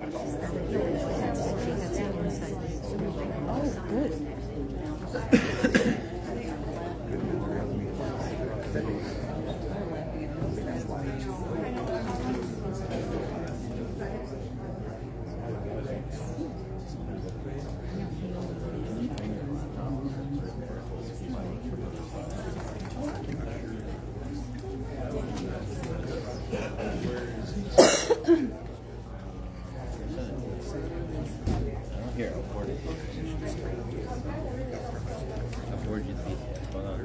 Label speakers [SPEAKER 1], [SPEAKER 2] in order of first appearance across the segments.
[SPEAKER 1] Oh, good.
[SPEAKER 2] Here, I'll forward it. I'll forward you the details. Hold on.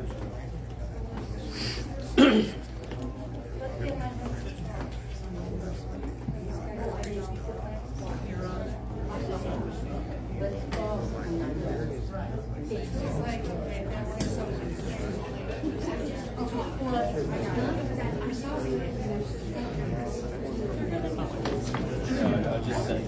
[SPEAKER 2] I'll just send it.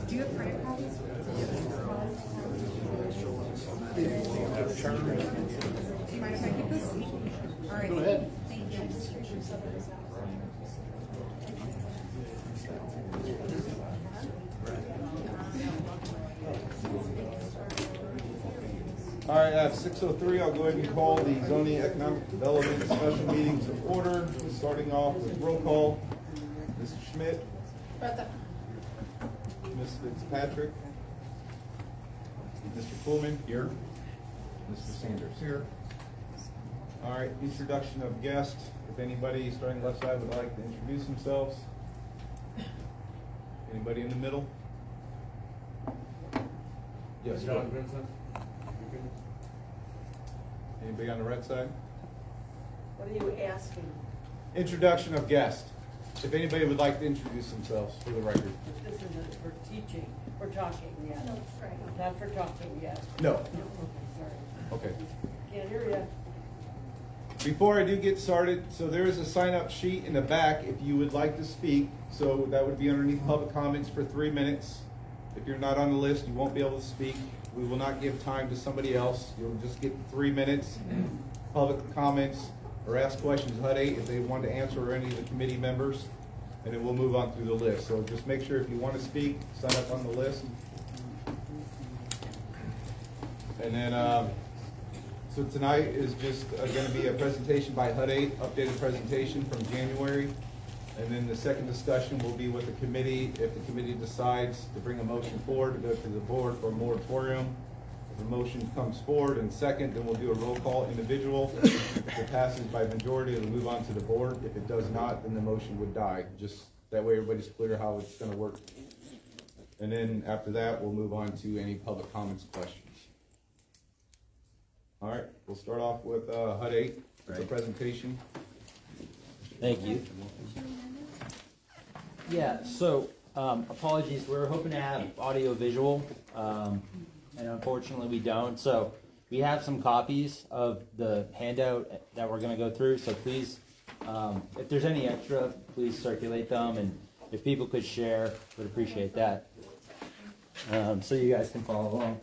[SPEAKER 1] Do you have printed copies? Do you mind if I keep this? All right. Go ahead. Thank you.
[SPEAKER 3] All right, at 6:03, I'll go ahead and call the zoning economic development special meeting to order. Starting off with roll call. Mr. Schmidt.
[SPEAKER 1] Present.
[SPEAKER 3] Ms. Fitzpatrick. Mr. Pullman. Here. Mr. Sanders. Here. All right, introduction of guest. If anybody starting left side would like to introduce themselves. Anybody in the middle? Yes,
[SPEAKER 4] John Vincent.
[SPEAKER 3] Anybody on the right side?
[SPEAKER 5] What are you asking?
[SPEAKER 3] Introduction of guest. If anybody would like to introduce themselves for the record.
[SPEAKER 5] This isn't for teaching, for talking yet. No, right. Not for talking yet.
[SPEAKER 3] No.
[SPEAKER 5] Okay, sorry.
[SPEAKER 3] Okay.
[SPEAKER 5] Can't hear you.
[SPEAKER 3] Before I do get started, so there is a sign-up sheet in the back if you would like to speak. So that would be underneath public comments for 3 minutes. If you're not on the list, you won't be able to speak. We will not give time to somebody else. You'll just get 3 minutes, public comments, or ask questions of HUD 8 if they want to answer, or any of the committee members, and then we'll move on through the list. So just make sure if you want to speak, sign up on the list. And then, so tonight is just going to be a presentation by HUD 8, updated presentation from January. And then the second discussion will be with the committee. If the committee decides to bring a motion forward to go to the board for a moratorium, if the motion comes forward and second, then we'll do a roll call individual. If it passes by majority, it'll move on to the board. If it does not, then the motion would die. Just that way everybody's clear how it's going to work. And then after that, we'll move on to any public comments, questions. All right, we'll start off with HUD 8 with the presentation.
[SPEAKER 2] Thank you. Yeah, so apologies, we were hoping to have audio visual, and unfortunately we don't. So we have some copies of the handout that we're going to go through. So please, if there's any extra, please circulate them, and if people could share, would appreciate that. So you guys can follow along.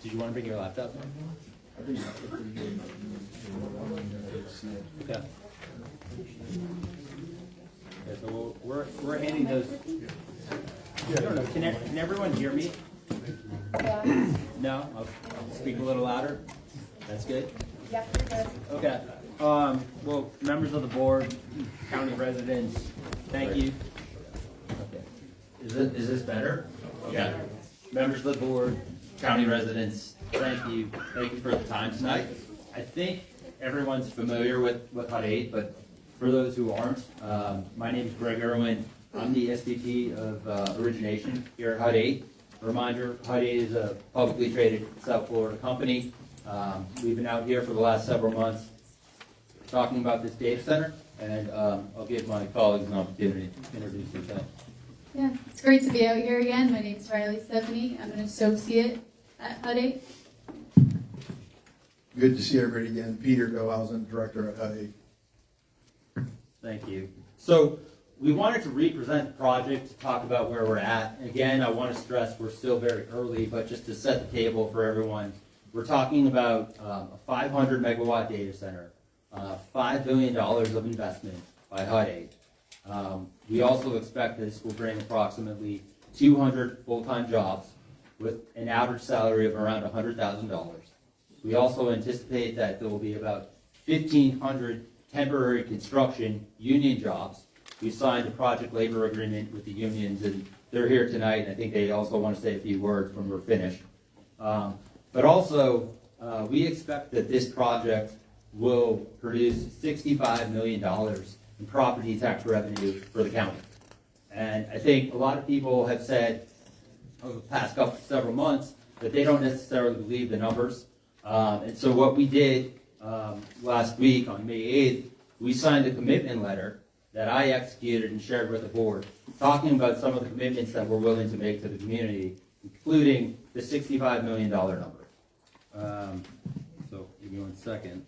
[SPEAKER 2] Did you want to bring your laptop? Okay. Okay, so we're handing those. I don't know. Can everyone hear me? No. I'll speak a little louder. That's good.
[SPEAKER 1] Yep, you're good.
[SPEAKER 2] Okay. Well, members of the board, county residents, thank you. Okay. Is this better? Okay. Members of the board, county residents, thank you. Thank you for the time tonight. I think everyone's familiar with HUD 8, but for those who aren't, my name is Greg Irwin. I'm the SVP of origination here at HUD 8. Reminder, HUD 8 is a publicly traded South Florida company. We've been out here for the last several months talking about this data center, and I'll give my colleagues an opportunity to introduce themselves.
[SPEAKER 4] Yeah, it's great to be out here again. My name's Riley Stephanie. I'm an associate at HUD 8.
[SPEAKER 6] Good to see everybody again. Peter Gohausen, Director at HUD 8.
[SPEAKER 2] Thank you. So we wanted to represent the project, to talk about where we're at. Again, I want to stress we're still very early, but just to set the table for everyone, we're talking about a 500 megawatt data center, $5 billion of investment by HUD 8. We also expect this will bring approximately 200 full-time jobs with an average salary of around $100,000. We also anticipate that there will be about 1,500 temporary construction union jobs. We signed a project labor agreement with the unions, and they're here tonight, and I think they also want to say a few words when we're finished. But also, we expect that this project will produce $65 million in property tax revenue for the county. And I think a lot of people have said over the past several months that they don't necessarily believe the numbers. And so what we did last week on May 8th, we signed a commitment letter that I executed and shared with the board, talking about some of the commitments that we're willing to make to the community, including the $65 million number. So give me 1 second.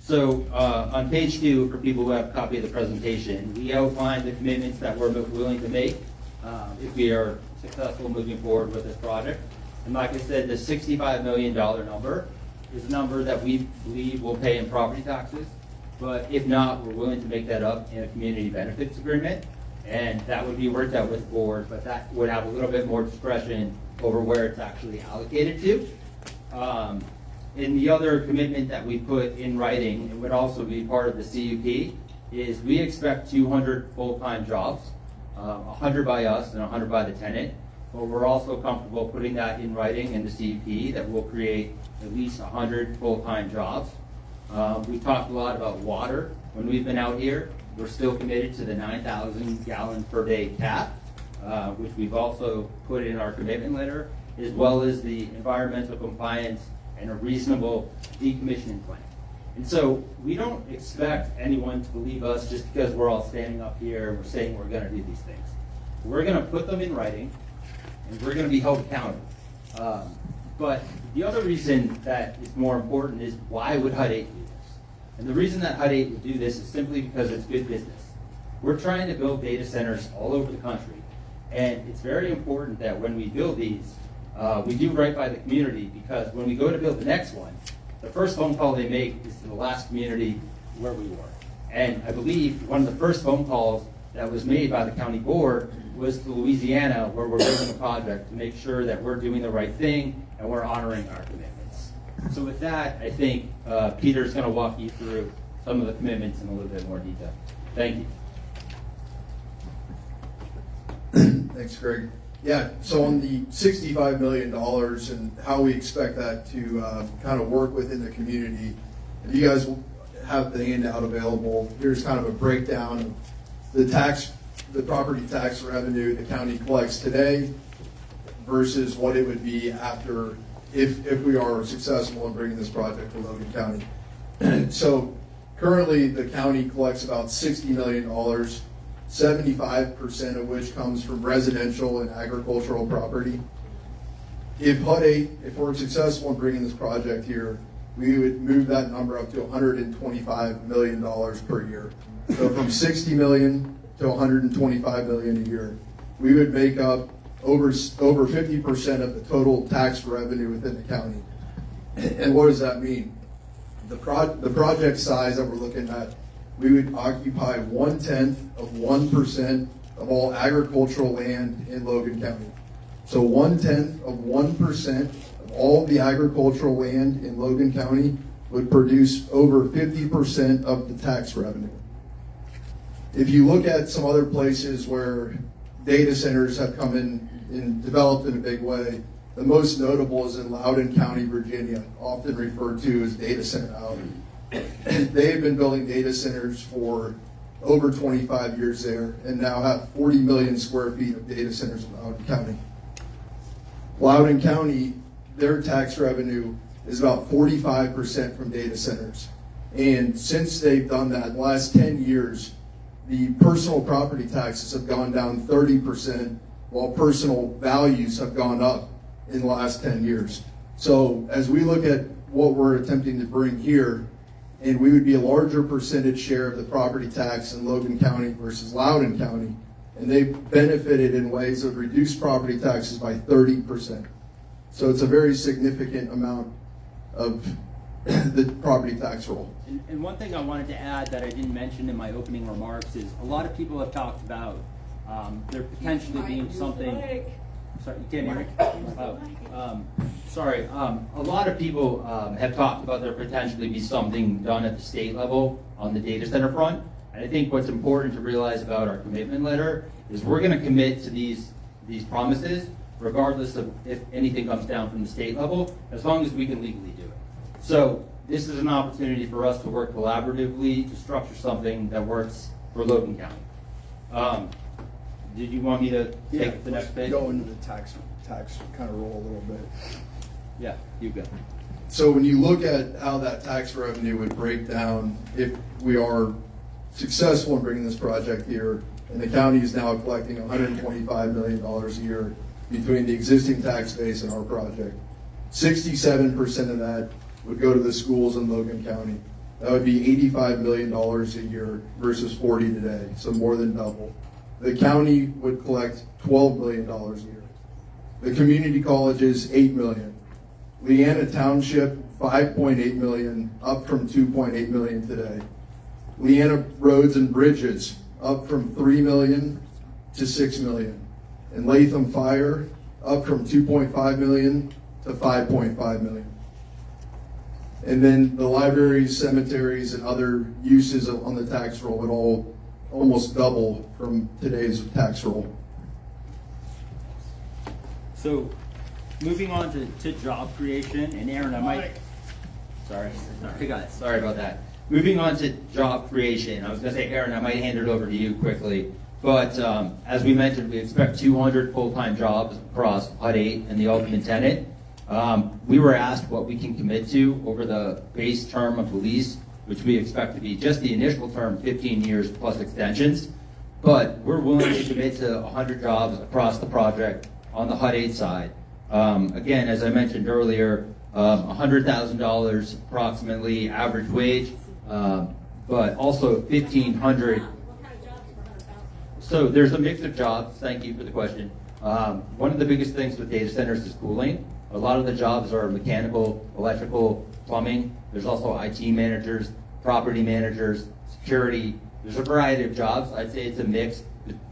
[SPEAKER 2] So on page 2, for people who have a copy of the presentation, we outlined the commitments that we're willing to make if we are successful moving forward with this project. And like I said, the $65 million number is a number that we believe will pay in property taxes. But if not, we're willing to make that up in a community benefits agreement. And that would be worked out with the board, but that would have a little bit more discretion over where it's actually allocated to. And the other commitment that we put in writing, and would also be part of the CUP, is we expect 200 full-time jobs, 100 by us and 100 by the tenant. But we're also comfortable putting that in writing in the CUP that will create at least 100 full-time jobs. We talked a lot about water when we've been out here. We're still committed to the 9,000 gallon per day cap, which we've also put in our commitment letter, as well as the environmental compliance and a reasonable decommissioning plan. And so we don't expect anyone to believe us just because we're all standing up here and we're saying we're going to do these things. We're going to put them in writing, and we're going to be held accountable. But the other reason that is more important is, why would HUD 8 do this? And the reason that HUD 8 would do this is simply because it's good business. We're trying to build data centers all over the country, and it's very important that when we build these, we do right by the community, because when we go to build the next one, the first phone call they make is to the last community where we were. And I believe one of the first phone calls that was made by the county board was to Louisiana, where we're building a project, to make sure that we're doing the right thing and we're honoring our commitments. So with that, I think Peter's going to walk you through some of the commitments in a little bit more detail. Thank you.
[SPEAKER 6] Thanks, Greg. Yeah, so on the $65 million and how we expect that to kind of work within the community, if you guys have the handout available, here's kind of a breakdown of the property tax revenue the county collects today versus what it would be after, if we are successful in bringing this project to Logan County. So currently the county collects about $60 million, 75% of which comes from residential and agricultural property. If HUD 8, if we're successful in bringing this project here, we would move that number up to $125 million per year. So from $60 million to $125 million a year. We would make up over 50% of the total tax revenue within the county. And what does that mean? The project size that we're looking at, we would occupy 1/10 of 1% of all agricultural land in Logan County. So 1/10 of 1% of all the agricultural land in Logan County would produce over 50% of the tax revenue. If you look at some other places where data centers have come in and developed in a big way, the most notable is in Loudoun County, Virginia, often referred to as Data Center Alley. They've been building data centers for over 25 years there and now have 40 million square feet of data centers in Loudoun County. Loudoun County, their tax revenue is about 45% from data centers. And since they've done that, in the last 10 years, the personal property taxes have gone down 30%, while personal values have gone up in the last 10 years. So as we look at what we're attempting to bring here, and we would be a larger percentage share of the property tax in Logan County versus Loudoun County, and they've benefited in ways of reduced property taxes by 30%. So it's a very significant amount of the property tax roll.
[SPEAKER 2] And one thing I wanted to add that I didn't mention in my opening remarks is a lot of people have talked about there potentially being something. Sorry, you can't hear me? Oh, sorry. A lot of people have talked about there potentially be something done at the state level on the data center front. And I think what's important to realize about our commitment letter is we're going to commit to these promises regardless of if anything comes down from the state level, as long as we can legally do it. So this is an opportunity for us to work collaboratively to structure something that works for Logan County. Did you want me to take the next page?
[SPEAKER 6] Go into the tax kind of roll a little bit.
[SPEAKER 2] Yeah, you go.
[SPEAKER 6] So when you look at how that tax revenue would break down if we are successful in bringing this project here, and the county is now collecting $125 million a year between the existing tax base and our project, 67% of that would go to the schools in Logan County. That would be $85 million a year versus 40 today, so more than double. The county would collect $12 million a year. The community colleges, $8 million. Leanna Township, $5.8 million, up from $2.8 million today. Leanna Roads and Bridges, up from $3 million to $6 million. And Latham Fire, up from $2.5 million to $5.5 million. And then the libraries, cemeteries, and other uses on the tax roll would all almost double from today's tax roll.
[SPEAKER 2] So moving on to job creation, and Aaron, I might, sorry about that. Moving on to job creation, I was gonna say, Aaron, I might hand it over to you quickly, but as we mentioned, we expect 200 full-time jobs across HUD 8 and the ultimate tenant. We were asked what we can commit to over the base term of the lease, which we expect to be just the initial term, 15 years plus extensions. But we're willing to commit to 100 jobs across the project on the HUD 8 side. Again, as I mentioned earlier, $100,000 approximately average wage, but also 1,500. So there's a mix of jobs. Thank you for the question. One of the biggest things with data centers is cooling. A lot of the jobs are mechanical, electrical, plumbing. There's also IT managers, property managers, security. There's a variety of jobs. I'd say it's a mix,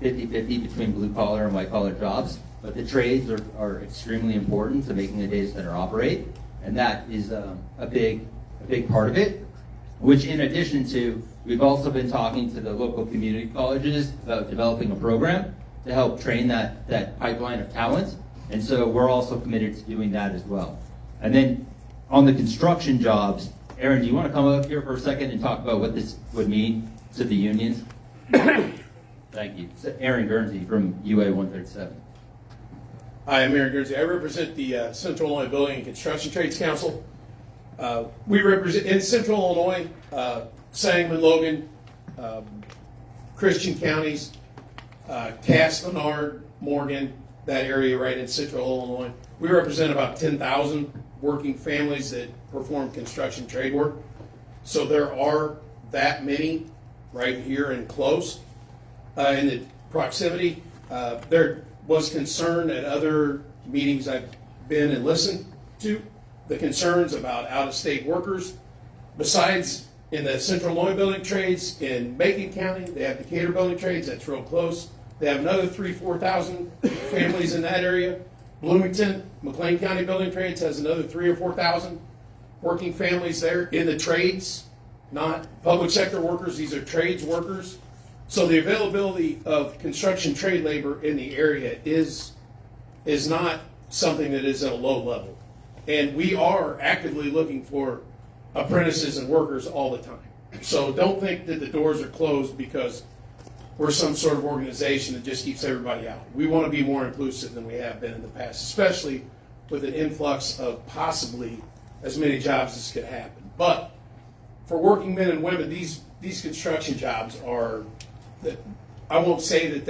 [SPEAKER 2] 50-50 between blue collar and white collar jobs. But the trades are extremely important to making a data center operate. And that is a big part of it. Which in addition to, we've also been talking to the local community colleges about developing a program to help train that pipeline of talent. And so we're also committed to doing that as well. And then on the construction jobs, Aaron, do you want to come up here for a second and talk about what this would mean to the unions? Thank you. So Aaron Guernsey from UA 137.
[SPEAKER 7] Hi, I'm Aaron Guernsey. I represent the Central Illinois Building and Construction Trades Council. We represent in Central Illinois, Sangamon, Logan, Christian counties, Cass, Menard, Morgan, that area right in Central Illinois. We represent about 10,000 working families that perform construction trade work. So there are that many right here and close. In the proximity, was concerned at other meetings I've been and listened to, the concerns about out-of-state workers. Besides, in the Central Illinois building trades in Macon County, they have Decatur building trades, that's real close. They have another 4,000 families in that area. Bloomington, McLean County building trades has another 3,000 or 4,000 working families there in the trades, not public sector workers, these are trades workers. So the availability of construction trade labor in the area is not something that is at a low level. And we are actively looking for apprentices and workers all the time. So don't think that the doors are closed because we're some sort of organization that just keeps everybody out. We want to be more inclusive than we have been in the past, especially with an influx of possibly as many jobs as could happen. But for working men and women, these construction jobs are, I won't say that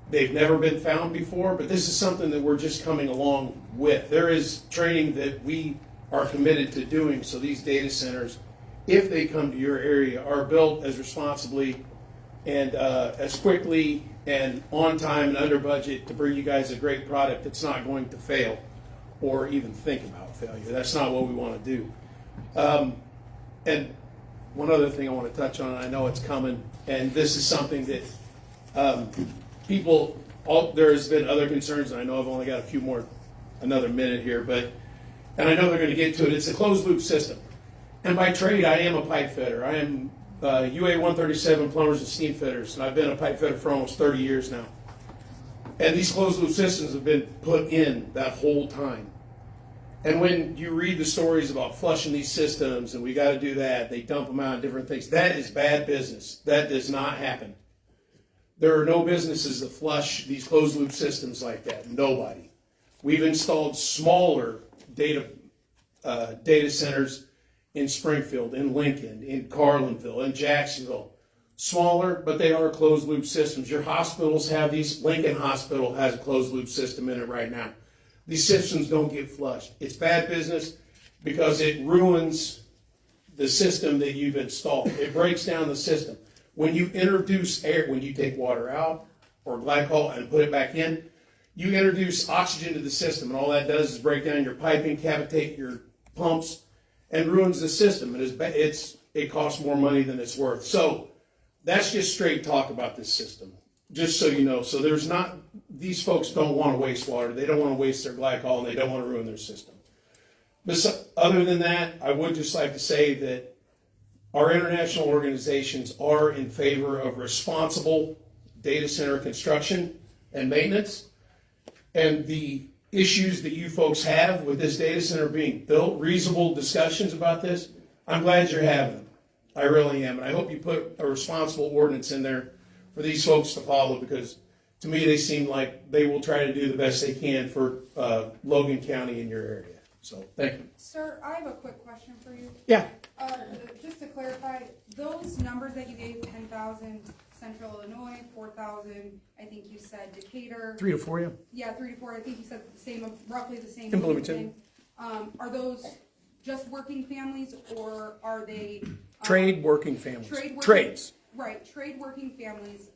[SPEAKER 7] they've never been found before, but this is something that we're just coming along with. There is training that we are committed to doing so these data centers, if they come to your area, are built as responsibly and as quickly and on time and under budget to bring you guys a great product that's not going to fail or even think about failure. That's not what we want to do. And one other thing I want to touch on, I know it's coming, and this is something that there's been other concerns, and I know I've only got another minute here, and I know they're going to get to it. It's a closed loop system. And by trade, I am a pipe fitter. I am UA 137 plumbers and steam fitters, and I've been a pipe fitter for almost 30 years now. And these closed loop systems have been put in that whole time. And when you read the stories about flushing these systems and we got to do that, they dump them out and different things, that is bad business. That does not happen. There are no businesses that flush these closed loop systems like that. Nobody. We've installed smaller data centers in Springfield, in Lincoln, in Carlinville, in Jacksonville. Smaller, but they are closed loop systems. Your hospitals have these. Lincoln Hospital has a closed loop system in it right now. These systems don't get flushed. It's bad business because it ruins the system that you've installed. It breaks down the system. When you introduce air, when you take water out or glycol and put it back in, you introduce oxygen to the system, and all that does is break down your piping, cavitate your pumps, and ruins the system. It costs more money than it's worth. So that's just straight talk about this system, just so you know. So these folks don't want to waste water. They don't want to waste their glycol, and they don't want to ruin their system. But other than that, I would just like to say that our international organizations are in favor of responsible data center construction and maintenance. And the issues that you folks have with this data center being built, reasonable discussions about this, I'm glad you're having them. I really am. And I hope you put a responsible ordinance in there for these folks to follow, because to me they seem like they will try to do the best they can for Logan County in your area. So thank you.
[SPEAKER 1] Sir, I have a quick question for you.
[SPEAKER 7] Yeah.
[SPEAKER 1] Just to clarify, those numbers that you gave, 10,000 Central Illinois, 4,000, I think you said Decatur.
[SPEAKER 7] 3 to 4, yeah.
[SPEAKER 1] Yeah, 3 to 4. I think you said roughly the same.
[SPEAKER 7] In Bloomington.
[SPEAKER 1] Are those just working families, or are they
[SPEAKER 7] Trade working families.
[SPEAKER 1] Trades. Right, trade working families,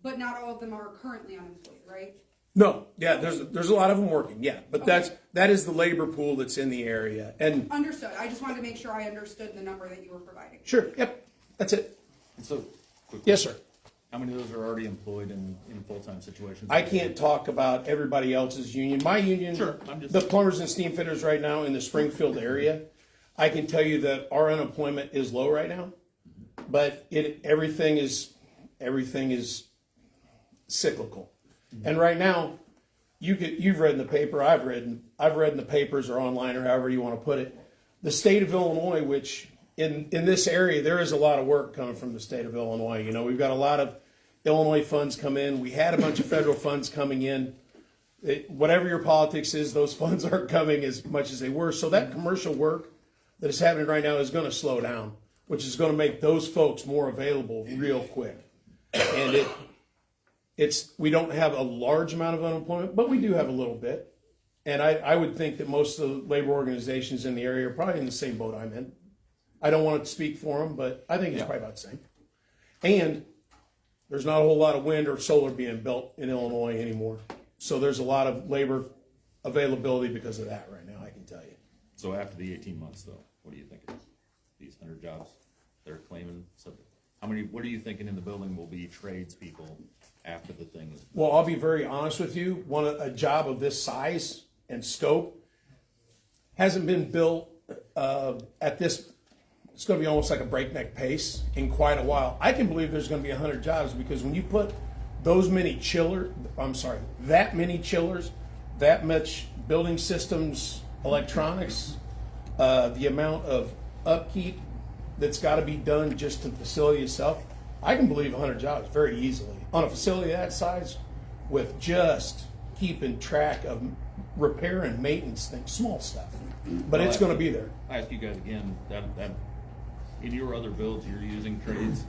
[SPEAKER 1] but not all of them are currently unemployed, right?
[SPEAKER 7] No, yeah, there's a lot of them working, yeah, but that is the labor pool that's in the area. And
[SPEAKER 1] Understood. I just wanted to make sure I understood the number that you were providing.
[SPEAKER 7] sure, yep, that's it.
[SPEAKER 8] So, quick
[SPEAKER 7] Yes, sir.
[SPEAKER 8] How many of those are already employed in full-time situations?
[SPEAKER 7] I can't talk about everybody else's union. My union,
[SPEAKER 8] Sure, I'm just-
[SPEAKER 7] the plumbers and steam fitters right now in the Springfield area, I can tell you that our unemployment is low right now, but everything is cyclical. And right now, you've read in the paper, I've read in the papers or online or however you want to put it, the state of Illinois, which in this area, there is a lot of work coming from the state of Illinois. You know, we've got a lot of Illinois funds come in. We had a bunch of federal funds coming in. Whatever your politics is, those funds aren't coming as much as they were. So that commercial work that is happening right now is going to slow down, which is going to make those folks more available real quick. And we don't have a large amount of unemployment, but we do have a little bit. And I would think that most of the labor organizations in the area are probably in the same boat I'm in. I don't want to speak for them, but I think it's probably about the same. And There's not a whole lot of wind or solar being built in Illinois anymore. So there's a lot of labor availability because of that right now, I can tell you.
[SPEAKER 8] So after the 18 months though, what do you think? These 100 jobs they're claiming, so how many, what are you thinking in the building will be tradespeople after the thing is?
[SPEAKER 7] Well, I'll be very honest with you. A job of this size and scope hasn't been built at this. It's going to be almost like a breakneck pace in quite a while. I can believe there's going to be 100 jobs because when you put that many chillers, that much building systems, electronics, the amount of upkeep that's got to be done just to the facility itself, I can believe 100 jobs very easily on a facility that size with just keeping track of repair and maintenance things, small stuff. But it's going to be there.
[SPEAKER 8] I ask you guys again, that in your other builds, you're using trades,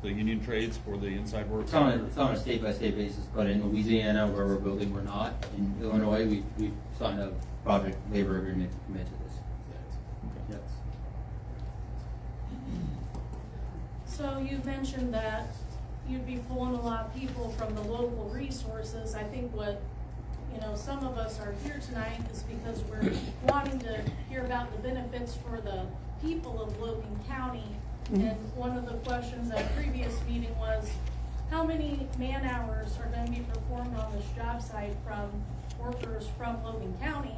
[SPEAKER 8] the union trades for the inside work?
[SPEAKER 2] It's on a state-by-state basis, but in Louisiana, where we're building, we're not. In Illinois, we've signed a project labor agreement to commit to this. Yes.
[SPEAKER 9] So you mentioned that you'd be pulling a lot of people from the local resources. I think what, some of us are here tonight is because we're wanting to hear about the benefits for the people of Logan County. And one of the questions at a previous meeting was, how many man hours are going to be performed on this job site from workers from Logan County?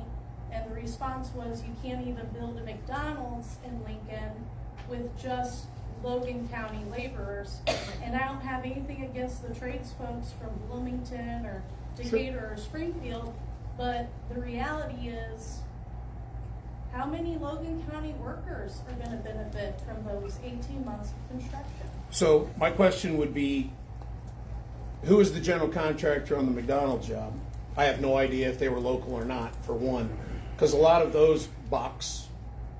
[SPEAKER 9] And the response was, you can't even build a McDonald's in Lincoln with just Logan County laborers. And I don't have anything against the trades folks from Bloomington or Decatur or Springfield, but the reality is, how many Logan County workers are going to benefit from those 18 months of construction?
[SPEAKER 7] So my question would be, who is the general contractor on the McDonald's job? I have no idea if they were local or not, for one, because a lot of those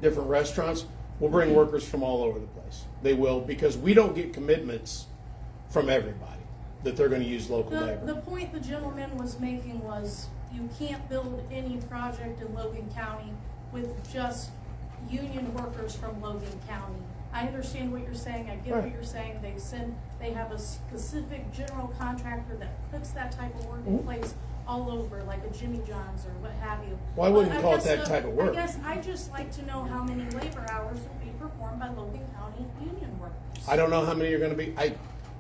[SPEAKER 7] different restaurants will bring workers from all over the place. They will, because we don't get commitments from everybody that they're going to use local labor.
[SPEAKER 9] The point the gentleman was making was, you can't build any project in Logan County with just union workers from Logan County. I understand what you're saying. I get what you're saying. They have a specific general contractor that puts that type of work in place all over, like a Jimmy John's or what have you.
[SPEAKER 7] Well, I wouldn't call it that type of work.
[SPEAKER 9] I guess I just like to know how many labor hours will be performed by Logan County union workers.
[SPEAKER 7] I don't know how many are going to be.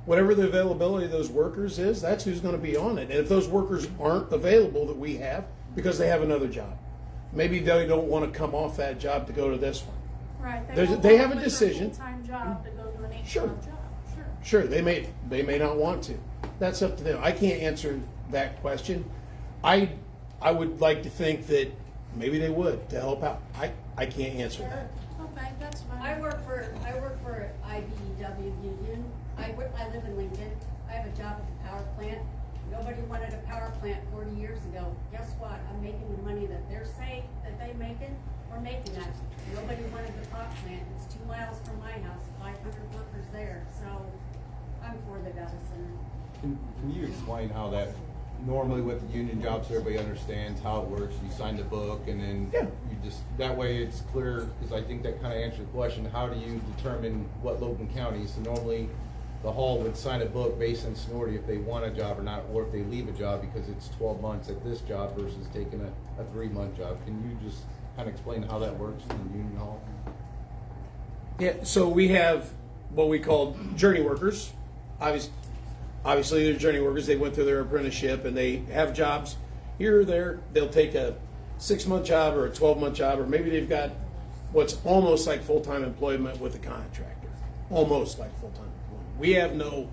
[SPEAKER 7] Whatever the availability of those workers is, that's who's going to be on it. And if those workers aren't available that we have because they have another job, maybe they don't want to come off that job to go to this one.
[SPEAKER 9] Right.
[SPEAKER 7] They have a decision.
[SPEAKER 9] Full-time job to go to an 8-month
[SPEAKER 7] Sure.
[SPEAKER 9] job.
[SPEAKER 7] Sure, they may not want to. That's up to them. I can't answer that question. I would like to think that maybe they would to help out. I can't answer that.
[SPEAKER 9] Okay, that's fine.
[SPEAKER 10] I work for IBEW union. I live in Lincoln. I have a job at the power plant. Nobody wanted a power plant 40 years ago. Guess what? I'm making the money that they're saying that they're making. We're making that. Nobody wanted the pot plant. It's 2 miles from my house, 500 workers there. So I'm for the data center.
[SPEAKER 3] Can you explain how that, normally with the union jobs, everybody understands how it works? You sign the book and then you just, that way it's clear, because I think that kind of answers the question, how do you determine what Logan County? So normally the hall would sign a book based on seniority if they want a job or not, or if they leave a job because it's 12 months at this job versus taking a 3-month job. Can you just kind of explain how that works in the union hall?
[SPEAKER 7] Yeah, so we have what we call journey workers. Obviously, they're journey workers. They went through their apprenticeship and they have jobs here or there. They'll take a 6-month job or a 12-month job, or maybe they've got what's almost like full-time employment with a contractor. Almost like full-time employment. We have no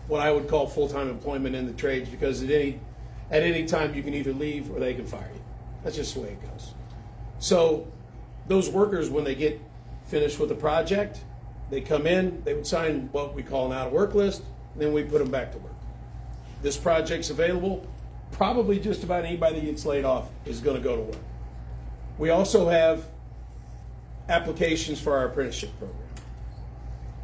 [SPEAKER 7] what I would call full-time employment in the trades, because at any time you can either leave or they can fire you. That's just the way it goes. So those workers, when they get finished with the project, they come in, they would sign what we call an out-of-work list, and then we put them back to work. This project's available. Probably just about anybody that gets laid off is going to go to work. We also have applications for our apprenticeship program.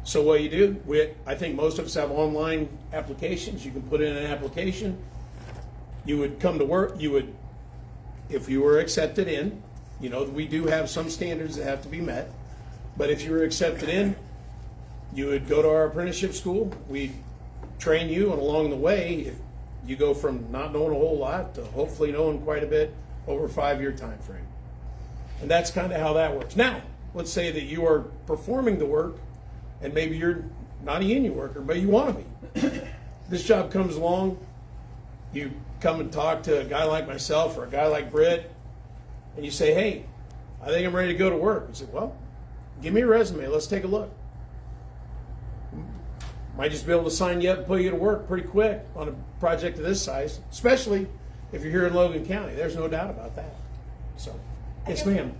[SPEAKER 7] So what you do, I think most of us have online applications. You can put in an application. You would come to work. If you were accepted in, we do have some standards that have to be met. But if you were accepted in, you would go to our apprenticeship school. We'd train you, and along the way, if you go from not knowing a whole lot to hopefully knowing quite a bit over a 5-year time frame. And that's kind of how that works. Now, let's say that you are performing the work, and maybe you're not a union worker, but you want to be. This job comes along, you come and talk to a guy like myself or a guy like Britt, and you say, hey, I think I'm ready to go to work. I said, well, give me a resume. Let's take a look. Might just be able to sign you up and put you to work pretty quick on a project of this size, especially if you're here in Logan County. There's no doubt about that. So, yes, ma'am.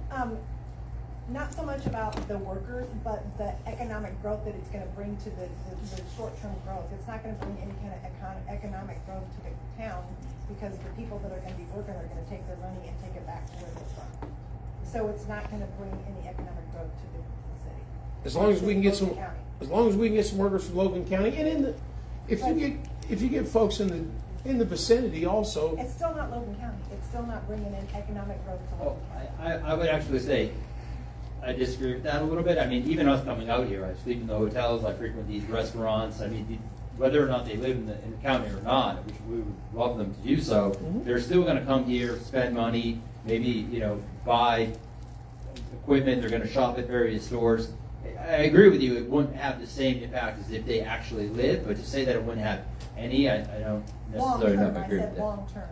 [SPEAKER 11] Not so much about the workers, but the economic growth that it's going to bring to the short-term growth. It's not going to bring any kind of economic growth to the town because the people that are going to be working are going to take their money and take it back to where they're from. So it's not going to bring any economic growth to the city.
[SPEAKER 7] As long as we can get some,
[SPEAKER 11] Logan County.
[SPEAKER 7] as long as we can get some workers from Logan County, and if you get folks in the vicinity also.
[SPEAKER 11] It's still not Logan County. It's still not bringing in economic growth to Logan County.
[SPEAKER 2] I would actually say, I disagree with that a little bit. I mean, even us coming out here, I sleep in the hotels, I frequent these restaurants. I mean, whether or not they live in the county or not, which we would love them to do so, they're still going to come here, spend money, maybe, buy equipment. They're going to shop at various stores. I agree with you. It wouldn't have the same impact as if they actually live, but to say that it wouldn't have any, I don't necessarily know if I agree with that.
[SPEAKER 11] Long-term.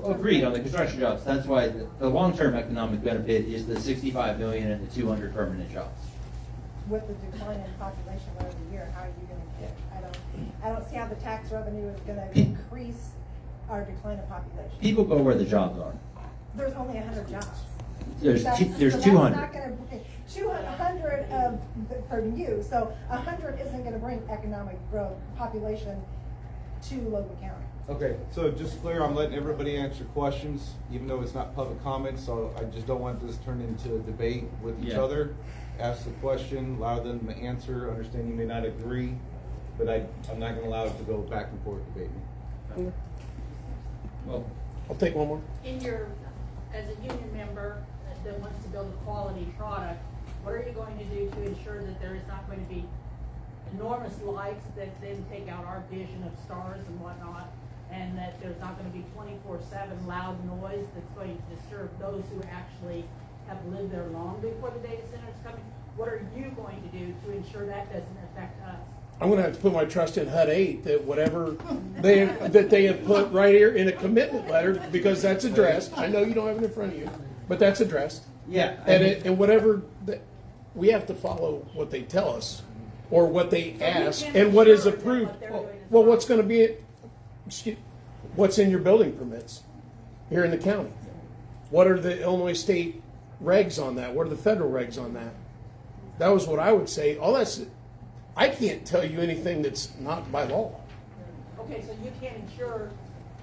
[SPEAKER 2] Agreed on the construction jobs. That's why the long-term economic benefit is the 65 million and the 200 permanent jobs.
[SPEAKER 11] With the decline in population over the year, how are you going to get? I don't see how the tax revenue is going to increase our decline in population.
[SPEAKER 2] People go where the jobs are.
[SPEAKER 11] There's only 100 jobs.
[SPEAKER 2] There's
[SPEAKER 11] So
[SPEAKER 2] 200.
[SPEAKER 11] That's not going to 200 from you. So 100 isn't going to bring economic growth, population to Logan County.
[SPEAKER 3] Okay, so just clear, I'm letting everybody answer questions, even though it's not public comment, so I just don't want this to turn into a debate with each other. Ask the question, allow them to answer, understand you may not agree, but I'm not gonna allow it to go back and forth debating.
[SPEAKER 2] Well,
[SPEAKER 7] I'll take one more.
[SPEAKER 5] In your, as a union member that wants to build a quality product, what are you going to do to ensure that there is not going to be enormous lights that then take out our vision of stars and whatnot, and that there's not going to be 24/7 loud noise that's going to disturb those who actually have lived there long before the data center is coming? What are you going to do to ensure that doesn't affect us?
[SPEAKER 7] I'm going to have to put my trust in HUD 8 that whatever they have put right here in a commitment letter, because that's addressed. I know you don't have it in front of you, but that's addressed.
[SPEAKER 2] yeah.
[SPEAKER 7] And whatever we have to follow what they tell us or what they ask and what is approved. Well, what's going to be what's in your building permits here in the county? What are the Illinois state regs on that? What are the federal regs on that? That was what I would say. All that's, I can't tell you anything that's not by law.
[SPEAKER 5] Okay, so you can't ensure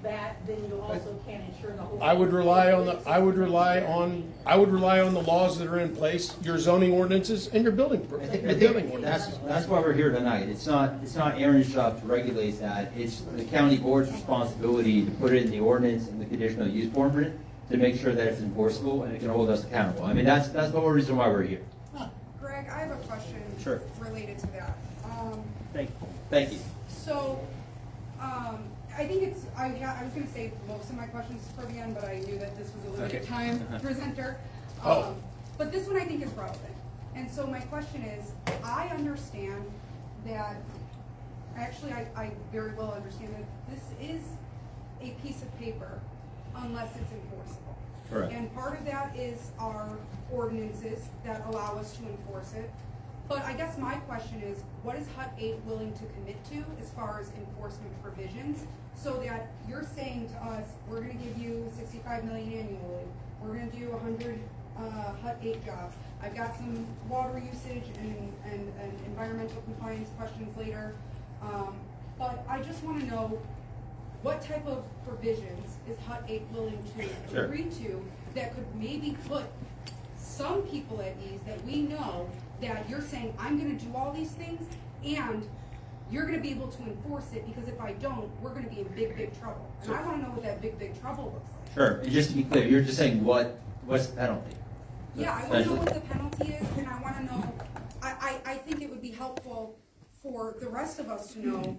[SPEAKER 5] that, then you also can't ensure the whole.
[SPEAKER 7] I would rely on the laws that are in place, your zoning ordinances and your building ordinances.
[SPEAKER 2] That's why we're here tonight. It's not Aaron's job to regulate that. It's the county board's responsibility to put it in the ordinance and the conditional use permit to make sure that it's enforceable and it can hold us accountable. I mean, that's the whole reason why we're here.
[SPEAKER 1] Greg, I have a question
[SPEAKER 2] Sure.
[SPEAKER 1] related to that.
[SPEAKER 2] Thank you.
[SPEAKER 1] So, I think I was gonna save most of my questions for the end, but I knew that this was a limited time presenter. But this one I think is relevant. And so my question is, I understand that, actually I very well understand that this is a piece of paper unless it's enforceable.
[SPEAKER 2] Correct.
[SPEAKER 1] And part of that is our ordinances that allow us to enforce it. But I guess my question is, what is HUD 8 willing to commit to as far as enforcement provisions? So that you're saying to us, we're gonna give you 65 million annually, we're gonna do 100 HUD 8 jobs. I've got some water usage and environmental compliance questions later. But I just wanna know, what type of provisions is HUD 8 willing to agree to that could maybe put some people at ease, that we know that you're saying, I'm gonna do all these things, and you're gonna be able to enforce it, because if I don't, we're gonna be in big, big trouble. And I wanna know what that big, big trouble looks like.
[SPEAKER 2] Sure. And just to be clear, you're just saying what's the penalty?
[SPEAKER 1] Yeah, I wanna know what the penalty is, and I wanna know, I think it would be helpful for the rest of us to know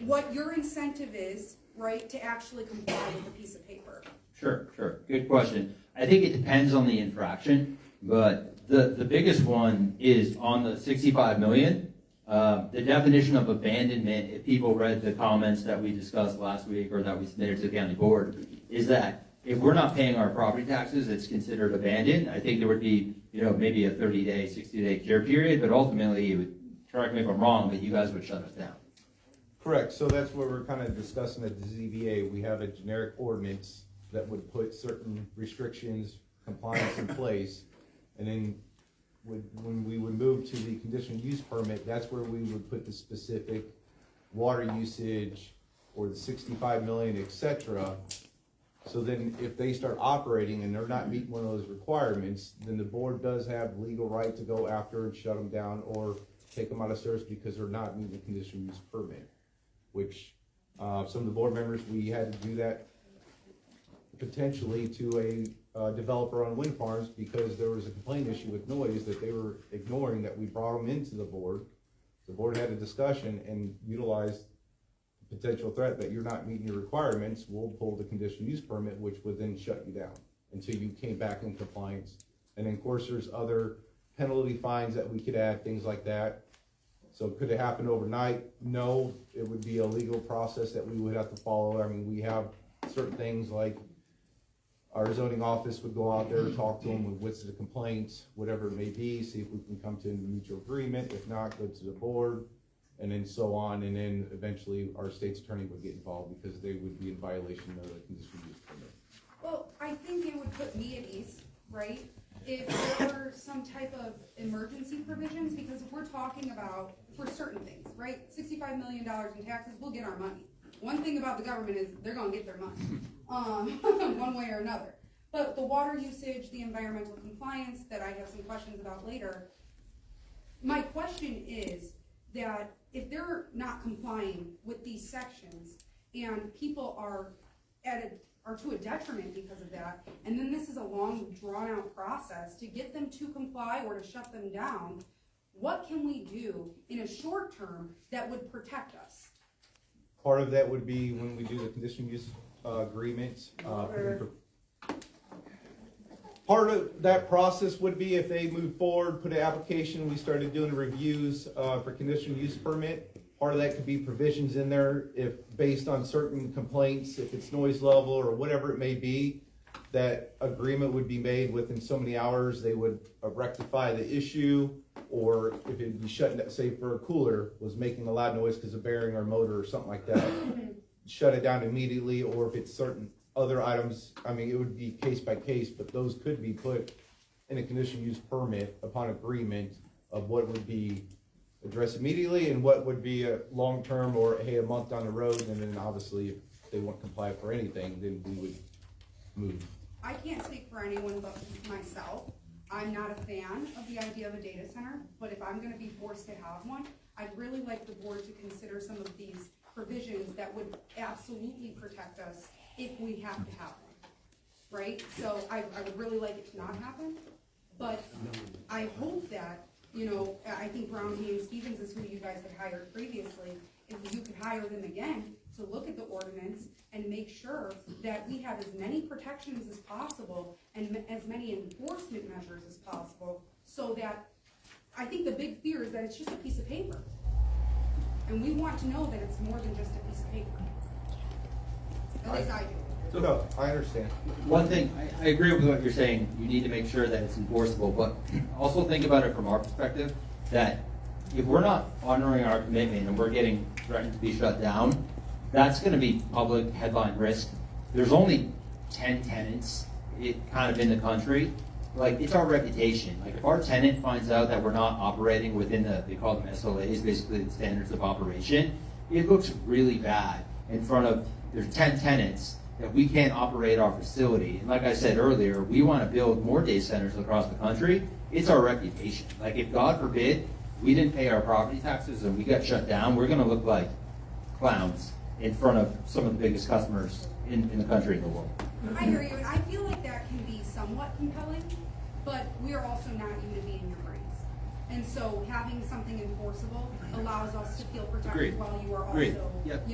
[SPEAKER 1] what your incentive is, right, to actually comply with a piece of paper.
[SPEAKER 2] Sure. Good question. I think it depends on the infraction, but the biggest one is on the 65 million. The definition of abandonment, if people read the comments that we discussed last week or that we submitted to the county board, is that if we're not paying our property taxes, it's considered abandoned. I think there would be, maybe a 30-day, 60-day cure period, but ultimately, it would, correct me if I'm wrong, but you guys would shut us down.
[SPEAKER 3] Correct, so that's what we're kind of discussing at the ZBA. We have a generic ordinance that would put certain restrictions, compliance in place, and then when we would move to the conditional use permit, that's where we would put the specific water usage or the 65 million, et cetera. So then if they start operating and they're not meeting one of those requirements, then the board does have legal right to go after and shut them down or take them out of service because they're not meeting the conditional use permit, which some of the board members, we had to do that potentially to a developer on wind farms because there was a complaint issue with noise that they were ignoring, that we brought them into the board. The board had a discussion and utilized the potential threat that you're not meeting your requirements, we'll pull the conditional use permit, which would then shut you down until you came back in compliance. And then of course there's other penalty fines that we could add, things like that. So could it happen overnight? No, it would be a legal process that we would have to follow. I mean, we have certain things like our zoning office would go out there, talk to them with what's the complaints, whatever it may be, see if we can come to a mutual agreement. If not, go to the board, and then so on. And then eventually our state's attorney would get involved because they would be in violation of the conditional use permit.
[SPEAKER 1] Well, I think it would put me at ease, right? If there were some type of emergency provisions, because if we're talking about, for certain things, right? $65 million in taxes, we'll get our money. One thing about the government is they're gonna get their money, one way or another. But the water usage, the environmental compliance that I have some questions about later, my question is that if they're not complying with these sections and people are to a detriment because of that, and then this is a long drawn out process to get them to comply or to shut them down, what can we do in a short term that would protect us?
[SPEAKER 3] Part of that would be when we do the conditional use agreements. Part of that process would be if they move forward, put an application, we started doing reviews for conditional use permit. Part of that could be provisions in there if based on certain complaints, if it's noise level or whatever it may be, that agreement would be made within so many hours, they would rectify the issue. Or if it'd be shutting down, say for a cooler was making a loud noise because of bearing or motor or something like that, shut it down immediately. Or if it's certain other items, I mean, it would be case by case, but those could be put in a conditional use permit upon agreement of what would be addressed immediately and what would be a long term or hey, a month down the road. And then obviously if they won't comply for anything, then we would move.
[SPEAKER 1] I can't speak for anyone but myself. I'm not a fan of the idea of a data center, but if I'm gonna be forced to have one, I'd really like the board to consider some of these provisions that would absolutely protect us if we have to have one, right? So I would really like it to not happen, but I hope that, I think Brownlee and Stevens is who you guys had hired previously. If you could hire them again to look at the ordinance and make sure that we have as many protections as possible and as many enforcement measures as possible, so that, I think the big fear is that it's just a piece of paper. And we want to know that it's more than just a piece of paper. At least I do.
[SPEAKER 3] No, I understand.
[SPEAKER 2] One thing, I agree with what you're saying, you need to make sure that it's enforceable, but also think about it from our perspective, that if we're not honoring our commitment and we're getting threatened to be shut down, that's gonna be public headline risk. There's only 10 tenants kind of in the country. Like, it's our reputation. Like, if our tenant finds out that we're not operating within they call them SLAs, basically the standards of operation, it looks really bad in front of, there's 10 tenants that we can't operate our facility. And like I said earlier, we want to build more day centers across the country. It's our reputation. Like, if God forbid we didn't pay our property taxes and we got shut down, we're going to look like clowns in front of some of the biggest customers in the country and the world.
[SPEAKER 1] I hear you, and I feel like that can be somewhat compelling, but we are also not you to be in your brains. And so having something enforceable allows us to feel protected
[SPEAKER 7] Agreed.
[SPEAKER 1] while you are
[SPEAKER 7] Agreed.
[SPEAKER 1] also,
[SPEAKER 7] Yep.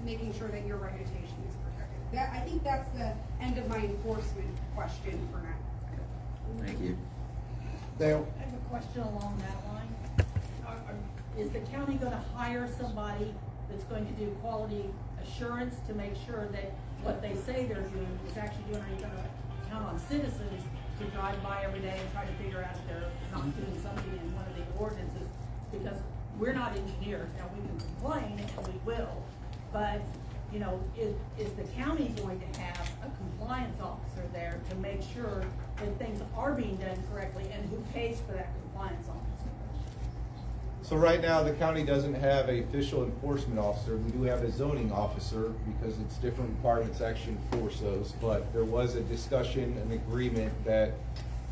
[SPEAKER 1] making sure that your reputation is protected. I think that's the end of my enforcement question for now.
[SPEAKER 2] Thank you.
[SPEAKER 7] Dale?
[SPEAKER 5] I have a question along that line. Is the county gonna hire somebody that's going to do quality assurance to make sure that what they say they're doing is actually doing? Are you gonna count on citizens to drive by every day and try to figure out if they're not doing something in one of the ordinances? Because we're not engineers. Now, we can complain, and we will, but, is the county going to have a compliance officer there to make sure that things are being done correctly, and who pays for that compliance officer?
[SPEAKER 3] So right now, the county doesn't have a official enforcement officer. We do have a zoning officer because it's different requirements actually enforce those. But there was a discussion, an agreement that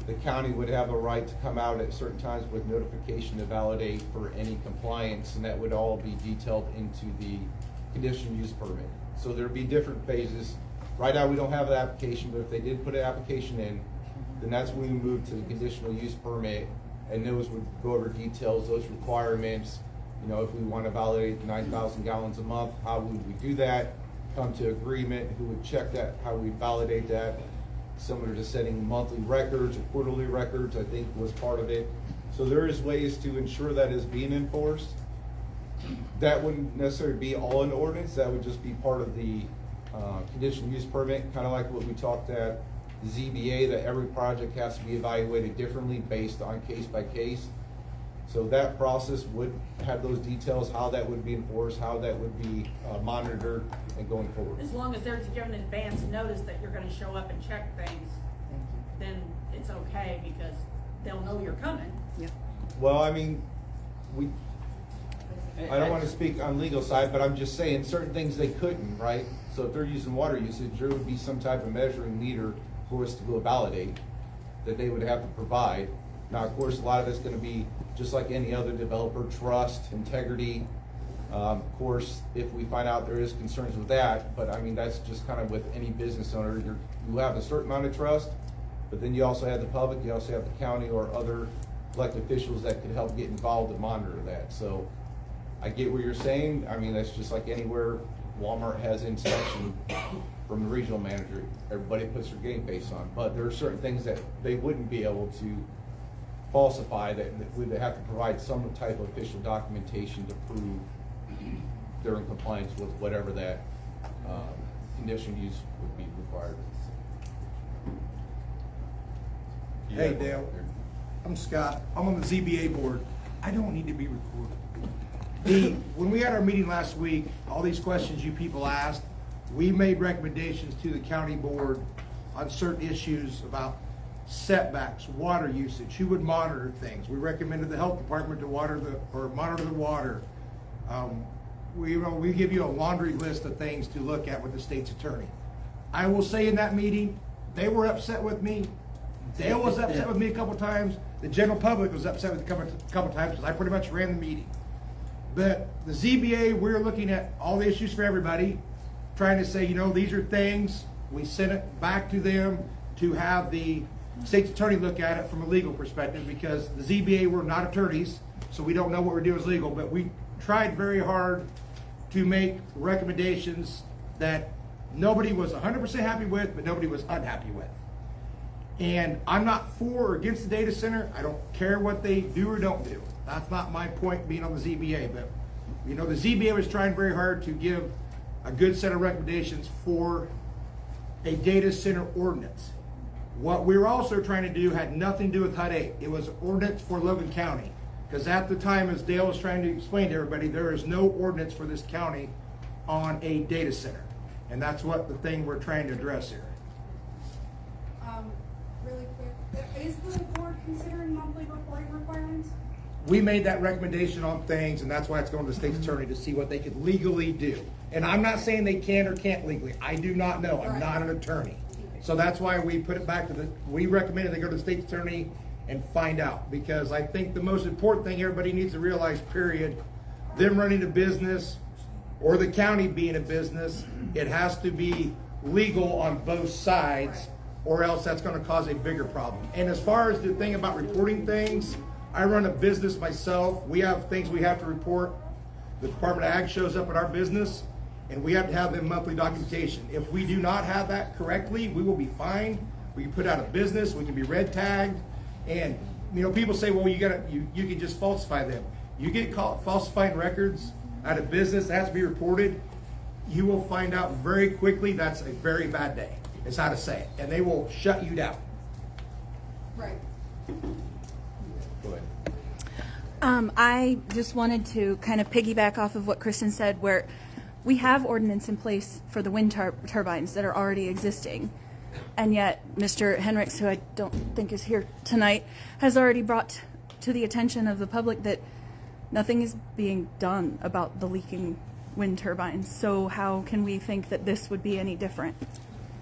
[SPEAKER 3] the county would have a right to come out at certain times with notification to validate for any compliance, and that would all be detailed into the conditional use permit. So there'd be different phases. Right now, we don't have an application, but if they did put an application in, then that's when we move to the conditional use permit. And those would go over details, those requirements, if we want to validate 9,000 gallons a month, how would we do that? Come to agreement, who would check that, how we validate that? Similar to setting monthly records or quarterly records, I think was part of it. So there is ways to ensure that is being enforced. That wouldn't necessarily be all in the ordinance, that would just be part of the conditional use permit, kind of like what we talked at ZBA, that every project has to be evaluated differently based on case by case. So that process would have those details, how that would be enforced, how that would be monitored and going forward.
[SPEAKER 5] As long as they're given advance notice that you're gonna show up and check things, then it's okay, because they'll know you're coming.
[SPEAKER 3] Well, I mean, I don't want to speak on legal side, but I'm just saying certain things they couldn't, right? So if they're using water usage, there would be some type of measuring meter for us to go validate that they would have to provide. Now, of course, a lot of it's going to be just like any other developer, trust, integrity. Of course, if we find out there is concerns with that, but I mean, that's just kind of with any business owner. You have a certain amount of trust, but then you also have the public, you also have the county or other elected officials that could help get involved and monitor that. So I get what you're saying. I mean, that's just like anywhere Walmart has inspection from the regional manager. Everybody puts their game face on, but there are certain things that they wouldn't be able to falsify, that would have to provide some type of official documentation to prove they're in compliance with whatever that conditional use would be required.
[SPEAKER 7] Hey, Dale. I'm Scott. I'm on the ZBA board. I don't need to be recorded. When we had our meeting last week, all these questions you people asked, we made recommendations to the county board on certain issues about setbacks, water usage, who would monitor things. We recommended the health department to monitor the water. We give you a laundry list of things to look at with the state's attorney. I will say in that meeting, they were upset with me. Dale was upset with me a couple times. The general public was upset with me a couple times because I pretty much ran the meeting. But the ZBA, we're looking at all the issues for everybody, trying to say, these are things. We sent it back to them to have the state's attorney look at it from a legal perspective, because the ZBA, we're not attorneys, so we don't know what we're doing is legal, but we tried very hard to make recommendations that nobody was 100% happy with, but nobody was unhappy with. And I'm not for or against the data center. I don't care what they do or don't do. That's not my point being on the ZBA, but the ZBA was trying very hard to give a good set of recommendations for a data center ordinance. What we were also trying to do had nothing to do with HUD 8. It was an ordinance for Logan County. Because at the time, as Dale was trying to explain to everybody, there is no ordinance for this county on a data center. And that's what the thing we're trying to address here.
[SPEAKER 1] Really quick, is the board considering monthly reporting requirements?
[SPEAKER 7] We made that recommendation on things, and that's why it's going to the state's attorney to see what they could legally do. And I'm not saying they can or can't legally. I do not know. I'm not an attorney. So that's why we put it back to we recommended they go to the state's attorney and find out. Because I think the most important thing everybody needs to realize, period, them running a business or the county being a business, it has to be legal on both sides, or else that's going to cause a bigger problem. And as far as the thing about reporting things,
[SPEAKER 12] I run a business myself. We have things we have to report. The Department of Ag shows up at our business, and we have to have them monthly documentation. If we do not have that correctly, we will be fined. We can put out of business. We can be red tagged. And you know, people say, well, you can just falsify them. You get caught falsifying records out of business, that has to be reported. You will find out very quickly that's a very bad day. It's how to say it, and they will shut you down.
[SPEAKER 1] Right.
[SPEAKER 3] Go ahead.
[SPEAKER 13] I just wanted to kind of piggyback off of what Kristen said, where we have ordinance in place for the wind turbines that are already existing. And yet Mr. Henricks, who I don't think is here tonight, has already brought to the attention of the public that nothing is being done about the leaking wind turbines. So how can we think that this would be any different?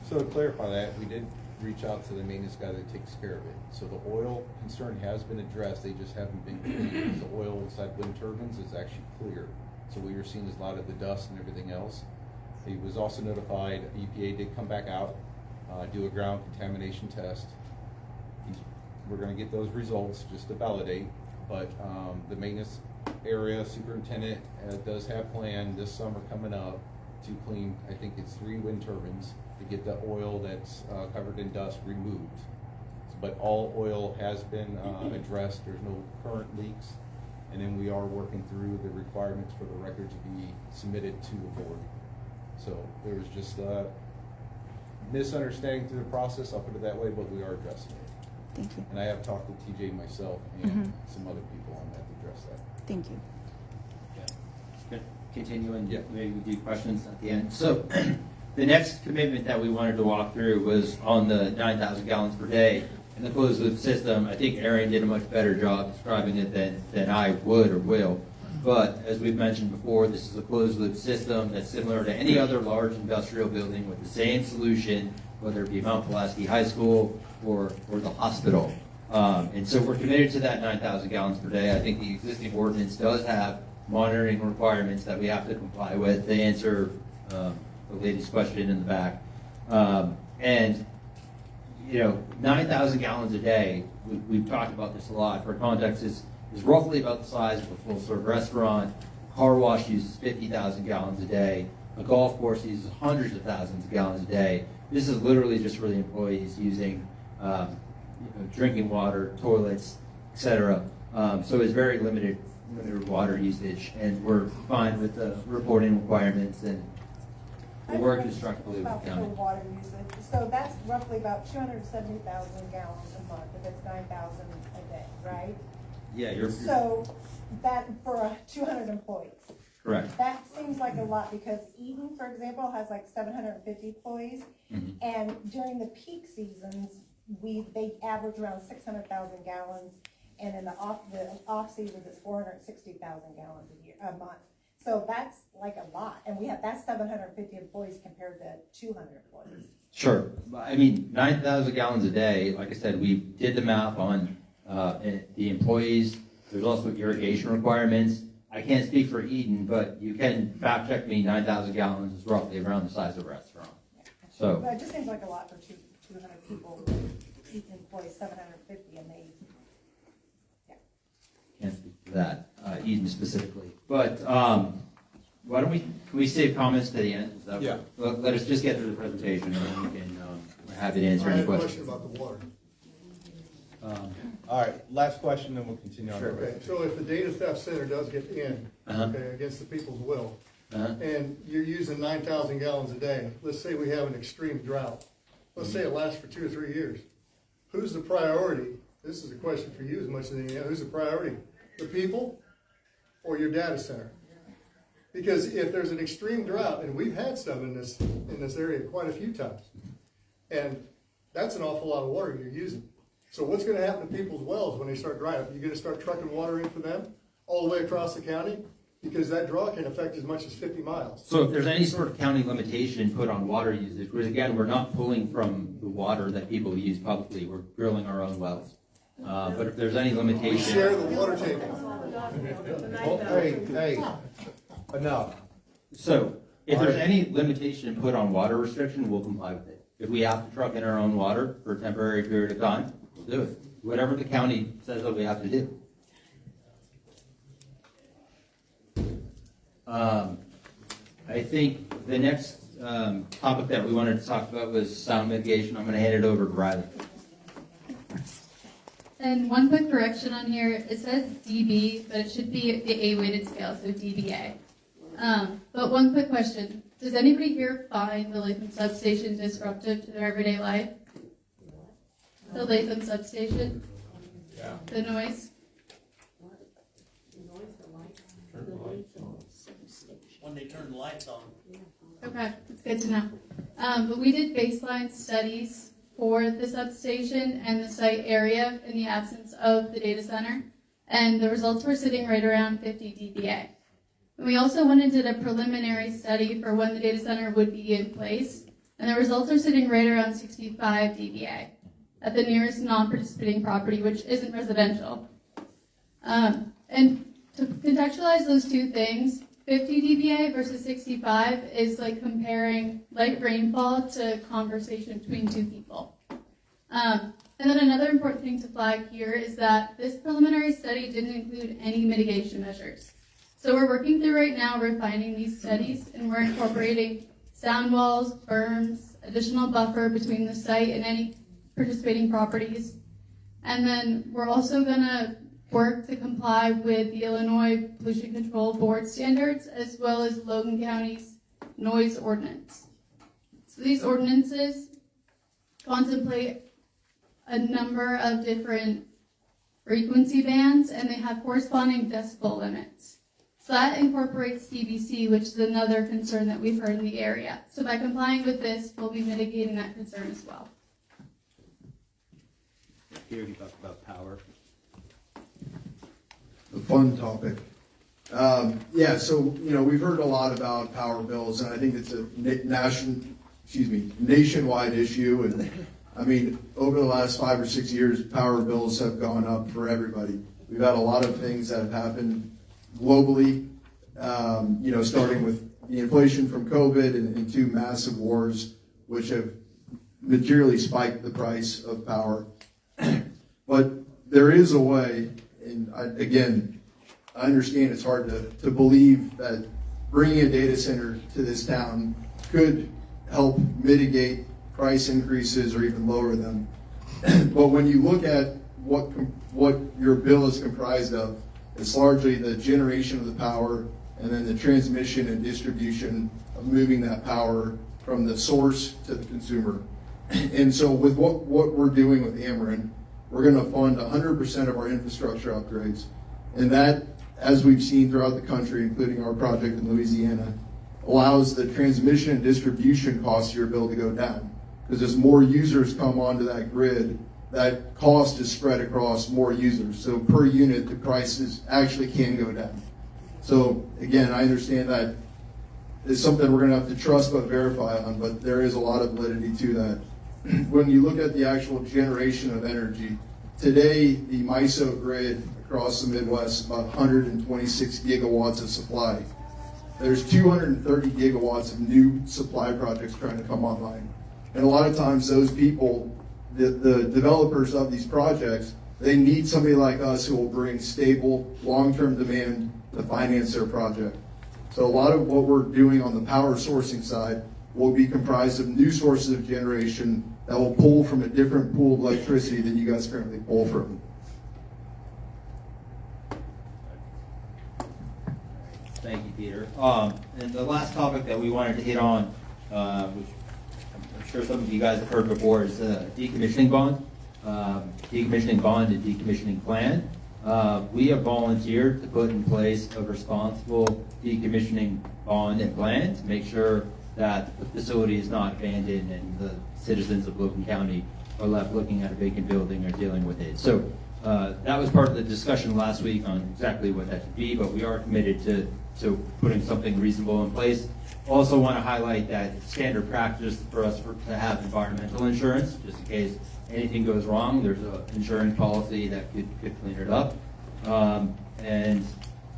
[SPEAKER 3] So to clarify that, we did reach out to the maintenance guy that takes care of it. So the oil concern has been addressed, they just haven't been cleaned. The oil inside wind turbines is actually clear. So what you're seeing is a lot of the dust and everything else. He was also notified, EPA did come back out, do a ground contamination test. We're gonna get those results just to validate, but the maintenance area superintendent does have planned this summer coming up to clean, I think it's 3 wind turbines to get the oil that's covered in dust removed. But all oil has been addressed, there's no current leaks, and then we are working through the requirements for the record to be submitted to the board. So there was just a misunderstanding through the process, I'll put it that way, but we are addressing it.
[SPEAKER 13] Thank you.
[SPEAKER 3] And I have talked with TJ myself and some other people on that to address that.
[SPEAKER 13] Thank you.
[SPEAKER 2] Good. Continuing,
[SPEAKER 3] Yeah.
[SPEAKER 2] maybe we do questions at the end. So the next commitment that we wanted to walk through was on the 9,000 gallons per day and the closed loop system. I think Aaron did a much better job describing it than I would or will. But as we've mentioned before, this is a closed loop system that's similar to any other large industrial building with the same solution, whether it be Mount Pulaski High School or the hospital. And so we're committed to that 9,000 gallons per day. I think the existing ordinance does have monitoring requirements that we have to comply with to answer the lady's question in the back. And, you know, 9,000 gallons a day, we've talked about this a lot. For context, is roughly about the size of a full-serve restaurant. Car wash uses 50,000 gallons a day. A golf course uses hundreds of thousands of gallons a day. This is literally just for the employees using drinking water, toilets, etc. So it's very limited water usage, and we're fine with the reporting requirements, and we'll work constructively with the
[SPEAKER 11] About the
[SPEAKER 2] county.
[SPEAKER 11] water usage, so that's roughly about 270,000 gallons a month, if it's 9,000 a day, right?
[SPEAKER 2] Yeah, you're
[SPEAKER 11] So, that, for 200 employees.
[SPEAKER 2] correct.
[SPEAKER 11] That seems like a lot, because Eden, for example, has like 750 employees, and during the peak seasons, they average around 600,000 gallons, and in the off seasons, it's 460,000 gallons a month. So that's like a lot, and that's 750 employees compared to 200 employees.
[SPEAKER 2] Sure. I mean, 9,000 gallons a day, like I said, we did the math on the employees. There's also irrigation requirements. I can't speak for Eden, but you can fact check me. 9,000 gallons is roughly around the size of a restaurant. So
[SPEAKER 11] But it just seems like a lot for 200 people, each employee 750, and they,
[SPEAKER 2] can't speak to that, Eden specifically. But why don't can we save comments to the end? Is that
[SPEAKER 3] Yeah.
[SPEAKER 2] Let us just get through the presentation, and then we can have it answer
[SPEAKER 6] I
[SPEAKER 2] any
[SPEAKER 6] had a
[SPEAKER 2] questions.
[SPEAKER 6] question about the water.
[SPEAKER 3] All right, last question, then we'll continue on.
[SPEAKER 2] Sure.
[SPEAKER 6] Okay, so if the data theft center does get in,
[SPEAKER 2] Uh-huh.
[SPEAKER 6] okay, against the people's will,
[SPEAKER 2] Uh-huh.
[SPEAKER 6] and you're using 9,000 gallons a day, let's say we have an extreme drought, let's say it lasts for 2 or 3 years, who's the priority? This is a question for you as much as anything else. Who's the priority? The people or your data center? Because if there's an extreme drought, and we've had some in this area quite a few times, and that's an awful lot of water you're using. So what's going to happen to people's wells when they start drying up? You're going to start trucking water in for them all the way across the county? Because that draw can affect as much as 50 miles.
[SPEAKER 2] So if there's any sort of county limitation put on water usage, because again, we're not pulling from the water that people use publicly, we're drilling our own wells. But if there's any
[SPEAKER 6] We
[SPEAKER 2] limitation,
[SPEAKER 6] share the water table.
[SPEAKER 3] Oh, hey, enough.
[SPEAKER 2] so if there's any limitation put on water restriction, we'll comply with it. If we have to truck in our own water for a temporary period of time, we'll do it. Whatever the county says that we have to do. I think the next topic that we wanted to talk about was sound mitigation. I'm going to hand it over to Riley.
[SPEAKER 4] And one quick correction on here, it says dB, but it should be the A-weighted scale, so dBA. But one quick question, does anybody here find the Latham substation disruptive to their everyday life? The Latham substation?
[SPEAKER 7] Yeah.
[SPEAKER 4] The noise?
[SPEAKER 14] When they turn the lights on.
[SPEAKER 4] Okay, that's good to know. But we did baseline studies for the substation and the site area in the absence of the data center, and the results were sitting right around 50 dBA. And we also went and did a preliminary study for when the data center would be in place, and the results are sitting right around 65 dBA at the nearest non-participating property, which isn't residential. And to contextualize those two things, 50 dBA versus 65 is like comparing light rainfall to conversation between two people. And then another important thing to flag here is that this preliminary study didn't include any mitigation measures. So we're working through right now refining these studies, and we're incorporating sound walls, berms, additional buffer between the site and any participating properties. And then we're also going to work to comply with the Illinois Pollution Control Board standards, as well as Logan County's noise ordinance. So these ordinances contemplate a number of different frequency bands, and they have corresponding decibel limits. So that incorporates DBC, which is another concern that we've heard in the area. So by complying with this, we'll be mitigating that concern as well.
[SPEAKER 2] Here you talk about power.
[SPEAKER 6] A fun topic. So we've heard a lot about power bills, and I think it's a nationwide issue. And I mean, over the last 5 or 6 years, power bills have gone up for everybody. We've had a lot of things that have happened globally. Starting with the inflation from COVID and two massive wars, which have materially spiked the price of power. But there is a way. And I understand it's hard to believe that bringing a data center to this town could help mitigate price increases or even lower them. But when you look at what your bill is comprised of, it's largely the generation of the power and then the transmission and distribution of moving that power from the source to the consumer. And so with what we're doing with Ameren, we're going to fund 100% of our infrastructure upgrades. And that, as we've seen throughout the country, including our project in Louisiana, allows the transmission and distribution costs of your bill to go down. Because as more users come onto that grid, that cost is spread across more users. So per unit, the prices actually can go down. So again, I understand that it's something we're going to have to trust but verify on, but there is a lot of validity to that. When you look at the actual generation of energy, today the MISO grid across the Midwest is about 126 gigawatts of supply. There's 230 gigawatts of new supply projects trying to come online. And a lot of times those people, the developers of these projects, they need somebody like us who will bring stable, long-term demand to finance their project. So a lot of what we're doing on the power sourcing side will be comprised of new sources of generation that will pull from a different pool of electricity than you guys currently pull from.
[SPEAKER 2] Thank you, Peter. And the last topic that we wanted to hit on, which I'm sure some of you guys have heard before, is decommissioning bond. Decommissioning bond and decommissioning plan. We have volunteered to put in place a responsible decommissioning bond and plan to make sure that the facility is not abandoned and the citizens of Logan County are left looking at a vacant building or dealing with it. So that was part of the discussion last week on exactly what that should be, but we are committed to putting something reasonable in place. Also want to highlight that it's standard practice for us to have environmental insurance, just in case anything goes wrong. There's an insurance policy that could clean it up. And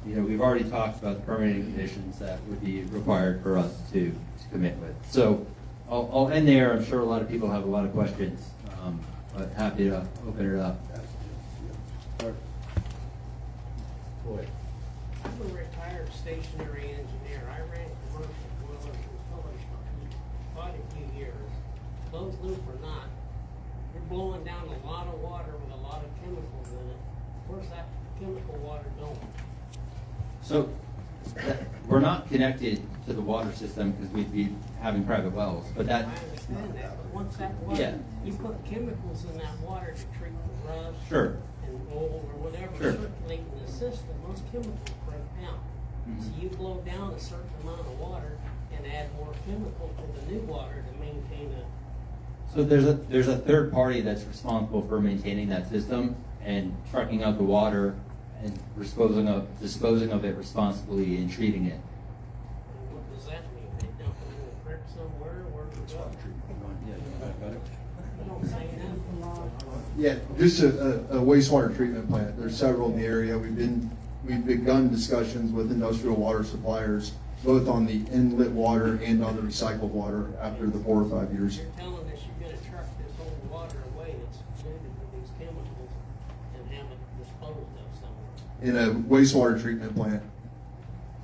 [SPEAKER 2] we've already talked about the permitting conditions that would be required for us to commit with. So I'll end there. I'm sure a lot of people have a lot of questions, but happy to open it up.
[SPEAKER 3] Boy.
[SPEAKER 15] I'm a retired stationary engineer. I ran commercial boilers and chillers for quite a few years. Closed loop or not, you're blowing down a lot of water with a lot of chemicals in it. Where's that chemical water going?
[SPEAKER 2] So we're not connected to the water system because we'd be having private wells, but that.
[SPEAKER 15] I understand that, but once that water,
[SPEAKER 2] Yeah.
[SPEAKER 15] you put chemicals in that water to treat the rust.
[SPEAKER 2] Sure.
[SPEAKER 15] And oil or whatever
[SPEAKER 2] Sure.
[SPEAKER 15] circulating in the system, those chemicals break down.
[SPEAKER 2] Mhm.
[SPEAKER 15] So you blow down a certain amount of water and add more chemical to the new water to maintain a.
[SPEAKER 2] So there's a third party that's responsible for maintaining that system and trucking out the water and disposing of it responsibly and treating it.
[SPEAKER 15] And what does that mean? They dump it in a creek somewhere, where does it go? You don't say nothing.
[SPEAKER 6] Yeah, just a wastewater treatment plant. There's several in the area. We've begun discussions with industrial water suppliers, both on the inlet water and on the recycled water after the 4 or 5 years.
[SPEAKER 15] You're telling us you're gonna truck this whole water away that's polluted with these chemicals and have it disposed of somewhere.
[SPEAKER 6] In a wastewater treatment plant.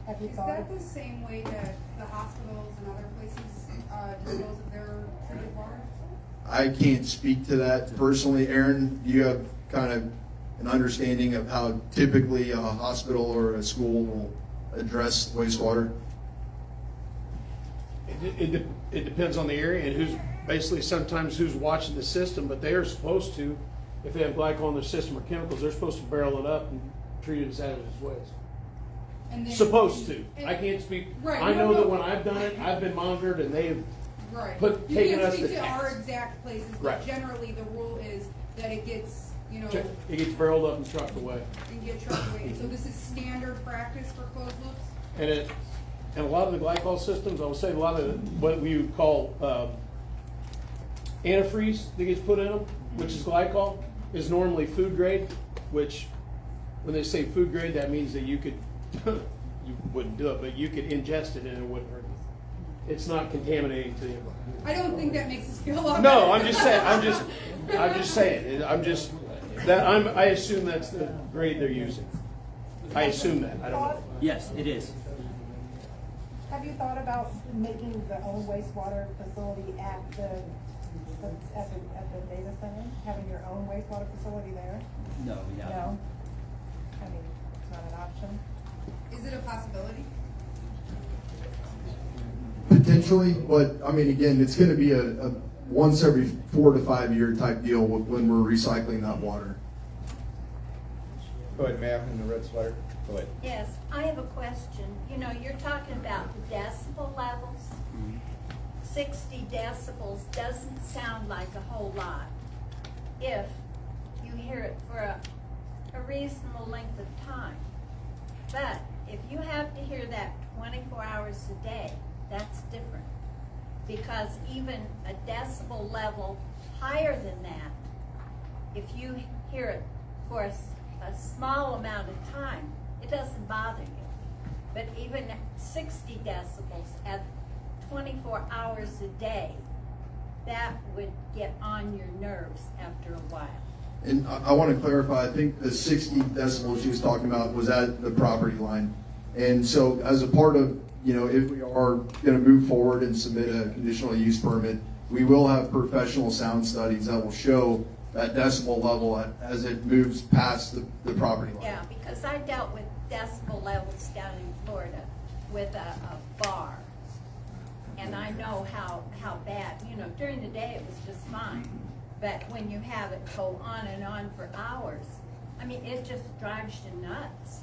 [SPEAKER 11] Have you
[SPEAKER 1] Is
[SPEAKER 11] thought
[SPEAKER 1] that
[SPEAKER 11] of,
[SPEAKER 1] the same way that the hospitals and other places dispose of their treated water?
[SPEAKER 6] I can't speak to that personally. Aaron, do you have kind of an understanding of how typically a hospital or a school will address wastewater?
[SPEAKER 7] It depends on the area and who's, basically sometimes who's watching the system, but they are supposed to, if they have glycol in their system or chemicals, they're supposed to barrel it up and treat it as hazardous waste.
[SPEAKER 1] And then-
[SPEAKER 7] Supposed to.
[SPEAKER 1] and-
[SPEAKER 7] I can't speak.
[SPEAKER 1] Right,
[SPEAKER 7] I
[SPEAKER 1] no,
[SPEAKER 7] know that
[SPEAKER 1] no.
[SPEAKER 7] when I've done it, I've been monitored and they've
[SPEAKER 1] Right.
[SPEAKER 7] But
[SPEAKER 1] You
[SPEAKER 7] taking
[SPEAKER 1] can't
[SPEAKER 7] us
[SPEAKER 1] speak
[SPEAKER 7] to
[SPEAKER 1] to our
[SPEAKER 7] task.
[SPEAKER 1] exact places,
[SPEAKER 7] Right.
[SPEAKER 1] but generally the rule is that it gets, you know,
[SPEAKER 7] It gets barreled up and trucked away.
[SPEAKER 1] and get trucked away. So this is standard practice for closed loops?
[SPEAKER 7] And a lot of the glycol systems, I would say a lot of what we would call antifreeze that gets put in them, which is glycol, is normally food grade, which when they say food grade, that means that you could, you wouldn't do it, but you could ingest it and it wouldn't hurt you. It's not contaminating to the environment.
[SPEAKER 1] I don't think that makes us feel a lot
[SPEAKER 7] No,
[SPEAKER 1] better.
[SPEAKER 7] I'm just saying, I assume that's the grade they're using. I assume that, I don't know.
[SPEAKER 2] Yes, it is.
[SPEAKER 11] have you thought about making the own wastewater facility at the data center? Having your own wastewater facility there?
[SPEAKER 2] No, we haven't.
[SPEAKER 11] No? I mean, it's not an option.
[SPEAKER 1] Is it a possibility?
[SPEAKER 6] Potentially, but I mean, again, it's going to be a once every 4 to 5 year type deal when we're recycling that water.
[SPEAKER 3] Go ahead, ma'am, in the red sweater. Go ahead.
[SPEAKER 16] Yes, I have a question. You know, you're talking about decibel levels. 60 decibels doesn't sound like a whole lot if you hear it for a reasonable length of time. But if you have to hear that 24 hours a day, that's different. Because even a decibel level higher than that, if you hear it for a small amount of time, it doesn't bother you. But even 60 decibels at 24 hours a day, that would get on your nerves after a while.
[SPEAKER 6] And I want to clarify, I think the 60 decibels she was talking about was at the property line. And so as a part of, you know, if we are going to move forward and submit a conditional use permit, we will have professional sound studies that will show that decibel level as it moves past the property line.
[SPEAKER 16] Yeah, because I dealt with decibel levels down in Florida with a bar. And I know how bad, you know, during the day it was just fine. But when you have it go on and on for hours, I mean, it just drives you nuts.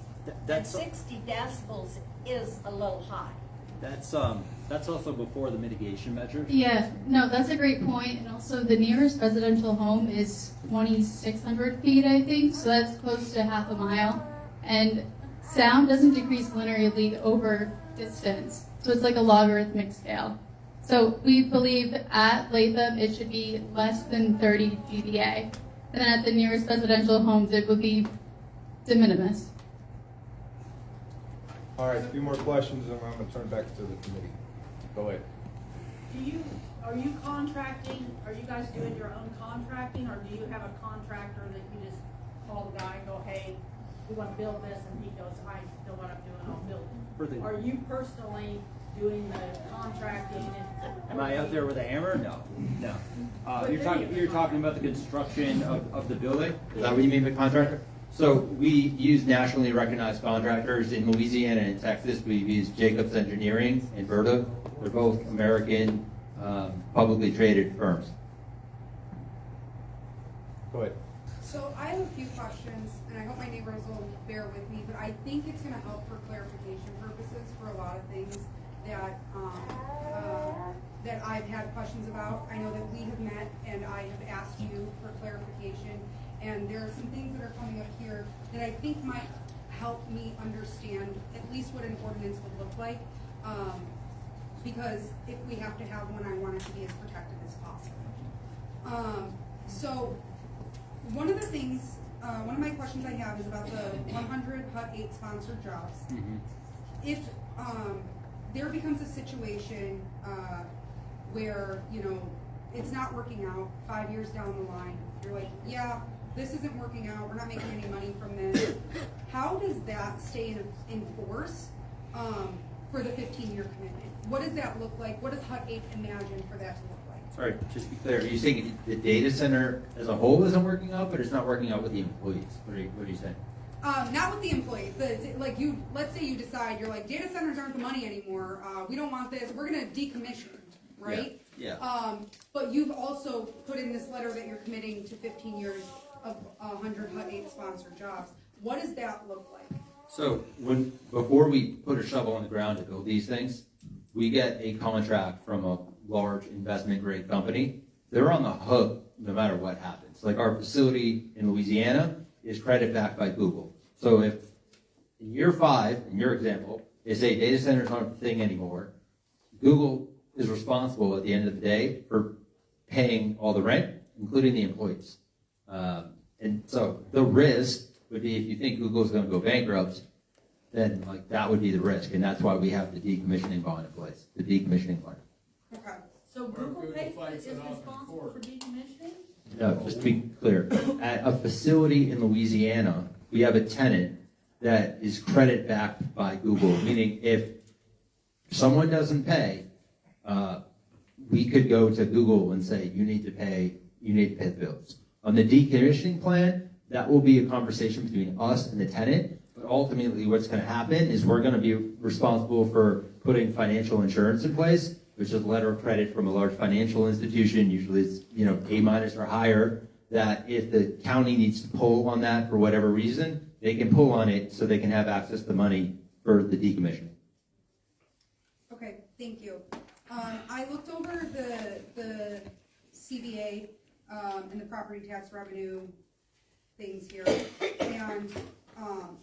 [SPEAKER 16] And 60 decibels is a little high.
[SPEAKER 2] That's also before the mitigation measures.
[SPEAKER 4] Yeah, no, that's a great point. And also the nearest residential home is 2,600 feet, I think. So that's close to half a mile. And sound doesn't decrease linearly over distance. So it's like a logarithmic scale. So we believe at Latham it should be less than 30 dBA. And then at the nearest residential homes it would be de minimis.
[SPEAKER 3] All right, a few more questions, and I'm going to turn back to the committee. Go ahead.
[SPEAKER 5] Are you contracting, are you guys doing your own contracting, or do you have a contractor that you just call the guy and go, hey, we want to build this, and he goes, I know what I'm doing, I'll build
[SPEAKER 2] For
[SPEAKER 5] it.
[SPEAKER 2] the-
[SPEAKER 5] Are you personally doing the contracting and?
[SPEAKER 2] Am I out there with a hammer? No, no. You're talking about the construction of the building? Is that what you mean by contractor? So we use nationally recognized contractors in Louisiana and Texas. We've used Jacobs Engineering and Verta. They're both American, publicly traded firms.
[SPEAKER 3] Go ahead.
[SPEAKER 1] So I have a few questions, and I hope my neighbors will bear with me, but I think it's gonna help for clarification purposes for a lot of things that, that I've had questions about. I know that we have met, and I have asked you for clarification, and there are some things that are coming up here that I think might help me understand at least what an ordinance would look like. Because if we have to have one, I want it to be as protected as possible. So, one of the things, one of my questions I have is about the 100 HUD 8 sponsored jobs. If there becomes a situation where, you know, it's not working out 5 years down the line, you're like, yeah, this isn't working out, we're not making any money from this. How does that stay in force for the 15-year commitment? What does that look like? What does HUD 8 imagine for that to look like?
[SPEAKER 2] Sorry, just to be clear, are you saying the data center as a whole isn't working out, but it's not working out with the employees? What are you saying?
[SPEAKER 1] Not with the employees. Let's say you decide you're like, data centers aren't the money anymore. We don't want this. We're going to decommission, right?
[SPEAKER 2] Yeah.
[SPEAKER 1] But you've also put in this letter that you're committing to 15 years of 100 HUD 8 sponsored jobs. What does that look like?
[SPEAKER 2] So before we put a shovel on the ground to build these things, we get a contract from a large investment grade company. They're on the hook no matter what happens. Like our facility in Louisiana is credit backed by Google. So if in year 5, in your example, they say data centers aren't a thing anymore, Google is responsible at the end of the day for paying all the rent, including the employees. And so the risk would be if you think Google is going to go bankrupt, then like that would be the risk, and that's why we have the decommissioning bond in place, the decommissioning bond.
[SPEAKER 1] Okay.
[SPEAKER 5] So Google is responsible for decommissioning?
[SPEAKER 2] No, just to be clear, at a facility in Louisiana, we have a tenant that is credit backed by Google, meaning if someone doesn't pay, we could go to Google and say, you need to pay the bills. On the decommissioning plan, that will be a conversation between us and the tenant, but ultimately what's going to happen is we're going to be responsible for putting financial insurance in place, which is a letter of credit from a large financial institution, usually it's A- or higher, that if the county needs to pull on that for whatever reason, they can pull on it so they can have access to money for the decommission.
[SPEAKER 1] Okay, thank you. I looked over the CBA and the property tax revenue things here, and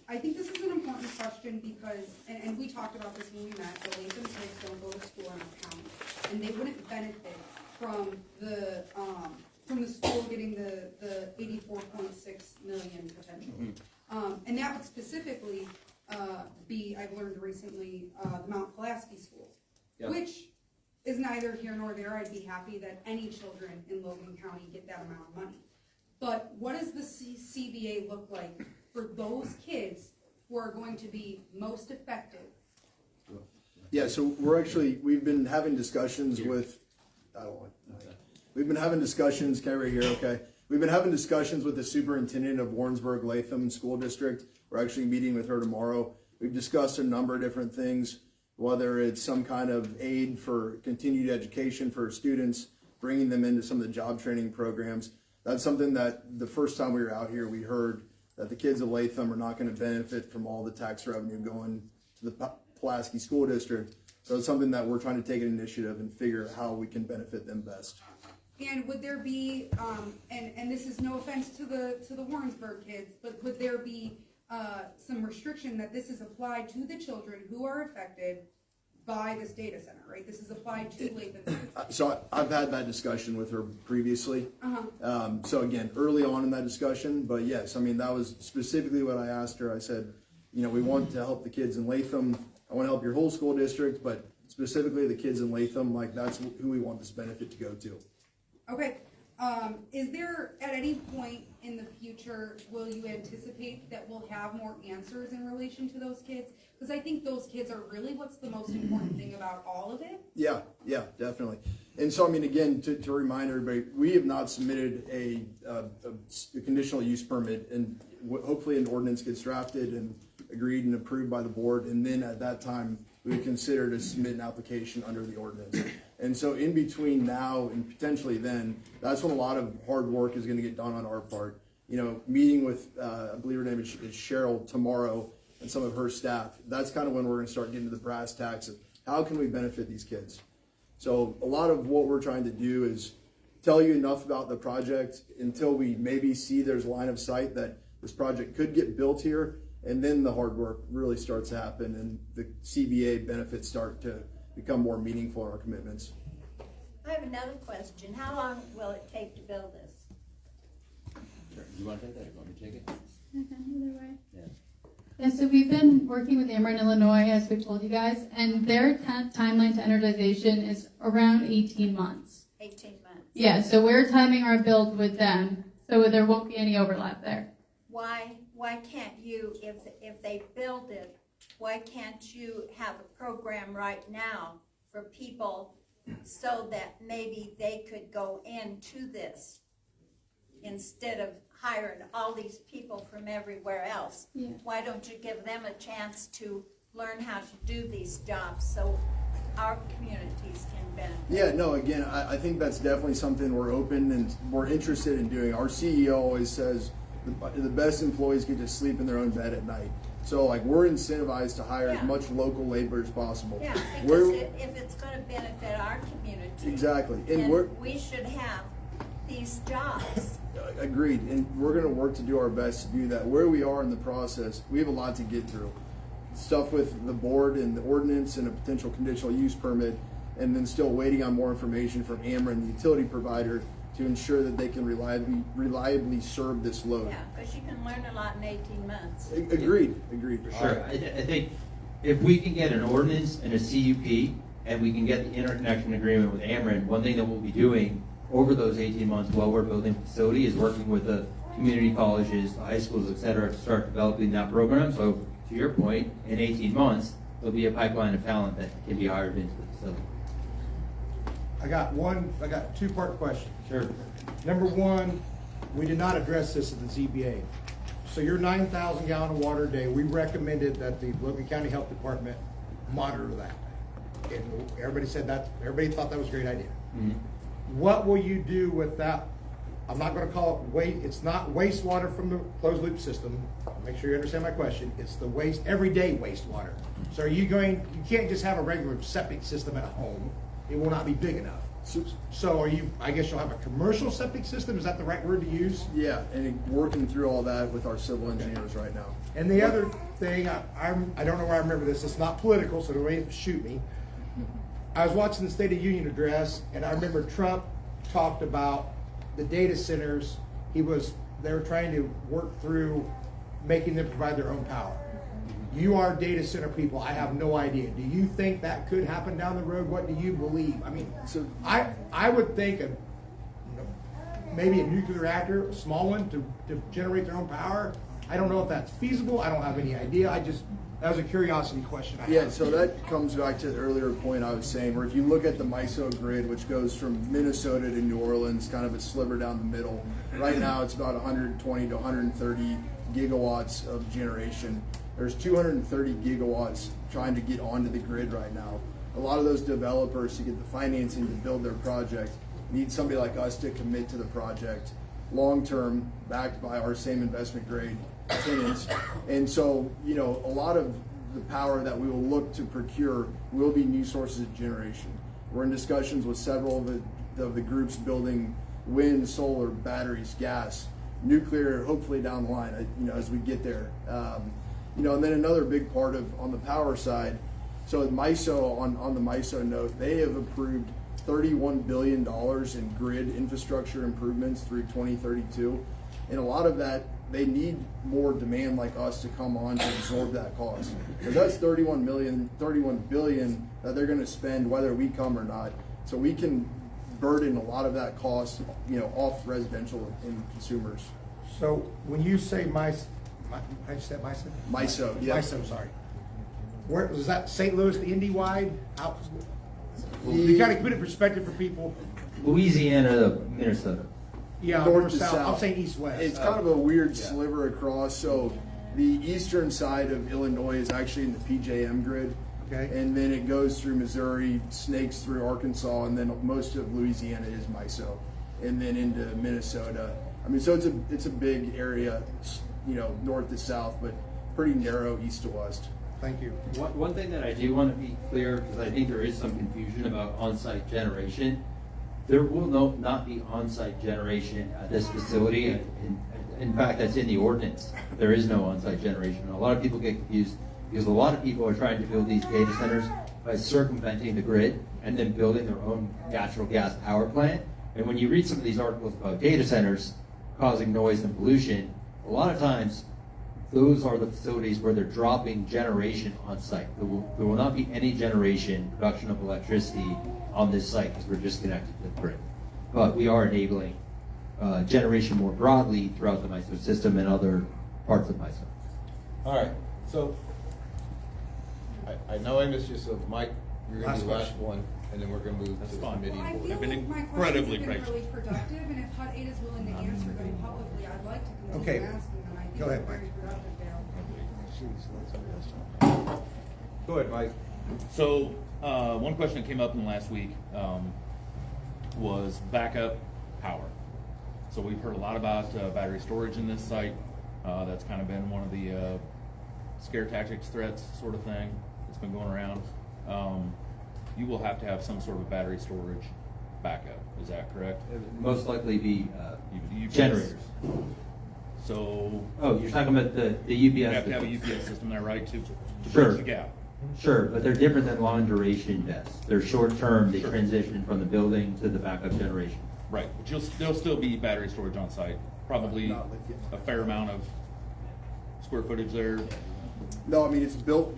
[SPEAKER 1] I think this is an important question because, and we talked about this when we met, the Latham kids don't go to school in our county, and they wouldn't benefit from the school getting the 84.6 million potentially. And that would specifically be, I've learned recently, the Mount Pulaski schools, which is neither here nor there. I'd be happy that any children in Logan County get that amount of money. But what does the CBA look like for those kids who are going to be most affected?
[SPEAKER 6] Yeah, so we've been having discussions with, we've been having discussions, okay, right here, okay. We've been having discussions with the superintendent of Warrensburg Latham School District. We're actually meeting with her tomorrow. We've discussed a number of different things, whether it's some kind of aid for continued education for students, bringing them into some of the job training programs. That's something that the first time we were out here, we heard that the kids of Latham are not going to benefit from all the tax revenue going to the Pulaski School District. So it's something that we're trying to take an initiative and figure out how we can benefit them best.
[SPEAKER 1] And would there be, and this is no offense to the Warrensburg kids, but would there be some restriction that this is applied to the children who are affected by this data center, right? This is applied to Latham.
[SPEAKER 6] So I've had that discussion with her previously. So again, early on in that discussion, but yes, I mean, that was specifically what I asked her. I said, we want to help the kids in Latham. I want to help your whole school district, but specifically the kids in Latham, like that's who we want this benefit to go to.
[SPEAKER 1] Okay. Is there, at any point in the future, will you anticipate that we'll have more answers in relation to those kids? Because I think those kids are really what's the most important thing about all of it.
[SPEAKER 6] Yeah, definitely. And so, I mean, again, to remind everybody, we have not submitted a conditional use permit, and hopefully an ordinance gets drafted and agreed and approved by the board, and then at that time, we would consider to submit an application under the ordinance. And so in between now and potentially then, that's when a lot of hard work is going to get done on our part. You know, meeting with, I believe her name is Cheryl tomorrow, and some of her staff. That's kind of when we're going to start getting to the brass tacks of how can we benefit these kids. So a lot of what we're trying to do is tell you enough about the project until we maybe see there's line of sight that this project could get built here, and then the hard work really starts to happen and the CBA benefits start to become more meaningful in our commitments.
[SPEAKER 16] I have another question. How long will it take to build this?
[SPEAKER 2] Sure. You want to take that, or you want me to take it?
[SPEAKER 4] Either way.
[SPEAKER 2] Yeah.
[SPEAKER 4] Yeah, so we've been working with Ameren, Illinois, as we've told you guys, and their timeline to energization is around 18 months.
[SPEAKER 16] 18 months.
[SPEAKER 4] Yeah, so we're timing our build with them, so there won't be any overlap there.
[SPEAKER 16] Why can't you, if they build it, why can't you have a program right now for people so that maybe they could go into this instead of hiring all these people from everywhere else?
[SPEAKER 4] Yeah.
[SPEAKER 16] Why don't you give them a chance to learn how to do these jobs so our communities can benefit?
[SPEAKER 6] Yeah, no, again, I think that's definitely something we're open and we're interested in doing. Our CEO always says the best employees get to sleep in their own bed at night. So, like, we're incentivized to hire as much local labor as possible.
[SPEAKER 16] Yeah, because if it's going to benefit our community.
[SPEAKER 6] Exactly. And
[SPEAKER 16] then we should have these jobs.
[SPEAKER 6] Agreed. And we're going to work to do our best to do that. Where we are in the process, we have a lot to get through. Stuff with the board and the ordinance and a potential conditional use permit, and then still waiting on more information from Ameren, the utility provider, to ensure that they can reliably serve this load.
[SPEAKER 16] Yeah, because you can learn a lot in 18 months.
[SPEAKER 6] Agreed.
[SPEAKER 2] For sure. I think if we can get an ordinance and a CUP, and we can get the interconnection agreement with Ameren, one thing that we'll be doing over those 18 months while we're building the facility is working with the community colleges, the high schools, et cetera, to start developing that program. So to your point, in 18 months, there'll be a pipeline of talent that can be hired into the facility.
[SPEAKER 12] I got a two-part question.
[SPEAKER 2] Sure.
[SPEAKER 12] Number one, we did not address this at the ZBA. So your 9,000 gallon of water a day, we recommended that the Logan County Health Department monitor that. And everybody said that, everybody thought that was a great idea.
[SPEAKER 2] Mm-hmm.
[SPEAKER 12] What will you do with that? I'm not gonna call it it's not wastewater from the closed loop system. Make sure you understand my question. It's the everyday wastewater. So you can't just have a regular septic system at home. It will not be big enough. So I guess you'll have a commercial septic system, is that the right word to use?
[SPEAKER 6] Yeah, and working through all that with our civil engineers right now.
[SPEAKER 12] And the other thing, I don't know where I remember this, it's not political, so don't shoot me. I was watching the State of Union address, and I remember Trump talked about the data centers. They were trying to work through making them provide their own power. You are data center people. I have no idea. Do you think that could happen down the road? What do you believe? I mean, so I would think maybe a nuclear reactor, a small one, to generate their own power. I don't know if that's feasible. I don't have any idea. That was a curiosity question I had.
[SPEAKER 6] Yeah, so that comes back to the earlier point I was saying, where if you look at the MISO grid, which goes from Minnesota to New Orleans, kind of a sliver down the middle, right now it's about 120 to 130 gigawatts of generation. There's 230 gigawatts trying to get onto the grid right now. A lot of those developers, to get the financing to build their project, need somebody like us to commit to the project long-term, backed by our same investment grade tenants. And so, a lot of the power that we will look to procure will be new sources of generation. We're in discussions with several of the groups building wind, solar, batteries, gas, nuclear, hopefully down the line, as we get there. And then another big part on the power side, so at MISO, on the MISO note, they have approved $31 billion in grid infrastructure improvements through 2032. And a lot of that, they need more demand like us to come on to absorb that cost. So that's $31 billion that they're going to spend whether we come or not. So we can burden a lot of that cost, off residential and consumers.
[SPEAKER 12] So when you say MISO,
[SPEAKER 6] MISO, yeah.
[SPEAKER 12] MISO, sorry. Where, was that St. Louis, the Indy wide? Out? You kind of put it in perspective for people.
[SPEAKER 2] Louisiana, Minnesota.
[SPEAKER 12] Yeah,
[SPEAKER 6] North to south.
[SPEAKER 12] I'm saying east-west.
[SPEAKER 6] It's kind of a weird sliver across. So the eastern side of Illinois is actually in the PJM grid.
[SPEAKER 12] Okay.
[SPEAKER 6] And then it goes through Missouri, snakes through Arkansas, and then most of Louisiana is MISO. And then into Minnesota. I mean, so it's a big area, north to south, but pretty narrow east to west.
[SPEAKER 12] Thank you.
[SPEAKER 2] One thing that I do want to be clear, because I think there is some confusion about on-site generation. There will not be on-site generation at this facility. In fact, that's in the ordinance. There is no on-site generation. A lot of people get confused because a lot of people are trying to build these data centers by circumventing the grid and then building their own natural gas power plant. And when you read some of these articles about data centers causing noise and pollution, a lot of times those are the facilities where they're dropping generation on site. There will not be any generation, production of electricity on this site because we're just connected to the grid. But we are enabling generation more broadly throughout the MISO system and other parts of MISO.
[SPEAKER 3] All right, so I know I missed you, so Mike, you're gonna be the last one, and then we're gonna move to the committee.
[SPEAKER 1] Well, I
[SPEAKER 3] and
[SPEAKER 1] feel
[SPEAKER 3] board.
[SPEAKER 1] like my questions have been really productive, and if HUD 8 is willing to answer them publicly, I'd like to continue asking them. I think
[SPEAKER 12] Go ahead,
[SPEAKER 1] they're
[SPEAKER 12] Mike.
[SPEAKER 1] very productive there.
[SPEAKER 3] Go ahead, Mike.
[SPEAKER 8] So, one question that came up in the last week was backup power. So we've heard a lot about battery storage in this site. That's kind of been one of the scare tactics, threats sort of thing that's been going around. You will have to have some sort of battery storage backup. Is that correct?
[SPEAKER 2] Most likely be
[SPEAKER 8] UPS.
[SPEAKER 2] generators.
[SPEAKER 8] So.
[SPEAKER 2] Oh, you're talking about the UPS.
[SPEAKER 8] You have to have a UPS system there, right, to
[SPEAKER 2] Sure.
[SPEAKER 8] bridge the gap.
[SPEAKER 2] Sure, but they're different than long duration deaths. They're short term. They transition from the building to the backup generation.
[SPEAKER 8] Right, but there'll still be battery storage on site. Probably a fair amount of square footage there.
[SPEAKER 6] No, I mean,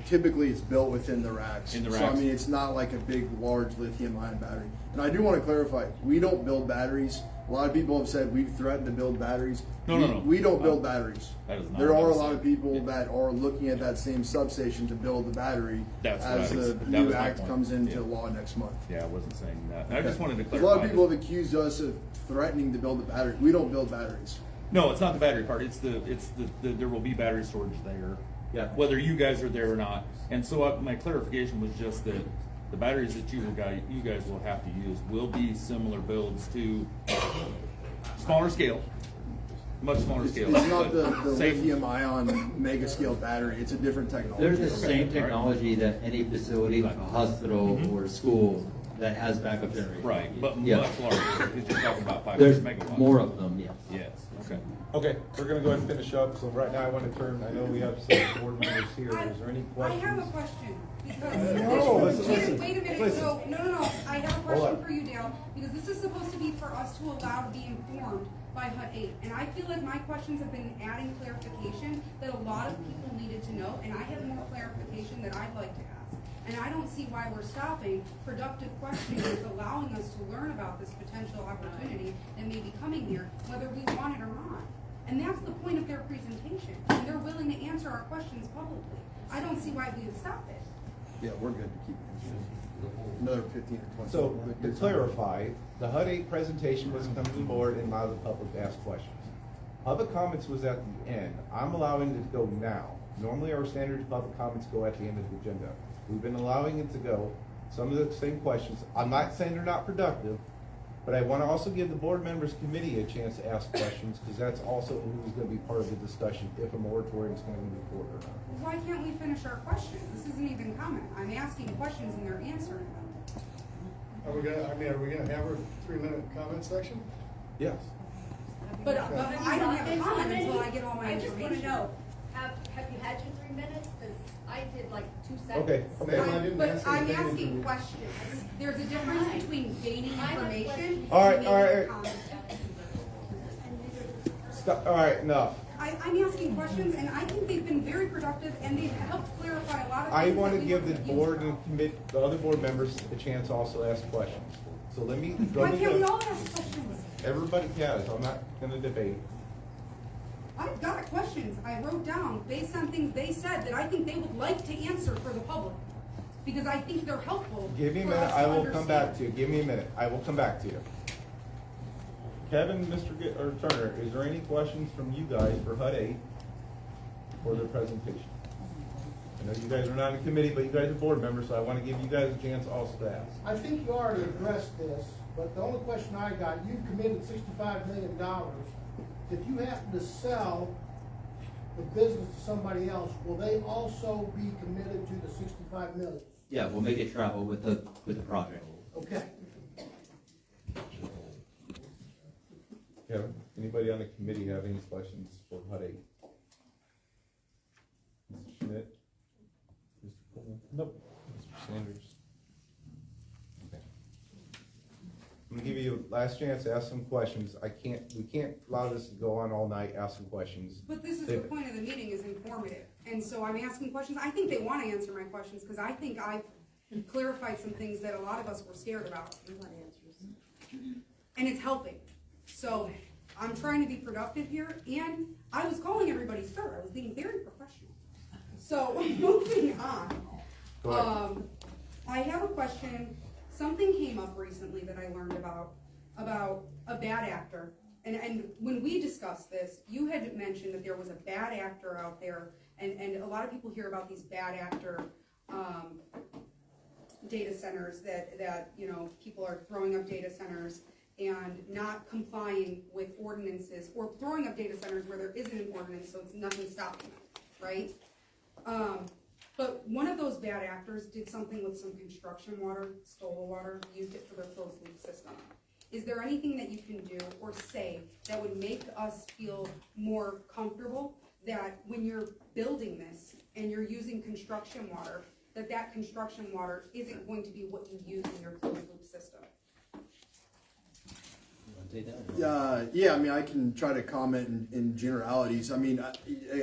[SPEAKER 6] typically it's built within the racks.
[SPEAKER 8] In the
[SPEAKER 6] So,
[SPEAKER 8] racks.
[SPEAKER 6] I mean, it's not like a big, large lithium ion battery. And I do want to clarify, we don't build batteries. A lot of people have said we've threatened to build batteries.
[SPEAKER 8] No.
[SPEAKER 6] We don't build batteries.
[SPEAKER 8] That is not
[SPEAKER 6] There
[SPEAKER 8] what I
[SPEAKER 6] are a
[SPEAKER 8] was
[SPEAKER 6] lot
[SPEAKER 8] saying.
[SPEAKER 6] of people that are looking at that same substation to build the battery as the
[SPEAKER 8] that
[SPEAKER 6] new
[SPEAKER 8] was my
[SPEAKER 6] act
[SPEAKER 8] point.
[SPEAKER 6] comes into
[SPEAKER 8] Yeah.
[SPEAKER 6] law next month.
[SPEAKER 8] Yeah, I wasn't saying that. I just wanted to
[SPEAKER 6] A
[SPEAKER 8] clarify.
[SPEAKER 6] lot of people
[SPEAKER 8] that-
[SPEAKER 6] have accused us of threatening to build the battery. We don't build batteries.
[SPEAKER 8] No, it's not the battery part. It's the there will be battery storage there.
[SPEAKER 2] Yeah.
[SPEAKER 8] Whether you guys are there or not. And so my clarification was just that the batteries that you guys will have to use will be similar builds to smaller scale, much smaller scale.
[SPEAKER 6] It's not the
[SPEAKER 8] but same-
[SPEAKER 6] lithium ion mega scale battery. It's a different technology.
[SPEAKER 2] They're the same technology that any facility like a hospital or a school that has backup generation.
[SPEAKER 8] Right, but
[SPEAKER 2] Yeah.
[SPEAKER 8] much larger. Because you're talking about 500
[SPEAKER 2] There's
[SPEAKER 8] megawatts.
[SPEAKER 2] more of them, yes.
[SPEAKER 8] Yes. Okay.
[SPEAKER 3] Okay, we're gonna go ahead and finish up, so right now I want to turn, I know we have some board members here, is there any
[SPEAKER 1] I
[SPEAKER 3] questions?
[SPEAKER 1] have a question, because.
[SPEAKER 3] No, listen,
[SPEAKER 1] Wait a minute,
[SPEAKER 3] listen.
[SPEAKER 1] no, I have a
[SPEAKER 3] Hold
[SPEAKER 1] question
[SPEAKER 3] on.
[SPEAKER 1] for you, Dale, because this is supposed to be for us to allow to be informed by HUD 8. And I feel like my questions have been adding clarification that a lot of people needed to know, and I have more clarification that I'd like to ask. And I don't see why we're stopping productive questioning that's allowing us to learn about this potential opportunity that may be coming here, whether we want it or not. And that's the point of their presentation, and they're willing to answer our questions publicly. I don't see why we would stop it.
[SPEAKER 6] Yeah, we're good to keep it. Another 15 or 20.
[SPEAKER 3] So, to clarify, the HUD 8 presentation was coming to the board and allow the public to ask questions. Public comments was at the end. I'm allowing it to go now. Normally our standard public comments go at the end of the agenda. We've been allowing it to go. Some of the same questions. I'm not saying they're not productive, but I want to also give the board members committee a chance to ask questions, because that's also who's going to be part of the discussion if a moratorium is going to move forward or not.
[SPEAKER 1] Why can't we finish our questions? This isn't even comment. I'm asking questions and they're answering them.
[SPEAKER 17] Are we gonna have our 3-minute comment section?
[SPEAKER 3] Yes.
[SPEAKER 1] But I don't have a comment until I get all my
[SPEAKER 10] I just wanna
[SPEAKER 1] information.
[SPEAKER 10] know, have you had your 3 minutes? Cause I did like 2 seconds.
[SPEAKER 3] Okay.
[SPEAKER 17] Ma'am, I didn't
[SPEAKER 1] But
[SPEAKER 17] ask
[SPEAKER 1] I'm
[SPEAKER 17] anything
[SPEAKER 1] asking
[SPEAKER 17] into-
[SPEAKER 1] questions. There's a difference between gaining
[SPEAKER 10] I have
[SPEAKER 1] information
[SPEAKER 10] questions.
[SPEAKER 3] All right,
[SPEAKER 1] and
[SPEAKER 3] all
[SPEAKER 1] making
[SPEAKER 3] right.
[SPEAKER 1] a comment.
[SPEAKER 3] Stop. All right, enough.
[SPEAKER 1] I'm asking questions, and I think they've been very productive, and they've helped clarify a lot of things.
[SPEAKER 3] I want
[SPEAKER 1] that
[SPEAKER 3] to
[SPEAKER 1] we
[SPEAKER 3] give
[SPEAKER 1] were
[SPEAKER 3] the
[SPEAKER 1] confused
[SPEAKER 3] board
[SPEAKER 1] about.
[SPEAKER 3] and the other board members a chance to also ask questions. So let me.
[SPEAKER 1] Why can't we all ask questions?
[SPEAKER 3] Everybody can, so I'm not gonna debate.
[SPEAKER 1] I've got questions I wrote down based on things they said that I think they would like to answer for the public. Because I think they're helpful.
[SPEAKER 3] Give me a
[SPEAKER 1] for
[SPEAKER 3] minute,
[SPEAKER 1] us to
[SPEAKER 3] I will come back
[SPEAKER 1] understand.
[SPEAKER 3] to you. Give me a minute, I will come back to you. Kevin, or Turner, is there any questions from you guys for HUD 8 for the presentation? I know you guys are not in committee, but you guys are board members, so I want to give you guys a chance also to ask.
[SPEAKER 18] I think you already addressed this, but the only question I got, you committed $65 million. If you happen to sell the business to somebody else, will they also be committed to the $65 million?
[SPEAKER 19] Yeah, we'll make it travel with the project.
[SPEAKER 18] Okay.
[SPEAKER 3] Kevin, anybody on the committee have any questions for HUD 8? Mr. Schmidt? Mr. Coleman? Nope. Mr. Sanders? Okay. I'm gonna give you a last chance to ask some questions. We can't allow this to go on all night, ask some questions.
[SPEAKER 1] But this is the point of the meeting, is informative. And so I'm asking questions. I think they want to answer my questions because I think I've clarified some things that a lot of us were scared about. And it's helping. So I'm trying to be productive here, and I was calling everybody sir. I was being very professional. So moving on. I have a question. Something came up recently that I learned about a bad actor. And when we discussed this, you had mentioned that there was a bad actor out there, and a lot of people hear about these bad actor data centers that you know, people are throwing up data centers and not complying with ordinances, or throwing up data centers where there isn't an ordinance, so it's nothing stopping them, right? But one of those bad actors did something with some construction water, stole the water, used it for their closed loop system. Is there anything that you can do or say that would make us feel more comfortable that when you're building this and you're using construction water, that construction water isn't going to be what you use in your closed loop system?
[SPEAKER 6] Yeah, I mean, I can try to comment in generalities. I mean,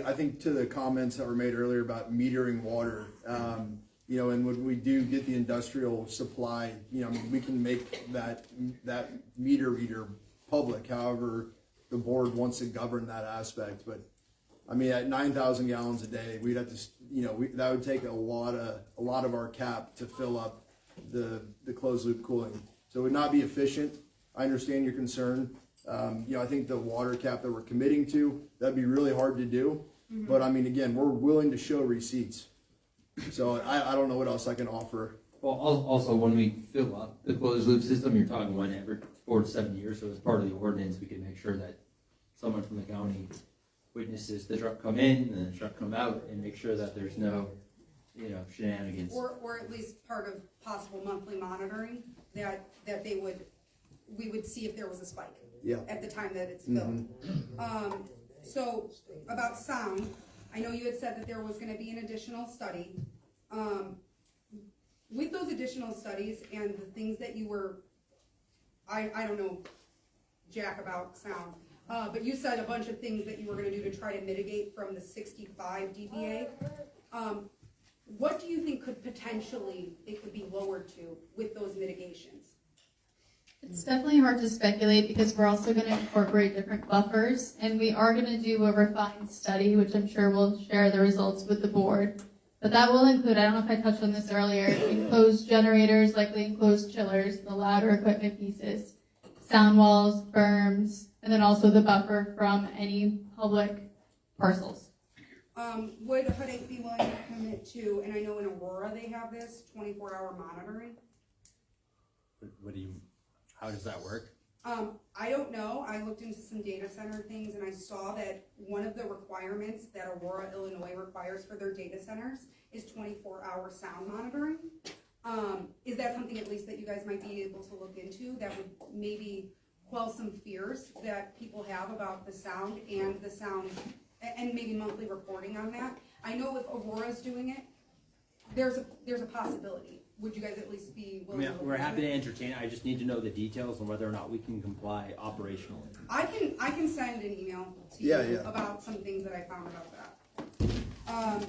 [SPEAKER 6] I think to the comments that were made earlier about metering water, you know, and when we do get the industrial supply, you know, I mean, we can make that meter reader public, however the board wants to govern that aspect. But I mean, at 9,000 gallons a day, we'd have to, you know, that would take a lot of our cap to fill up the closed loop cooling. So it would not be efficient. I understand your concern. You know, I think the water cap that we're committing to, that'd be really hard to do. Mm-hmm. But I mean, again, we're willing to show receipts. So I don't know what else I can offer.
[SPEAKER 19] Well, also when we fill up the closed loop system, you're talking one every 4 to 7 years. So as part of the ordinance, we can make sure that someone from the county witnesses the truck come in and the truck come out, and make sure that there's no, you know, shenanigans.
[SPEAKER 1] Or at least part of possible monthly monitoring that we would see if there was a spike at the time that it's filled. Mm-hmm. So about sound, I know you had said that there was going to be an additional study. With those additional studies and the things that you were, I don't know jack about sound, but you said a bunch of things that you were going to do to try to mitigate from the 65 dBA. What do you think could potentially it could be lowered to with those mitigations?
[SPEAKER 4] It's definitely hard to speculate because we're also going to incorporate different buffers, and we are going to do a refined study, which I'm sure we'll share the results with the board. But that will include, I don't know if I touched on this earlier, enclosed generators, likely enclosed chillers, the louder equipment pieces, sound walls, berms, and then also the buffer from any public parcels.
[SPEAKER 1] Would HUD 8 be willing to commit to, and I know in Aurora they have this, 24-hour monitoring?
[SPEAKER 2] How does that work?
[SPEAKER 1] I don't know. I looked into some data center things and I saw that one of the requirements that Aurora, Illinois requires for their data centers is 24-hour sound monitoring. Is that something at least that you guys might be able to look into that would maybe quell some fears that people have about the sound and maybe monthly reporting on that? I know if Aurora's doing it, there's a possibility. Would you guys at least be willing to look
[SPEAKER 2] we're
[SPEAKER 1] into
[SPEAKER 2] happy
[SPEAKER 1] it?
[SPEAKER 2] to entertain it. I just need to know the details on whether or not we can comply operationally.
[SPEAKER 1] I can send an email to you about some things that I found about that.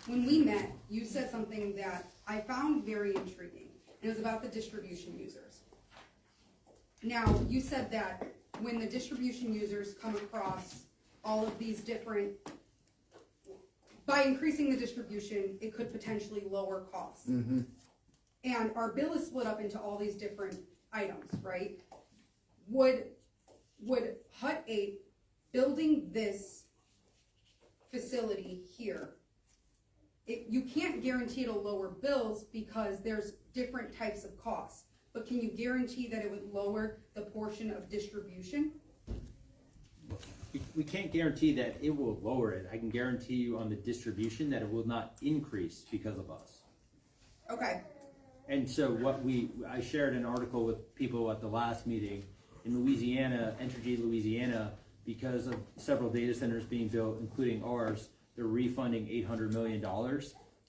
[SPEAKER 1] When we met, you said something that I found very intriguing, and it was about the distribution users. Now, you said that when the distribution users come across all of these different, by increasing the distribution, it could potentially lower costs.
[SPEAKER 6] Mm-hmm.
[SPEAKER 1] And our bill is split up into all these different items, right? Would HUT 8 building this facility here, you can't guarantee it'll lower bills because there's different types of costs, but can you guarantee that it would lower the portion of distribution?
[SPEAKER 2] We can't guarantee that it will lower it. I can guarantee you on the distribution that it will not increase because of us.
[SPEAKER 1] Okay.
[SPEAKER 2] And so I shared an article with people at the last meeting in Louisiana, Entergy Louisiana, because of several data centers being built, including ours, they're refunding $800 million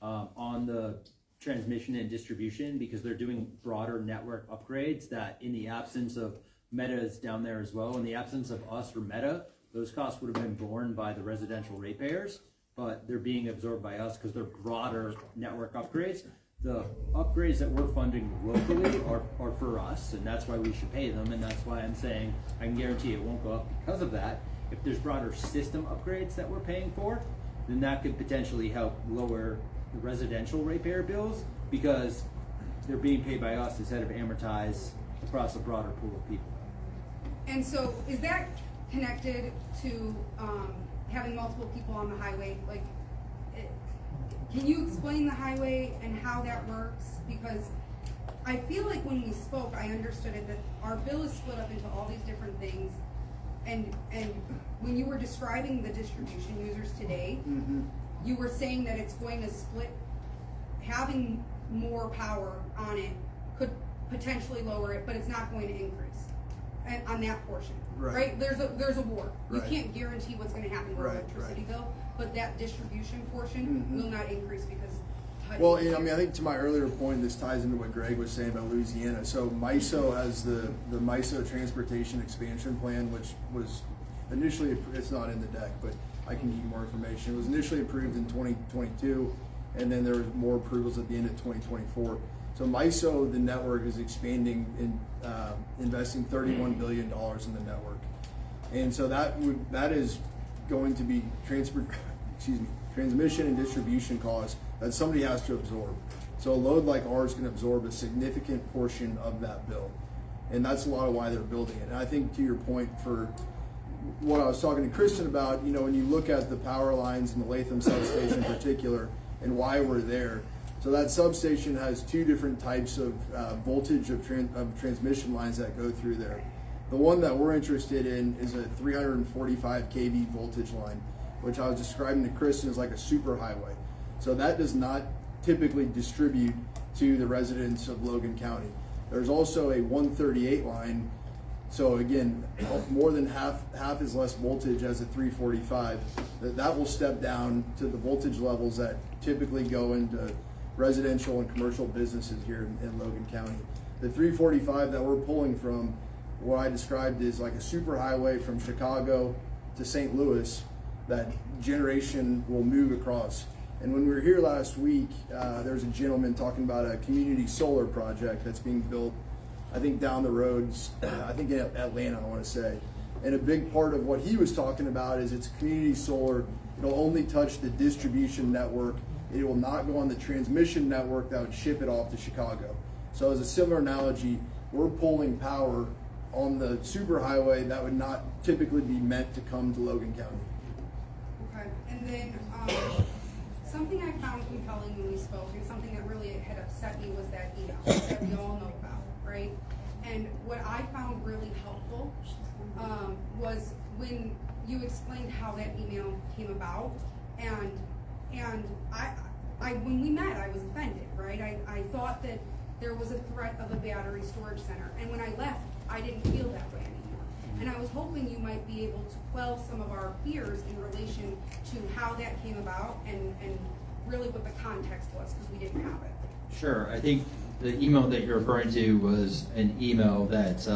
[SPEAKER 2] on the transmission and distribution because they're doing broader network upgrades that in the absence of Meta is down there as well. In the absence of us or Meta, those costs would have been borne by the residential ratepayers, but they're being absorbed by us because they're broader network upgrades. The upgrades that we're funding locally are for us, and that's why we should pay them, and that's why I'm saying I can guarantee it won't go up because of that. If there's broader system upgrades that we're paying for, then that could potentially help lower the residential ratepayer bills because they're being paid by us instead of amortized across a broader pool of people.
[SPEAKER 1] And so is that connected to having multiple people on the highway? Like, can you explain the highway and how that works? Because I feel like when we spoke, I understood it that our bill is split up into all these different things. And when you were describing the distribution users today, you were saying that it's going to split, having more power on it could potentially lower it, but it's not going to increase on that portion. Right? There's a war. You can't guarantee what's going to happen with electricity bill, but that distribution portion will not increase because
[SPEAKER 6] well, I mean, I think to my earlier point, this ties into what Greg was saying about Louisiana. So MISO has the MISO Transportation Expansion Plan, which was initially, it's not in the deck, but I can give you more information. It was initially approved in 2022, and then there was more approvals at the end of 2024. So MISO, the network, is expanding and investing $31 billion in the network. And so that is going to be transmission and distribution costs that somebody has to absorb. So a load like ours can absorb a significant portion of that bill. And that's a lot of why they're building it. And I think to your point for what I was talking to Kristen about, you know, when you look at the power lines in the Latham substation in particular and why we're there. So that substation has two different types of voltage of transmission lines that go through there. The one that we're interested in is a 345 kV voltage line, which I was describing to Kristen as like a super highway. So that does not typically distribute to the residents of Logan County. There's also a 138 line. So again, more than half is less voltage as a 345. That will step down to the voltage levels that typically go into residential and commercial businesses here in Logan County. The 345 that we're pulling from, what I described is like a super highway from Chicago to St. Louis that generation will move across. And when we were here last week, there was a gentleman talking about a community solar project that's being built, I think down the roads, I think in Atlanta, I want to say. And a big part of what he was talking about is it's community solar. It'll only touch the distribution network. It will not go on the transmission network that would ship it off to Chicago. So as a similar analogy, we're pulling power on the superhighway that would not typically be meant to come to Logan County.
[SPEAKER 1] Okay, and then something I found compelling when we spoke, and something that really had upset me, was that email that we all know about, right? And what I found really helpful was when you explained how that email came about, and I when we met, I was offended, right? I thought that there was a threat of a battery storage center, and when I left, I didn't feel that way anymore. And I was hoping you might be able to quell some of our fears in relation to how that came about and really what the context was, because we didn't have it.
[SPEAKER 19] Sure. I think the email that you're referring to was an email that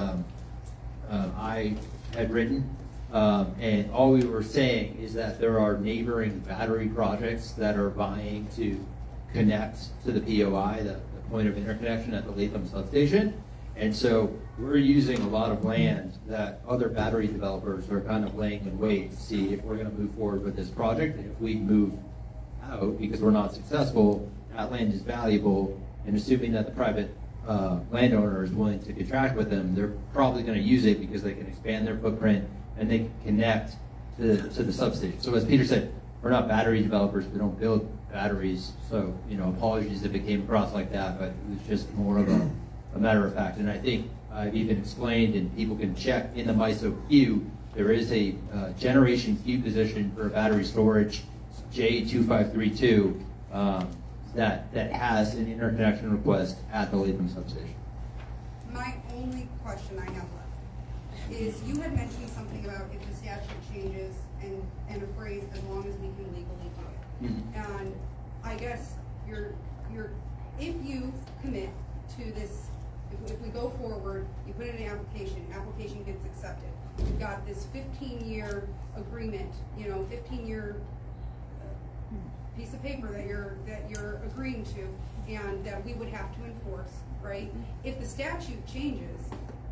[SPEAKER 19] I had written. And all we were saying is that there are neighboring battery projects that are vying to connect to the POI, the point of interconnection at the Latham substation. And so we're using a lot of land that other battery developers are kind of laying in wait to see if we're going to move forward with this project. And if we move out because we're not successful, that land is valuable, and assuming that the private landowner is willing to contract with them, they're probably going to use it because they can expand their footprint and they can connect to the substation. So as Peter said, we're not battery developers, we don't build batteries, so apologies if it came across like that, but it was just more of a matter of fact. And I think I've even explained, and people can check in the MISO queue, there is a generation queue position for battery storage, J2532, that has an interconnection request at the Latham substation.
[SPEAKER 1] My only question I have left is, you had mentioned something about if the statute changes and a phrase, as long as we can legally do it.
[SPEAKER 19] Mm-hmm.
[SPEAKER 1] And I guess if you commit to this, if we go forward, you put in an application gets accepted. You've got this 15-year agreement, 15-year piece of paper that you're agreeing to, and that we would have to enforce, right? If the statute changes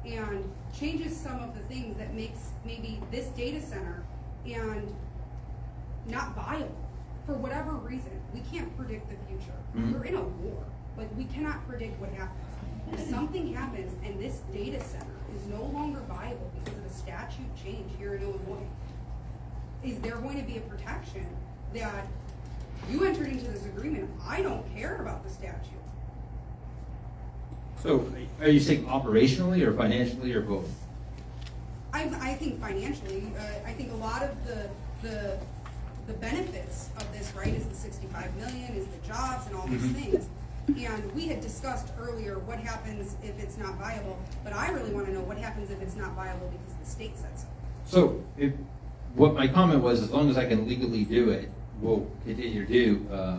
[SPEAKER 1] and changes some of the things that makes maybe this data center and not viable for whatever reason, we can't predict the future. We're in a war. Like, we cannot predict what happens. If something happens and this data center is no longer viable because of a statute change here in Illinois, is there going to be a protection that you entered into this agreement? I don't care about the statute.
[SPEAKER 19] So are you saying operationally or financially or both?
[SPEAKER 1] I think financially, I think a lot of the benefits of this, right, is the 65 million, is the jobs and all these things. And we had discussed earlier what happens if it's not viable, but I really want to know what happens if it's not viable because the state said so.
[SPEAKER 19] So what my comment was, as long as I can legally do it, we'll continue to do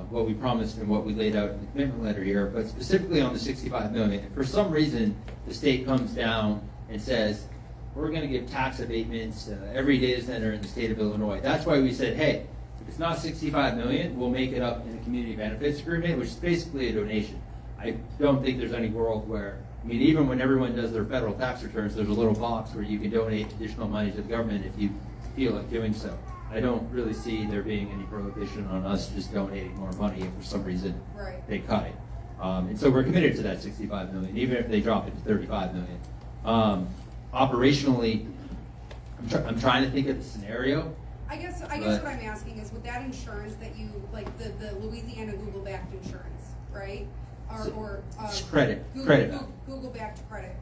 [SPEAKER 19] what we promised and what we laid out in the commitment letter here, but specifically on the 65 million. If for some reason the state comes down and says, we're going to give tax abatements to every data center in the state of Illinois. That's why we said, hey, if it's not 65 million, we'll make it up in a community benefits agreement, which is basically a donation. I don't think there's any world where, even when everyone does their federal tax returns, there's a little box where you can donate additional money to the government if you feel like doing so. I don't really see there being any prohibition on us just donating more money if for some reason they cut it. And so we're committed to that 65 million, even if they drop it to 35 million. Operationally, I'm trying to think of the scenario.
[SPEAKER 1] I guess what I'm asking is, with that insurance that you, like the Louisiana Google-backed insurance, right?
[SPEAKER 19] Credit.
[SPEAKER 1] Google-backed credit.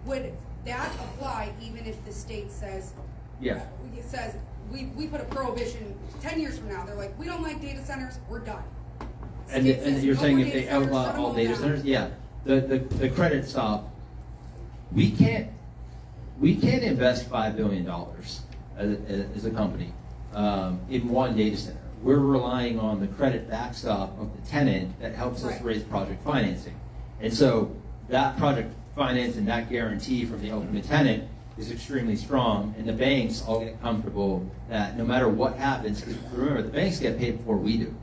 [SPEAKER 1] Would that apply even if the state says, it says, we put a prohibition 10 years from now, they're like, we don't like data centers, we're done.
[SPEAKER 19] And you're saying if they outlaw all data centers? Yeah. The credit stop, we can't invest $5 billion as a company in one data center. We're relying on the credit backstop of the tenant that helps us raise project financing. And so that project finance and that guarantee from the ultimate tenant is extremely strong, and the banks all get comfortable that no matter what happens, because remember, the banks get paid before we do,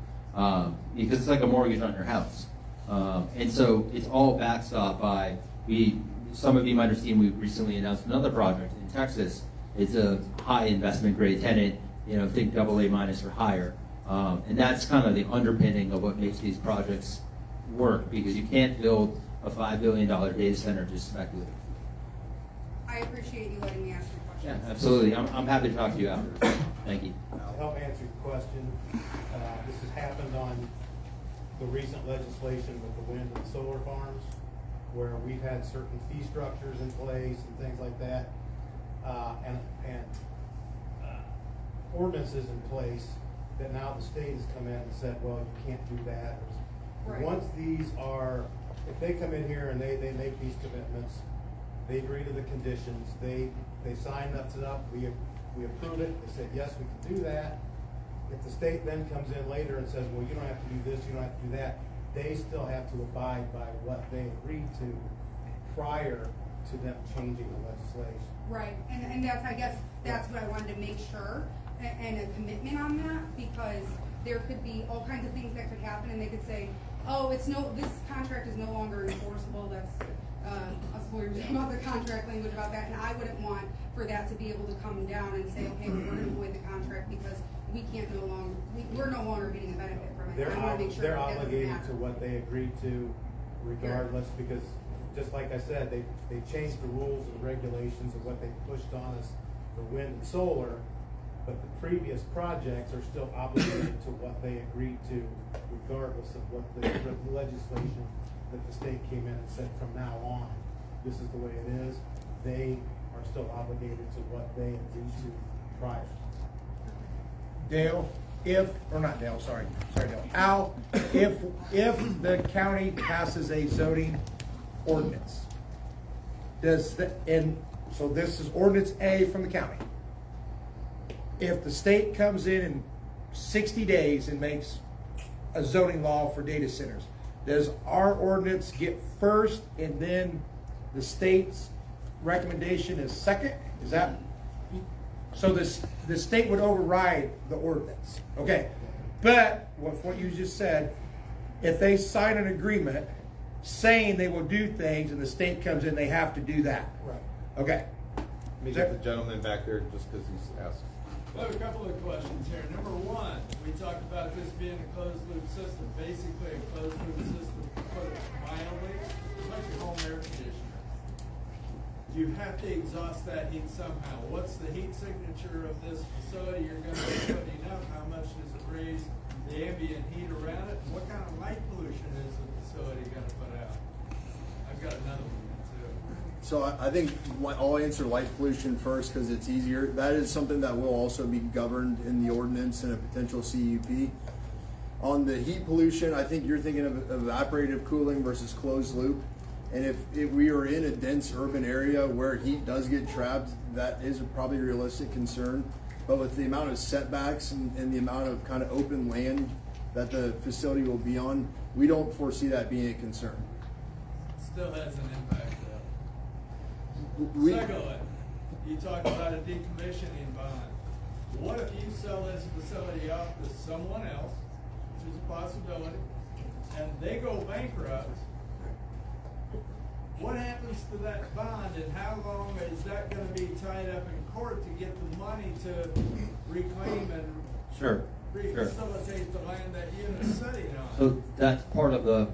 [SPEAKER 19] because it's like a mortgage on your house. And so it's all backstopped by, some of you might have seen, we recently announced another project in Texas. It's a high investment grade tenant, think AA- or higher. And that's kind of the underpinning of what makes these projects work, because you can't build a $5 billion data center just speculatively.
[SPEAKER 1] I appreciate you letting me ask your question.
[SPEAKER 19] Yeah, absolutely. I'm happy to talk to you after. Thank you.
[SPEAKER 20] To help answer your question, this has happened on the recent legislation with the wind and solar farms, where we've had certain fee structures in place and things like that, and ordinances in place that now the state has come in and said, well, you can't do that. Once these are, if they come in here and they make these commitments, they agree to the conditions, they sign us up, we approve it, they said, yes, we can do that. If the state then comes in later and says, well, you don't have to do this, you don't have to do that, they still have to abide by what they agreed to prior to them changing the legislation.
[SPEAKER 1] Right, and I guess that's what I wanted to make sure, and a commitment on that, because there could be all kinds of things that could happen, and they could say, oh, this contract is no longer enforceable, us lawyers about the contract language about that, and I wouldn't want for that to be able to come down and say, okay, we're gonna void the contract because we can't no longer, we're no longer getting a benefit from it. I wanna make sure
[SPEAKER 20] They're
[SPEAKER 1] that doesn't
[SPEAKER 20] obligated
[SPEAKER 1] happen.
[SPEAKER 20] to what they agreed to regardless, because just like I said, they changed the rules and regulations of what they pushed on us for wind and solar, but the previous projects are still obligated to what they agreed to regardless of what the legislation that the state came in and said from now on, this is the way it is. They are still obligated to what they agreed to prior.
[SPEAKER 12] Dale, Al, if the county passes a zoning ordinance, so this is ordinance A from the county. If the state comes in 60 days and makes a zoning law for data centers, does our ordinance get first and then the state's recommendation is second? Is that, so the state would override the ordinance? Okay, but with what you just said, if they sign an agreement saying they will do things and the state comes in, they have to do that?
[SPEAKER 3] Right.
[SPEAKER 12] Okay.
[SPEAKER 3] Let me get the gentleman back there just because he's asked.
[SPEAKER 21] I have a couple of questions here. Number one, we talked about this being a closed loop system, basically a closed loop system, to put it mildly, it's like your home air conditioner. You have to exhaust that heat somehow. What's the heat signature of this facility you're going to be putting up? How much does it raise the ambient heat around it? And what kind of light pollution is the facility going to put out? I've got another one.
[SPEAKER 6] So I think I'll answer light pollution first because it's easier. That is something that will also be governed in the ordinance and a potential CUP. On the heat pollution, I think you're thinking of evaporative cooling versus closed loop. And if we are in a dense urban area where heat does get trapped, that is probably a realistic concern. But with the amount of setbacks and the amount of kind of open land that the facility will be on, we don't foresee that being a concern.
[SPEAKER 21] Still has an impact. Secondly, you talked about a decommissioning bond. What if you sell this facility off to someone else, which is a possibility, and they go bankrupt? What happens to that bond, and how long is that going to be tied up in court to get the money to reclaim and refacilitate the land that unit's sitting on?
[SPEAKER 19] So that's part of the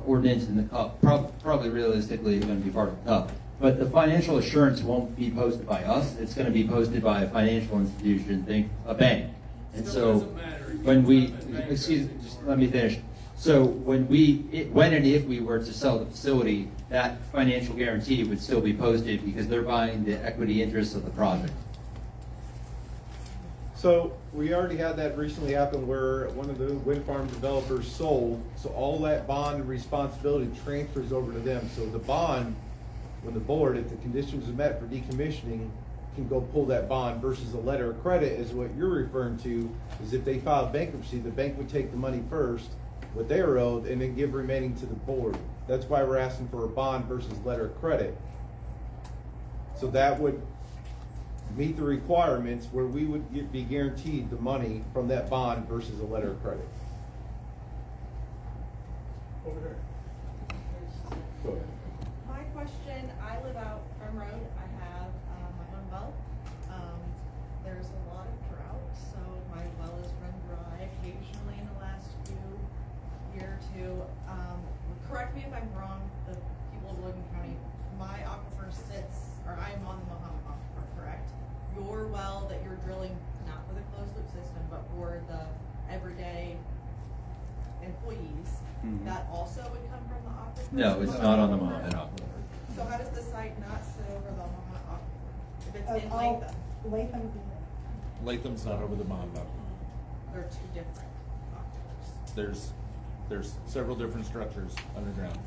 [SPEAKER 19] ordinance in the CUP, probably realistically going to be part of the CUP. But the financial assurance won't be posted by us. It's going to be posted by a financial institution, think a bank. And so when we, excuse me, just let me finish. So when and if we were to sell the facility, that financial guarantee would still be posted because they're buying the equity interest of the project.
[SPEAKER 3] So we already had that recently happen where one of the wind farm developers sold, so all that bond and responsibility transfers over to them. So the bond, when the board, if the conditions are met for decommissioning, can go pull that bond versus a letter of credit is what you're referring to, is if they file bankruptcy, the bank would take the money first, what they are owed, and then give remaining to the board. That's why we're asking for a bond versus letter of credit. So that would meet the requirements where we would be guaranteed the money from that bond versus a letter of credit.
[SPEAKER 21] Over there.
[SPEAKER 3] Go ahead.
[SPEAKER 22] My question, I live out Farm Road. I have my own well. There's a lot of drought, so my well is run dry occasionally in the last year or two. Correct me if I'm wrong, the people of Logan County, my aquifer sits, or I'm on the Muhammad aquifer, correct? Your well that you're drilling, not for the closed loop system, but for the everyday employees, that also would come from the aquifer?
[SPEAKER 19] No, it's not on the Muhammad aquifer.
[SPEAKER 22] So how does the site not sit over the Muhammad aquifer? If it's in Latham?
[SPEAKER 8] Latham's not over the Muhammad aquifer.
[SPEAKER 22] They're two different aquifers.
[SPEAKER 8] There's several different structures underground.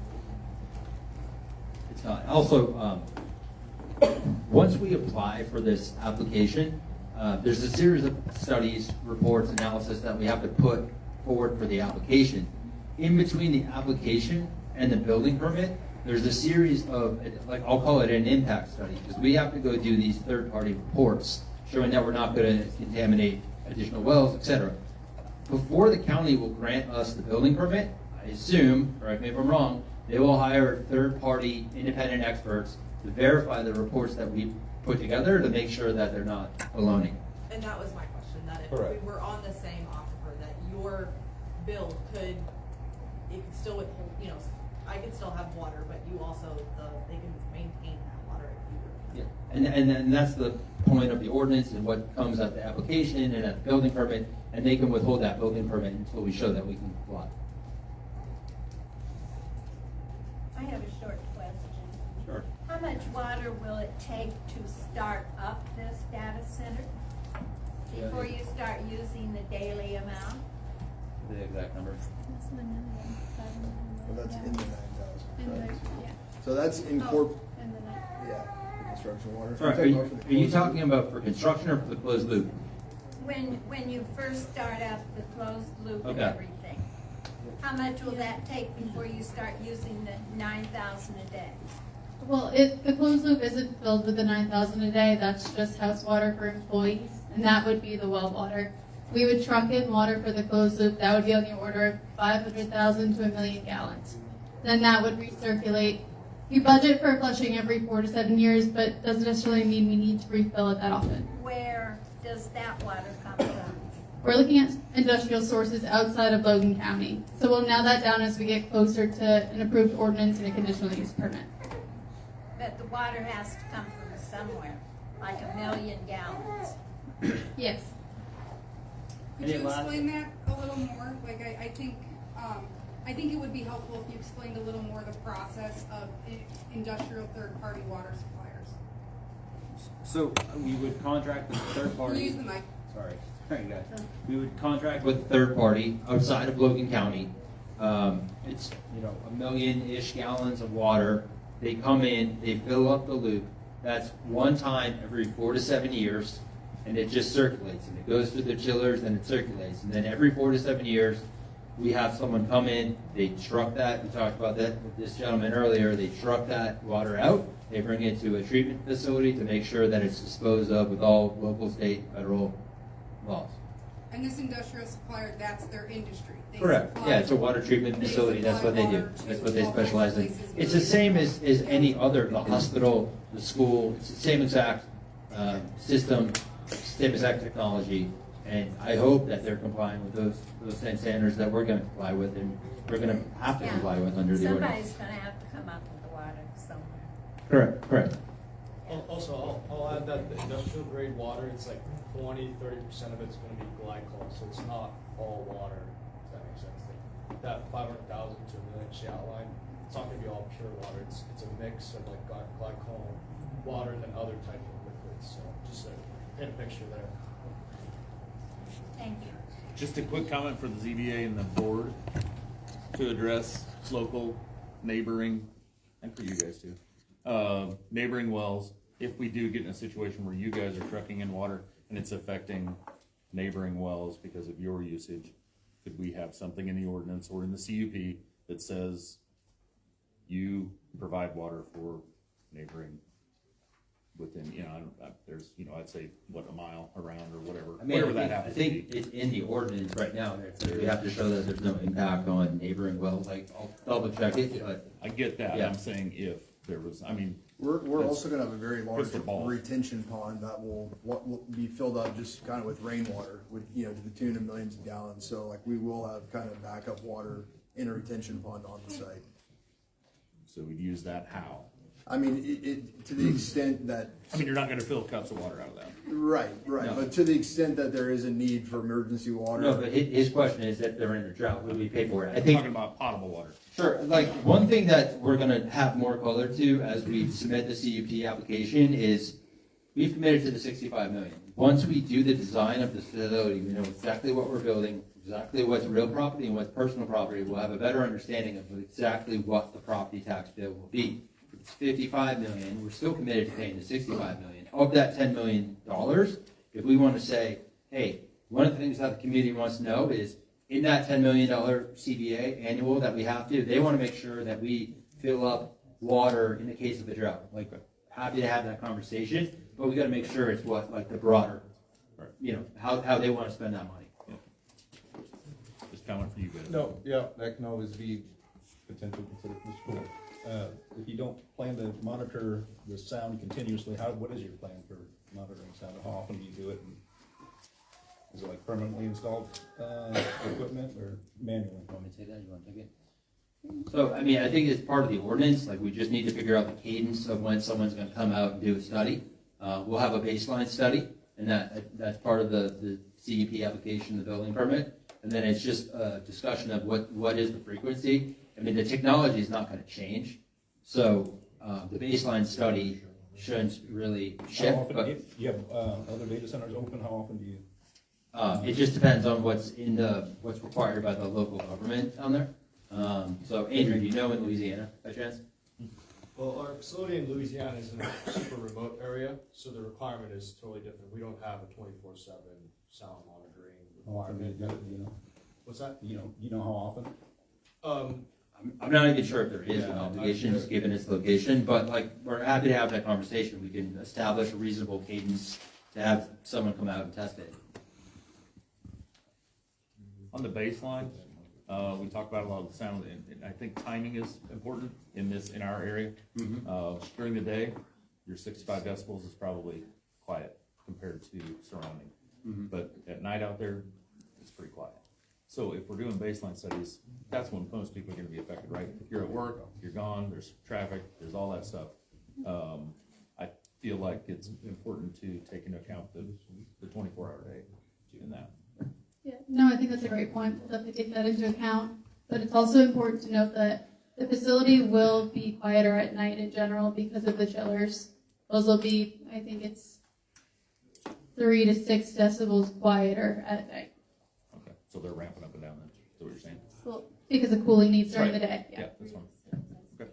[SPEAKER 19] It's not. Also, once we apply for this application, there's a series of studies, reports, analysis that we have to put forward for the application. In between the application and the building permit, there's a series of, like, I'll call it an impact study, because we have to go do these third-party reports showing that we're not going to contaminate additional wells, etc. Before the county will grant us the building permit, I assume, correct me if I'm wrong, They will hire third-party independent experts to verify the reports that we put together to make sure that they're not baloney.
[SPEAKER 22] And that was my question, that if
[SPEAKER 3] Correct.
[SPEAKER 22] we were on the same aquifer, that your bill could, it could still withhold, you know, I could still have water, but you also, they can maintain that water if you were.
[SPEAKER 19] Yeah, and that's the point of the ordinance and what comes at the application and at the building permit, and they can withhold that building permit until we show that we can comply.
[SPEAKER 16] I have a short question.
[SPEAKER 19] Sure.
[SPEAKER 16] How much water will it take to start up this data center before you start using the daily amount?
[SPEAKER 19] The exact number.
[SPEAKER 6] Well, that's in the 9,000.
[SPEAKER 4] Yeah.
[SPEAKER 6] So that's in
[SPEAKER 4] And then
[SPEAKER 6] yeah, the construction water.
[SPEAKER 19] Sorry, are you talking about for construction or for the closed loop?
[SPEAKER 16] When you first start up the closed loop and
[SPEAKER 19] Okay.
[SPEAKER 16] everything, how much will that take before you start using the 9,000 a day?
[SPEAKER 4] Well, if the closed loop isn't filled with the 9,000 a day, that's just house water for employees, and that would be the well water. We would truck in water for the closed loop. That would be on the order of 500,000 to 1 million gallons. Then that would recirculate. We budget for flushing every 4 to 7 years, but doesn't necessarily mean we need to refill it that often.
[SPEAKER 16] Where does that water come from?
[SPEAKER 4] We're looking at industrial sources outside of Logan County. So we'll nail that down as we get closer to an approved ordinance and a conditional use permit.
[SPEAKER 16] But the water has to come from somewhere, like 1 million gallons.
[SPEAKER 4] Yes.
[SPEAKER 1] Could you explain that a little more? Like, I think it would be helpful if you explained a little more the process of industrial third-party water suppliers.
[SPEAKER 2] So we would contract with a third party.
[SPEAKER 1] Use the mic.
[SPEAKER 2] Sorry, guys. We would contract
[SPEAKER 19] With a third party outside of Logan County. It's 1 million-ish gallons of water. They come in, they fill up the loop. That's one time every 4 to 7 years, and it just circulates. And it goes through the chillers and it circulates. And then every 4 to 7 years, we have someone come in, they truck that. We talked about that with this gentleman earlier. They truck that water out. They bring it to a treatment facility to make sure that it's disposed of with all local, state, federal laws.
[SPEAKER 1] And this industrial supplier, that's their industry. They
[SPEAKER 19] Correct.
[SPEAKER 1] supply-
[SPEAKER 19] Yeah, it's a water treatment
[SPEAKER 1] they
[SPEAKER 19] facility. That's what they
[SPEAKER 1] supply
[SPEAKER 19] do.
[SPEAKER 1] water to
[SPEAKER 19] That's what they
[SPEAKER 1] local
[SPEAKER 19] specialize in.
[SPEAKER 1] places
[SPEAKER 19] It's the same as any other, the hospital, the school. It's the same exact system, same exact technology. And I hope that they're complying with those same standards that we're going to comply with, and we're going to have to comply with under the ordinance.
[SPEAKER 16] Somebody's gonna have to come up with the water somewhere.
[SPEAKER 19] Correct.
[SPEAKER 9] Also, I'll add that the industrial grade water, it's like 20–30% of it's gonna be glycol, so it's not all water, if that makes sense. Like, that 500,000 to 1 million shell line, it's not gonna be all pure water, it's a mix of like glycol water than other type of liquids, so just to paint a picture there.
[SPEAKER 16] Thank you.
[SPEAKER 8] Just a quick comment for the ZBA and the board to address local, neighboring, and for you guys too. Neighboring wells, if we do get in a situation where you guys are trucking in water and it's affecting neighboring wells because of your usage, could we have something in the ordinance or in the CUP that says you provide water for neighboring within, there's, I'd say, a mile around or whatever, whatever that
[SPEAKER 19] I
[SPEAKER 8] happens to be.
[SPEAKER 19] think it's in the ordinance right now. We have to show that there's no impact on neighboring wells. I'll double check it, but.
[SPEAKER 8] I get that.
[SPEAKER 19] Yeah.
[SPEAKER 8] I'm saying if there was,
[SPEAKER 6] We're also gonna have a very large
[SPEAKER 8] crystal ball.
[SPEAKER 6] retention pond that will be filled up just kind of with rainwater, with, to the tune of millions of gallons. So like we will have kind of backup water in a retention pond on the site.
[SPEAKER 8] So we'd use that how?
[SPEAKER 6] I mean, it to the extent that.
[SPEAKER 8] You're not gonna fill cups of water out of that.
[SPEAKER 6] Right.
[SPEAKER 19] No.
[SPEAKER 6] But to the extent that there is a need for emergency water.
[SPEAKER 19] No, but his question is if they're in a drought, would we pay for it? I
[SPEAKER 8] I'm
[SPEAKER 19] think.
[SPEAKER 8] talking about potable water.
[SPEAKER 19] Sure, like, one thing that we're gonna have more color to as we submit the CUP application is, we've committed to the 65 million. Once we do the design of the facility, we know exactly what we're building, exactly what's real property and what's personal property, we'll have a better understanding of exactly what the property tax bill will be. If it's 55 million, we're still committed to paying the 65 million. Of that $10 million, if we wanna say, hey, one of the things that the community wants to know is, in that $10 million CBA annual that we have to, they want to make sure that we fill up water in the case of a drought. Like, happy to have that conversation, but we got to make sure it's the broader, how they want to spend that money.
[SPEAKER 8] Just comment for you guys.
[SPEAKER 3] No, yeah, that can always be
[SPEAKER 13] potentially consider this school. If you don't plan to monitor the sound continuously, what is your plan for monitoring sound? How often do you do it? And is it like permanently installed equipment or manually?
[SPEAKER 19] You want me to take that? You want to take it? So, I mean, I think it's part of the ordinance. Like, we just need to figure out the cadence of when someone's going to come out and do a study. We'll have a baseline study, and that's part of the CEP application, the building permit. And then it's just a discussion of what is the frequency. I mean, the technology is not going to change. So, the baseline study shouldn't really shift.
[SPEAKER 13] How often do you have other data centers open? How often do you?
[SPEAKER 19] It just depends on what's required by the local government down there. So, Andrew, do you know in Louisiana, by chance?
[SPEAKER 9] Well, our facility in Louisiana is in a super remote area, so the requirement is totally different. We don't have a 24/7 sound monitoring requirement.
[SPEAKER 13] How often do you know?
[SPEAKER 9] What's that?
[SPEAKER 13] You know how often?
[SPEAKER 19] I'm not even sure if there is an obligation, just given its location, but like, we're happy to have that conversation. We can establish a reasonable cadence to have someone come out and test it.
[SPEAKER 8] On the baseline, we talk about a lot of the sound, and I think timing is important in our area. During the day, your 65 decibels is probably quiet compared to surrounding. But at night out there, it's pretty quiet. So if we're doing baseline studies, that's when most people are going to be affected, right? If you're at work, you're gone, there's traffic, there's all that stuff. I feel like it's important to take into account the 24-hour day in that.
[SPEAKER 4] Yeah, no, I think that's a great point. We'll definitely take that into account. But it's also important to note that the facility will be quieter at night in general because of the chillers. Those will be, I think it's 3 to 6 decibels quieter at night.
[SPEAKER 8] Okay, so they're ramping up and down then, is that what you're saying?
[SPEAKER 4] Well, because of cooling needs during the day.
[SPEAKER 8] Yeah, that's fine. Okay.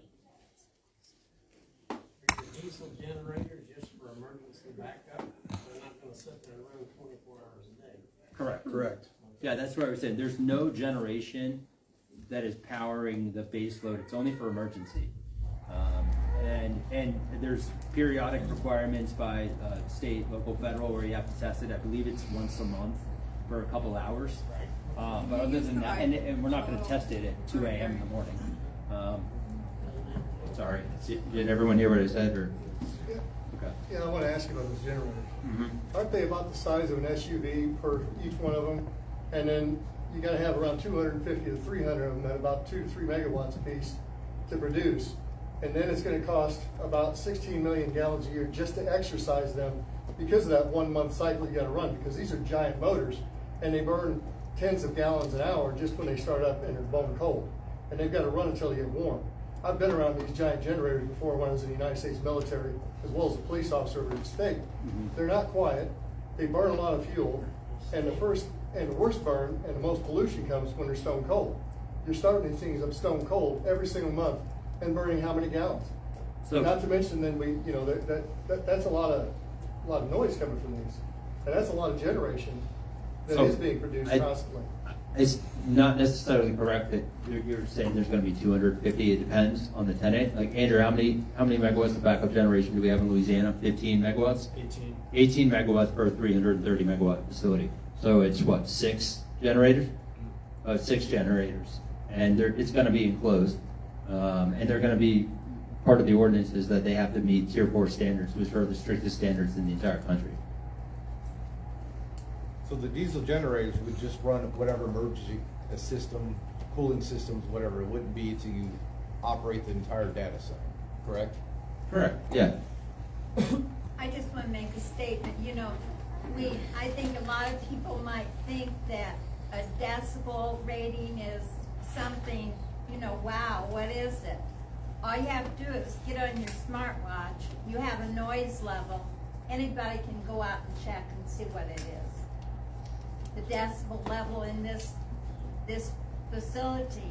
[SPEAKER 15] Are your diesel generators just for emergency backup? They're not gonna sit there and run 24 hours a day?
[SPEAKER 19] Correct. Yeah, that's what I was saying. There's no generation that is powering the base load. It's only for emergency. And there's periodic requirements by state, local, federal, where you have to test it. I believe it's once a month for a couple hours. But other than that, and we're not going to test it at 2 a.m. in the morning. Sorry, did everyone hear what I said? Or? Okay.
[SPEAKER 18] Yeah, I want to ask you about those generators. Aren't they about the size of an SUV per each one of them? And then you got to have around 250 to 300 of them at about 2 to 3 megawatts a piece to produce. And then it's going to cost about 16 million gallons a year just to exercise them because of that 1 month cycle you got to run, because these are giant motors and they burn tens of gallons an hour just when they start up and they're bone cold. And they've got to run until they get warm. I've been around these giant generators before when I was in the United States military, as well as a police officer over the state. They're not quiet. They burn a lot of fuel. And the worst burn and the most pollution comes when they're stone cold. You're starting these things up stone cold every single month and burning how many gallons? So, not to mention then that's a lot of noise coming from these. And that's a lot of generation that is being produced constantly.
[SPEAKER 19] It's not necessarily correct that you're saying there's going to be 250. It depends on the tenant. Like, Andrew, how many megawatts of backup generation do we have in Louisiana? 15 megawatts? 18 megawatts per 330 megawatt facility. So it's what, 6 generators? 6 generators. And it's going to be enclosed. And they're going to be, part of the ordinance is that they have to meet Tier 4 standards, which are the strictest standards in the entire country.
[SPEAKER 3] So the diesel generators would just run whatever emergency system, cooling systems, whatever. It wouldn't be to operate the entire data center, correct?
[SPEAKER 19] Correct, yeah.
[SPEAKER 16] I just want to make a statement. I think a lot of people might think that a decibel rating is something, wow, what is it? All you have to do is get on your smartwatch. You have a noise level. Anybody can go out and check and see what it is. The decibel level in this facility,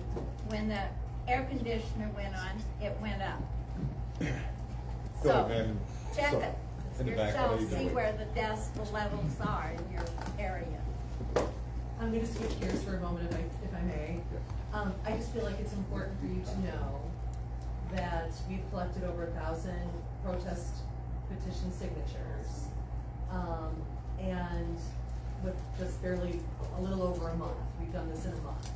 [SPEAKER 16] when the air conditioner went on, it went up. So check it yourself, see where the decibel levels are in your area.
[SPEAKER 14] I'm going to switch gears for a moment, if I may. I just feel like it's important for you to know that we've collected over 1,000 protest petition signatures, and with just barely a little over a month. We've done this in a month.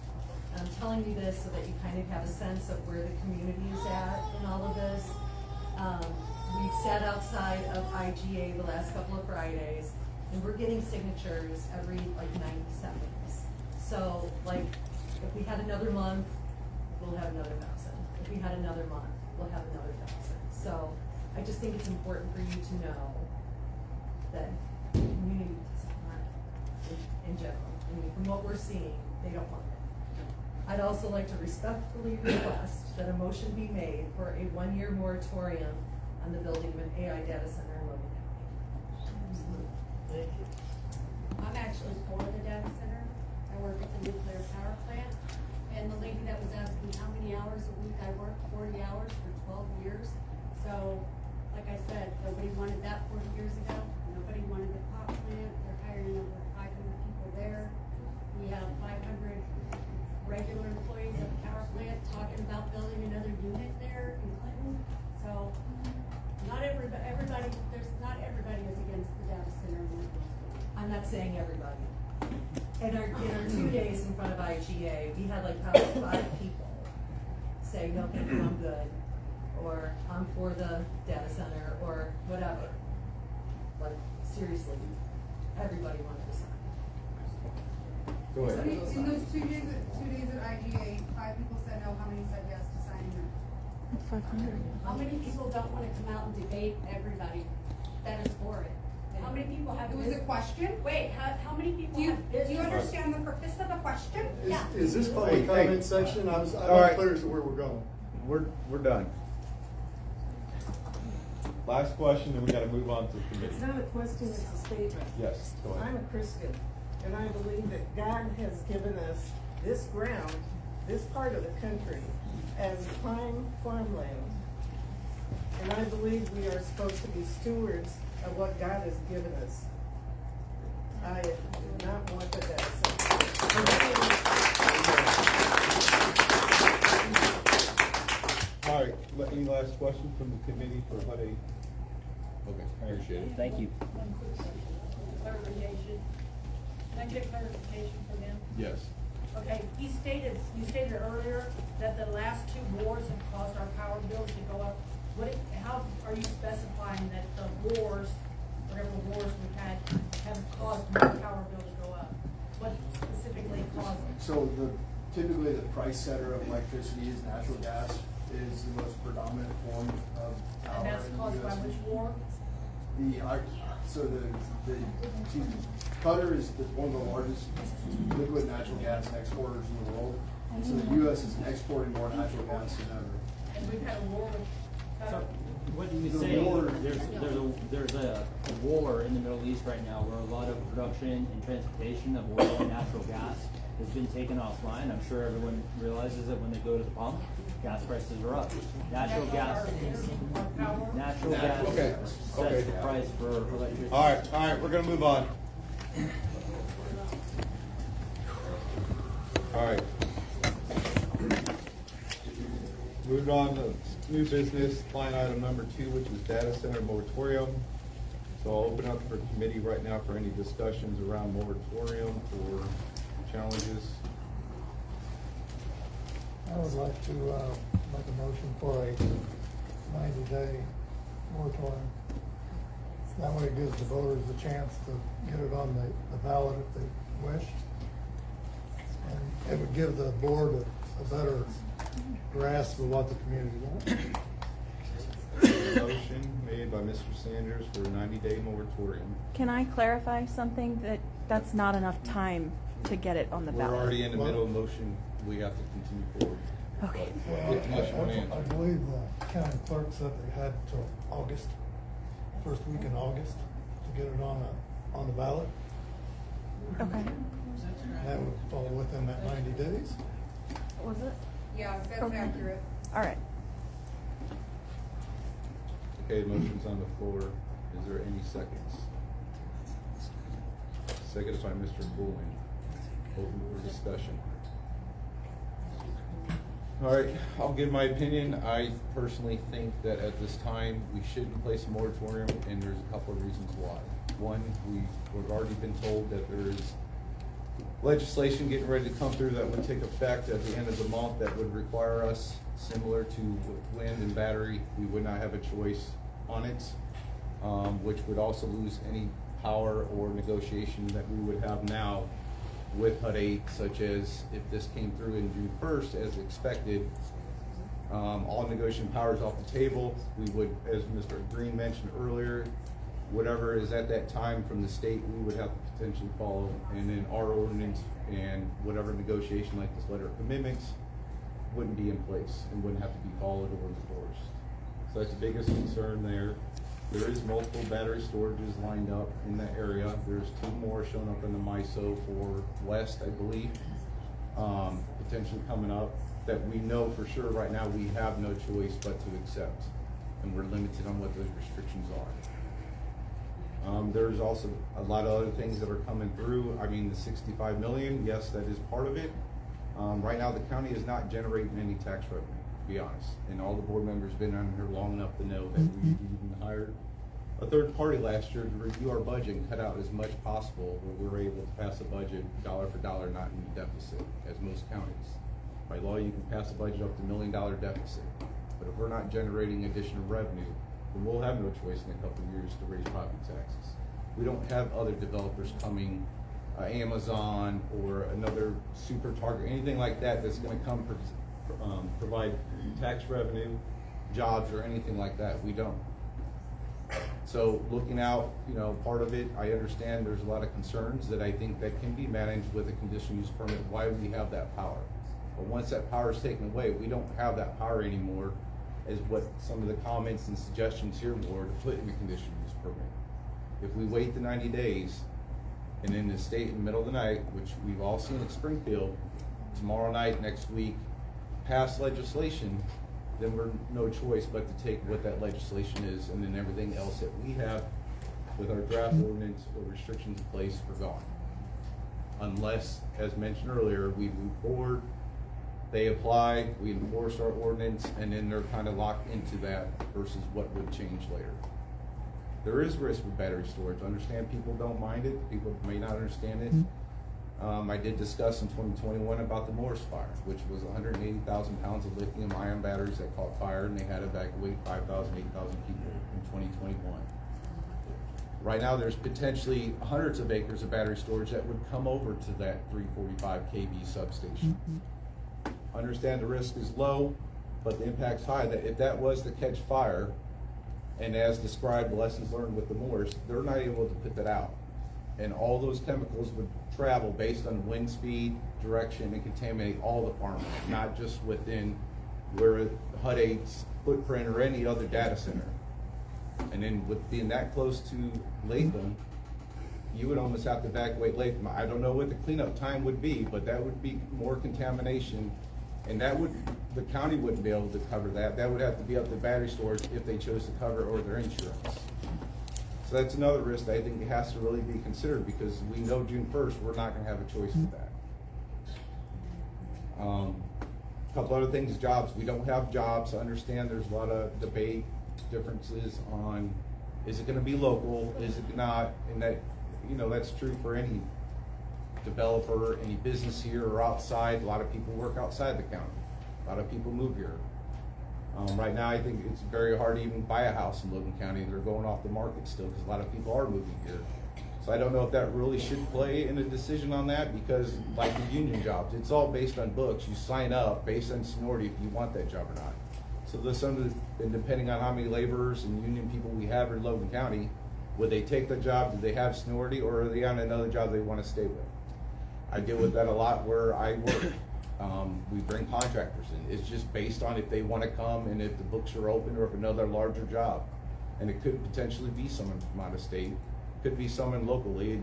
[SPEAKER 14] I'm telling you this so that you kind of have a sense of where the community is at in all of this. We've sat outside of IGA the last couple of Fridays, and we're getting signatures every like 90 seconds. So like, if we had another month, we'll have another 1,000. If we had another month, we'll have another 1,000. So I just think it's important for you to know that the community doesn't want it in general. I mean, from what we're seeing, they don't want it. I'd also like to respectfully request that a motion be made for a 1-year moratorium on the building of an AI data center in Logan County.
[SPEAKER 10] Thank you. I'm actually for the data center. I work at the nuclear power plant. And the lady that was asking how many hours a week I work, 40 hours for 12 years. So, like I said, nobody wanted that 40 years ago. Nobody wanted the power plant. They're hiring over 500 people there. We have 500 regular employees at the power plant talking about building another unit there in Clinton. So, not everybody, not everybody is against the data center.
[SPEAKER 14] I'm not saying everybody. In our 2 days in front of IGA, we had like probably 5 people say, no, thank you, I'm good, or I'm for the data center, or whatever. Like, seriously, everybody wanted to sign.
[SPEAKER 3] Go ahead.
[SPEAKER 1] In those 2 days at IGA, 5 people said no, how many said yes to signing it?
[SPEAKER 10] 500. How many people don't want to come out and debate everybody that is for it? How many people have?
[SPEAKER 1] It was a question?
[SPEAKER 10] Wait, how many people
[SPEAKER 1] Do you
[SPEAKER 10] have business?
[SPEAKER 1] understand the purpose of the question? Yeah.
[SPEAKER 17] Is this public comment section? I'm
[SPEAKER 3] All
[SPEAKER 17] not
[SPEAKER 3] right.
[SPEAKER 17] clear as to where we're going.
[SPEAKER 3] We're done. Last question, then we gotta move on to the
[SPEAKER 7] It's
[SPEAKER 3] committee.
[SPEAKER 7] not a question, it's a statement.
[SPEAKER 3] Yes, go ahead.
[SPEAKER 7] I'm a Christian, and I believe that God has given us this ground, this part of the country, as prime farmland. And I believe we are supposed to be stewards of what God has given us. I do not want the data
[SPEAKER 3] All right, any last questions from the committee for HUD 8? Okay, I appreciate it.
[SPEAKER 2] Thank you.
[SPEAKER 5] Clarification. Can I get clarification from him?
[SPEAKER 3] Yes.
[SPEAKER 5] Okay, you stated earlier that the last 2 wars have caused our power bills to go up. How are you specifying that the wars, whatever wars we've had, have caused my power bill to go up? What specifically caused it?
[SPEAKER 6] So typically the price setter of electricity is natural gas is the most predominant form of power.
[SPEAKER 5] And that's
[SPEAKER 6] in the
[SPEAKER 5] caused by
[SPEAKER 6] US.
[SPEAKER 5] which war?
[SPEAKER 6] Qatar is one of the largest liquid natural gas exporters in the world. So the US is exporting more natural gas than ever.
[SPEAKER 5] And we've had a war with
[SPEAKER 2] So, what you
[SPEAKER 6] The
[SPEAKER 2] say,
[SPEAKER 6] war-
[SPEAKER 2] there's a war in the Middle East right now where a lot of production and transportation of oil and natural gas has been taken offline. I'm sure everyone realizes that when they go to the pump, gas prices are up. Natural gas
[SPEAKER 3] Okay.
[SPEAKER 2] sets the price for electricity.
[SPEAKER 3] All right, we're gonna move on. All right. Moved on to new business, line item number 2, which is data center moratorium. So I'll open up for committee right now for any discussions around moratorium or challenges.
[SPEAKER 11] I would like to make a motion for a 90-day moratorium. That way it gives the voters a chance to get it on the ballot if they wish. And it would give the board a better grasp of what the community wants.
[SPEAKER 3] Motion made by Mr. Sanders for a 90-day moratorium.
[SPEAKER 23] Can I clarify something? That's not enough time to get it on the ballot.
[SPEAKER 3] We're already in the middle of motion, we have to continue forward.
[SPEAKER 23] Okay.
[SPEAKER 11] I believe the county clerk said they had till August, first week in August, to get it on the ballot.
[SPEAKER 23] Okay.
[SPEAKER 11] That would fall within that 90 days.
[SPEAKER 23] Was it?
[SPEAKER 1] Yeah, that's
[SPEAKER 23] Okay.
[SPEAKER 1] accurate.
[SPEAKER 23] All right.
[SPEAKER 3] Okay, motion's on the floor. Is there any seconds? Seconded by Mr. Bowling. Open for discussion. All right, I'll give my opinion. I personally think that at this time, we shouldn't place a moratorium, and there's a couple of reasons why. One, we've already been told that there is legislation getting ready to come through that would take effect at the end of the month that would require us, similar to wind and battery, we would not have a choice on it, which would also lose any power or negotiation that we would have now with HUD 8, such as if this came through in June 1st as expected, all negotiation powers off the table. We would, as Mr. Green mentioned earlier, whatever is at that time from the state, we would have to potentially follow, and then our ordinance and whatever negotiation like this letter of commitments wouldn't be in place and wouldn't have to be followed or enforced. So that's the biggest concern there. There is multiple battery storages lined up in that area. There's 2 more showing up in the MISO for West, I believe, potentially coming up, that we know for sure right now we have no choice but to accept, and we're limited on what those restrictions are. There's also a lot of other things that are coming through. I mean, the 65 million, yes, that is part of it. Right now, the county is not generating any tax revenue, to be honest. And all the board members been on here long enough to know that we even hired a third party last year to review our budget and cut out as much possible, where we were able to pass a budget dollar for dollar, not in deficit, as most counties. By law, you can pass a budget up to $1 million deficit. But if we're not generating additional revenue, then we'll have no choice in a couple of years to raise property taxes. We don't have other developers coming, Amazon or another super target, anything like that that's gonna come provide tax revenue, jobs, or anything like that. We don't. So looking out, part of it, I understand there's a lot of concerns that I think that can be managed with a conditional use permit, why we have that power. But once that power is taken away, we don't have that power anymore, as what some of the comments and suggestions here were to put in the conditional use permit. If we wait the 90 days, and in the state in the middle of the night, which we've all seen at Springfield, tomorrow night, next week, pass legislation, then we're no choice but to take what that legislation is, and then everything else that we have with our draft ordinance or restrictions in place, we're gone. Unless, as mentioned earlier, we move forward, they apply, we enforce our ordinance, and then they're kind of locked into that versus what would change later. There is risk with battery storage. I understand people don't mind it, people may not understand it. I did discuss in 2021 about the Morris fire, which was 180,000 pounds of lithium ion batteries that caught fire, and they had to evacuate 5,000, 8,000 people in 2021. Right now, there's potentially hundreds of acres of battery storage that would come over to that 345 kV substation. Understand the risk is low, but the impact's high. That if that was to catch fire, and as described, the lessons learned with the Morris, they're not able to put that out. And all those chemicals would travel based on wind speed, direction, and contaminate all the farmland, not just within where HUD 8's footprint or any other data center. And then with being that close to Latham, you would almost have to evacuate Latham. I don't know what the cleanup time would be, but that would be more contamination. And that would, the county wouldn't be able to cover that. That would have to be up to battery storage if they chose to cover it, or their insurance. So that's another risk that I think has to really be considered, because we know June 1st, we're not gonna have a choice with that. A couple other things, jobs. We don't have jobs. I understand there's a lot of debate, differences on, is it gonna be local, is it not? And that, that's true for any developer, any business here or outside. A lot of people work outside the county. A lot of people move here. Right now, I think it's very hard to even buy a house in Logan County. They're going off the market still because a lot of people are moving here. So I don't know if that really should play in a decision on that, because like the union jobs, it's all based on books. You sign up based on seniority if you want that job or not. So there's and depending on how many laborers and union people we have in Logan County, would they take the job? Do they have seniority, or are they on another job they want to stay with? I deal with that a lot where I work. We bring contractors in. It's just based on if they want to come and if the books are open, or if another larger job. And it could potentially be someone from out of state, could be someone locally.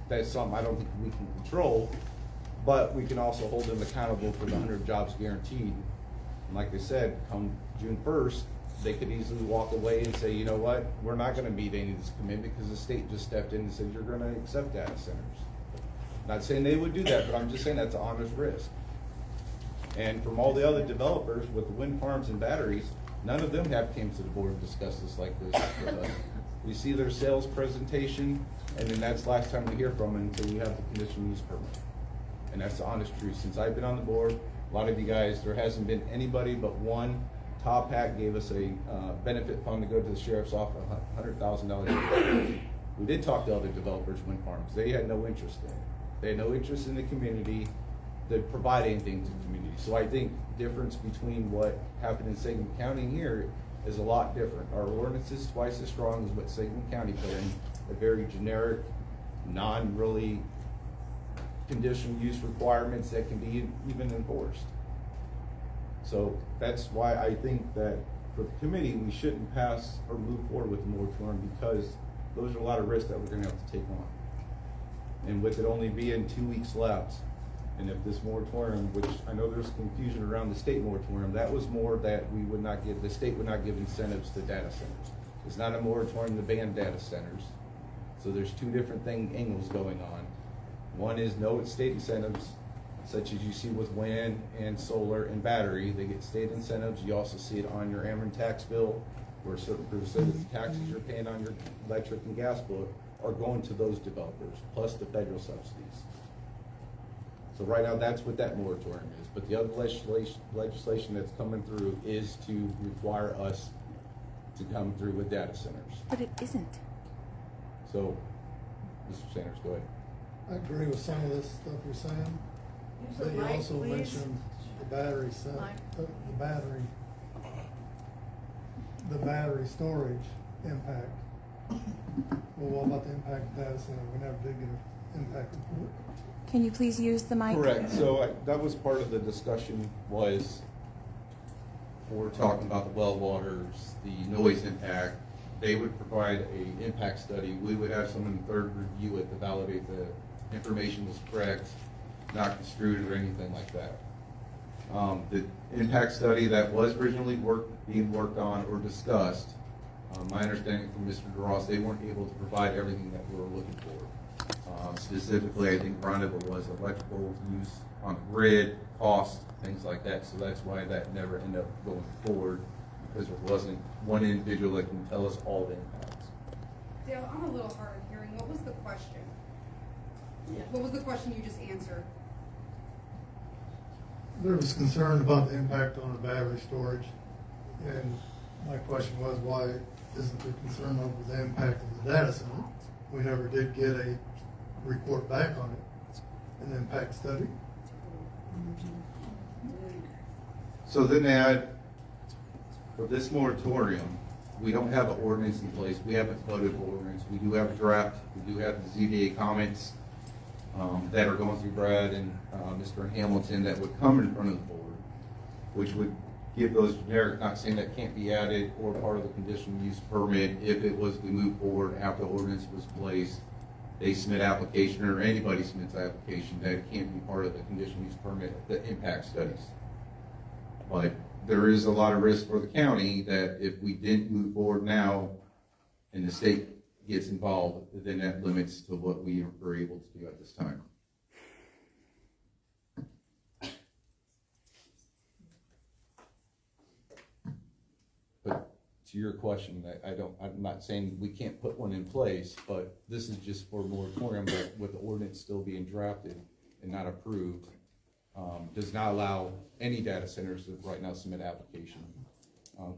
[SPEAKER 3] That's something I don't think we can control, but we can also hold them accountable for the 100 jobs guaranteed. And like I said, come June 1st, they could easily walk away and say, you know what, we're not going to meet any of this commitment because the state just stepped in and said you're going to accept data centers. Not saying they would do that, but I'm just saying that's an honest risk. And from all the other developers with the wind farms and batteries, none of them have came to the board and discussed this like this with us. We see their sales presentation, and then that's the last time we hear from them until we have the conditional use permit. And that's the honest truth. Since I've been on the board, a lot of you guys, there hasn't been anybody but one. Top Hat gave us a benefit fund to go to the sheriff's office, $100,000. We did talk to other developers, wind farms. They had no interest in it. They had no interest in the community. They provide anything to the community. So I think difference between what happened in Sangamon County and here is a lot different. Our ordinance is twice as strong as what Sangamon County put in, a very generic, non-really conditional use requirements that can be even enforced. So that's why I think that for the committee, we shouldn't pass or move forward with the moratorium, because those are a lot of risks that we're gonna have to take on. And with it only being 2 weeks left, and if this moratorium, which I know there's confusion around the state moratorium, that was more that we would not give, the state would not give incentives to data centers. It's not a moratorium to ban data centers. So there's two different angles going on. One is no state incentives, such as you see with wind and solar and battery. They get state incentives. You also see it on your Ameren tax bill, where a certain percent of the taxes you're paying on your electric and gas bill are going to those developers, plus the federal subsidies. So right now, that's what that moratorium is. But the other legislation that's coming through is to require us to come through with data centers.
[SPEAKER 23] But it isn't.
[SPEAKER 3] So, Mr. Sanders, go ahead.
[SPEAKER 11] I agree with some of this stuff you're saying.
[SPEAKER 7] Use the
[SPEAKER 11] But you
[SPEAKER 7] mic,
[SPEAKER 11] also
[SPEAKER 7] please.
[SPEAKER 11] mentioned the battery the battery storage impact. Well, what about the impact of data center? We never did get an impact report.
[SPEAKER 23] Can you please use the mic?
[SPEAKER 3] Correct. So that was part of the discussion, was for talking about the well waters, the noise impact. They would provide a impact study. We would have someone third review it to validate the information was correct, not construed or anything like that. The impact study that was originally being worked on or discussed, my understanding from Mr. DeRoss, they weren't able to provide everything that we were looking for. Specifically, I think one of it was electrical use on the grid, cost, things like that. So that's why that never ended up going forward, because there wasn't one individual that can tell us all the impacts.
[SPEAKER 1] Dale, I'm a little hard of hearing. What was the question? What was the question you just answered?
[SPEAKER 11] There was concern about the impact on the battery storage, and my question was, why isn't there concern over the impact of the data center? We never did get a report back on it, an impact study.
[SPEAKER 3] So then add, for this moratorium, we don't have an ordinance in place. We haven't voted for ordinance. We do have a draft. We do have the ZBA comments that are going through Brad and Mr. Hamilton that would come in front of the board, which would give those generic, not saying that can't be added or part of the conditional use permit if it was to move forward after the ordinance was placed. They submit application, or anybody submits application, that it can't be part of the conditional use permit, the impact studies. But there is a lot of risk for the county that if we didn't move forward now and the state gets involved, then that limits to what we are able to do at this time. But to your question, I'm not saying we can't put one in place, but this is just for a moratorium, but with the ordinance still being drafted and not approved, does not allow any data centers to right now submit application,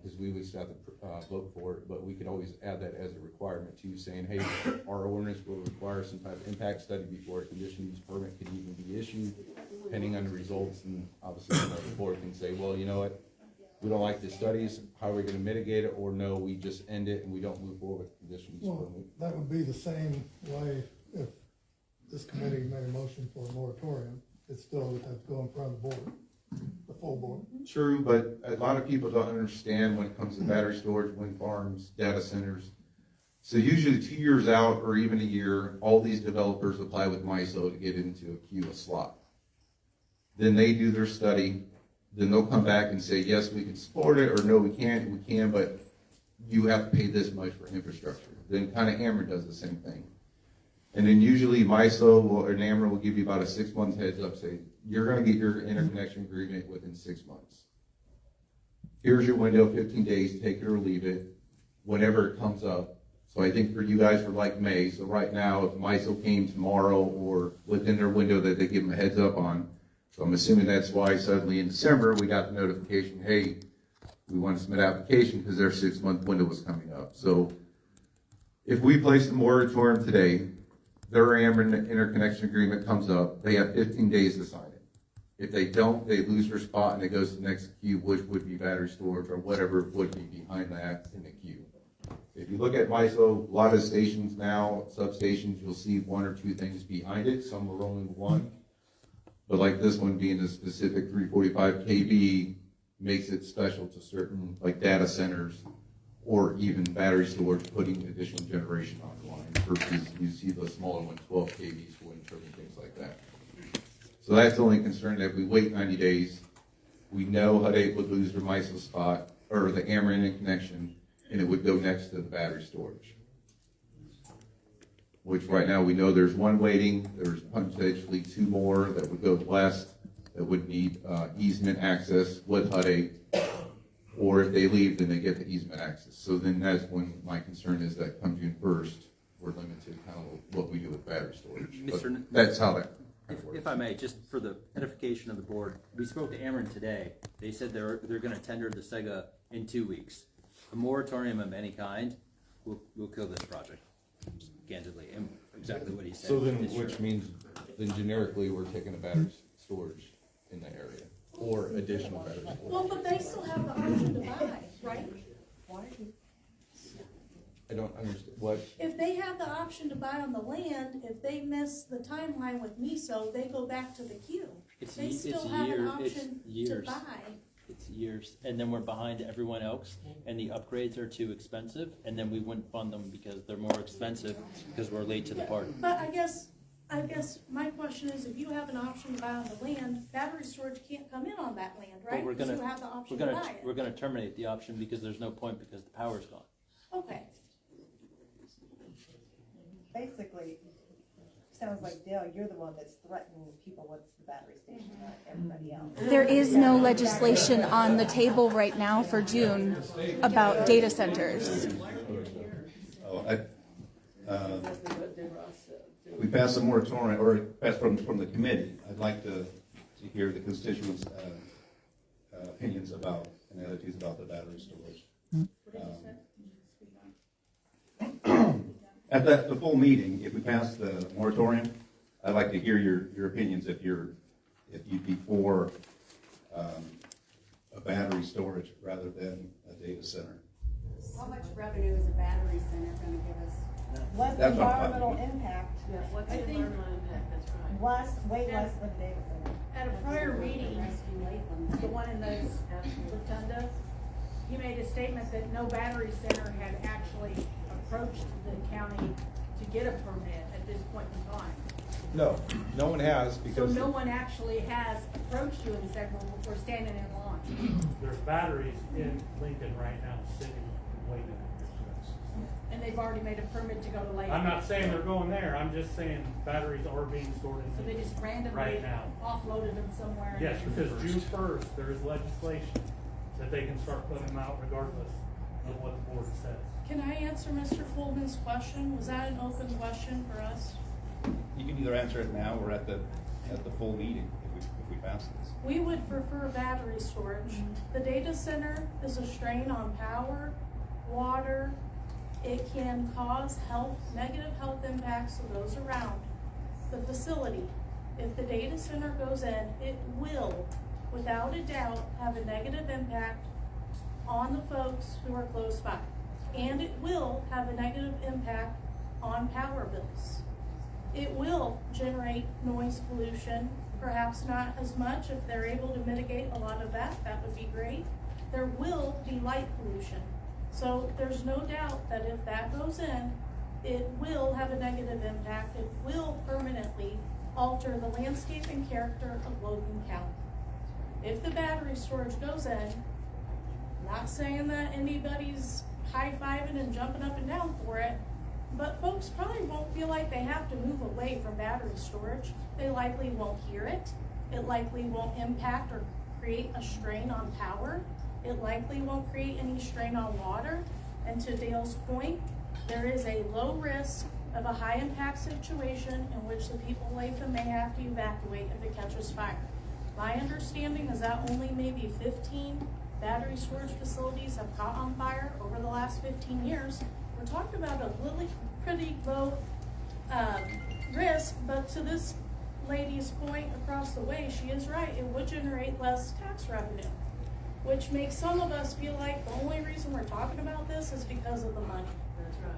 [SPEAKER 3] because we would still have to vote for it, but we could always add that as a requirement to saying, hey, our ordinance will require some type of impact study before a conditional use permit can even be issued, depending on the results. And obviously the board can say, well, you know what, we don't like the studies, how are we going to mitigate it? Or no, we just end it and we don't move forward with the conditional use
[SPEAKER 11] Well,
[SPEAKER 3] permit.
[SPEAKER 11] that would be the same way if this committee made a motion for a moratorium. It still would have to go in front of the board, the full board.
[SPEAKER 3] True, but a lot of people don't understand when it comes to battery storage, wind farms, data centers. So usually 2 years out or even a year, all these developers apply with MISO to get into a queue, a slot. Then they do their study. Then they'll come back and say, yes, we can support it, or no, we can, but you have to pay this much for infrastructure. Then kind of Ameren does the same thing. And then usually MISO or Ameren will give you about a 6 month heads up, say, you're going to get your interconnection agreement within 6 months. Here's your window, 15 days, take it or leave it, whenever it comes up. So I think for you guys, for like May, so right now, if MISO came tomorrow or within their window that they give them a heads up on, so I'm assuming that's why suddenly in December, we got the notification, hey, we want to submit an application because their 6-month window was coming up. So if we place the moratorium today, their Ameren interconnection agreement comes up, they have 15 days to sign it. If they don't, they lose their spot and it goes to the next queue, which would be battery storage or whatever would be behind that in the queue. If you look at MISO, a lot of stations now, substations, you'll see 1 or 2 things behind it. Some are only 1. But like this one being a specific 345 kV makes it special to certain like data centers or even battery storage putting additional generation on the line versus you see the smaller one, 12 kVs for wind turbine, things like that. So that's the only concern, that if we wait 90 days, we know HUD 8 would lose their MISO spot or the Ameren connection, and it would go next to the battery storage. Which right now we know there's 1 waiting, there's potentially 2 more that would go west that would need easement access with HUD 8, or if they leave, then they get the easement access. So then that's when my concern is that come June 1st, we're limited to kind of what we do with battery storage. But that's how that kind of works.
[SPEAKER 2] If I may, just for the edification of the board, we spoke to Ameren today. They said they're going to tender the SEGA in 2 weeks. A moratorium of any kind will kill this project, candidly, and exactly what he said.
[SPEAKER 3] So then, which means then generically we're taking a battery storage in the area or additional battery storage.
[SPEAKER 12] Well, but they still have the option to buy, right?
[SPEAKER 3] I don't understand what.
[SPEAKER 12] If they have the option to buy on the land, if they miss the timeline with MISO, they go back to the queue. They still have an option to buy.
[SPEAKER 2] It's years, and then we're behind everyone else, and the upgrades are too expensive, and then we wouldn't fund them because they're more expensive because we're late to the party.
[SPEAKER 12] But I guess my question is, if you have an option to buy on the land, battery storage can't come in on that land, right?
[SPEAKER 2] But
[SPEAKER 12] Because you have the option to buy it.
[SPEAKER 2] we're gonna terminate the option because there's no point because the power's gone.
[SPEAKER 12] Okay.
[SPEAKER 20] Basically, sounds like Dale, you're the one that's threatening people with the battery station, not everybody else.
[SPEAKER 23] There is no legislation on the table right now for June about data centers.
[SPEAKER 13] We passed a moratorium, or passed from the committee. I'd like to hear the constituents' opinions about and attitudes about the battery storage. At the full meeting, if we pass the moratorium, I'd like to hear your opinions if you'd be for a battery storage rather than a data center.
[SPEAKER 10] How much revenue is a battery center gonna give us?
[SPEAKER 20] Less
[SPEAKER 13] That's
[SPEAKER 20] environmental impact.
[SPEAKER 5] Yeah, what's the environmental impact, that's right.
[SPEAKER 20] Way less than data center.
[SPEAKER 5] At a prior meeting, the one in the rotunda, he made a statement that no battery center had actually approached the county to get a permit at this point in time.
[SPEAKER 3] No, no one has
[SPEAKER 5] So
[SPEAKER 3] because.
[SPEAKER 5] no one actually has approached you and said, well, we're standing in line.
[SPEAKER 21] There's batteries in Lincoln right now sitting and waiting.
[SPEAKER 5] And they've already made a permit to go to Lake.
[SPEAKER 21] I'm not saying they're going there, I'm just saying batteries are being stored in
[SPEAKER 5] So they
[SPEAKER 21] Lincoln
[SPEAKER 5] just randomly
[SPEAKER 21] right now.
[SPEAKER 5] offloaded them somewhere.
[SPEAKER 21] Yes, because June 1st, there is legislation that they can start putting them out regardless of what the board says.
[SPEAKER 12] Can I answer Mr. Coleman's question? Was that an open question for us?
[SPEAKER 13] You can either answer it now or at the full meeting if we pass this.
[SPEAKER 12] We would prefer battery storage. The data center is a strain on power, water. It can cause negative health impacts to those around the facility. If the data center goes in, it will, without a doubt, have a negative impact on the folks who are close by. And it will have a negative impact on power bills. It will generate noise pollution, perhaps not as much. If they're able to mitigate a lot of that would be great. There will be light pollution. So there's no doubt that if that goes in, it will have a negative impact. It will permanently alter the landscape and character of Logan County. If the battery storage goes in, not saying that anybody's high-fiving and jumping up and down for it, but folks probably won't feel like they have to move away from battery storage. They likely won't hear it. It likely won't impact or create a strain on power. It likely won't create any strain on water. And to Dale's point, There is a low risk of a high impact situation in which the people of Latham may have to evacuate if it catches fire. My understanding is that only maybe 15 battery storage facilities have caught on fire over the last 15 years. We're talking about a really pretty low risk, but to this lady's point across the way, she is right. It would generate less tax revenue, which makes some of us feel like the only reason we're talking about this is because of the money.
[SPEAKER 14] That's right.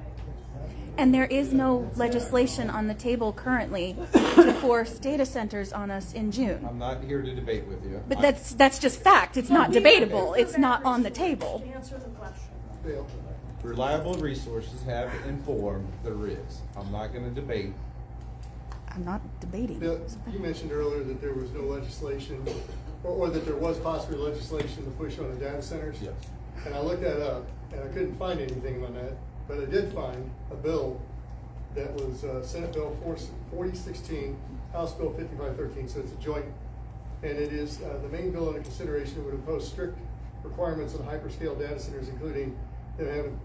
[SPEAKER 23] And there is no legislation on the table currently to force data centers on us in June.
[SPEAKER 3] I'm not here to debate with you.
[SPEAKER 23] But that's just fact. It's not debatable. It's not on the table.
[SPEAKER 12] To answer the question.
[SPEAKER 18] Bill?
[SPEAKER 3] Reliable resources have informed there is. I'm not gonna debate.
[SPEAKER 23] I'm not debating.
[SPEAKER 17] Bill, you mentioned earlier that there was no legislation, or that there was possibly legislation to push on the data centers.
[SPEAKER 3] Yes.
[SPEAKER 17] And I looked that up, and I couldn't find anything on that, but I did find a bill that was Senate Bill 4016, House Bill 5513, so it's a joint. And it is, the main bill under consideration would impose strict requirements on hyperscale data centers, including them having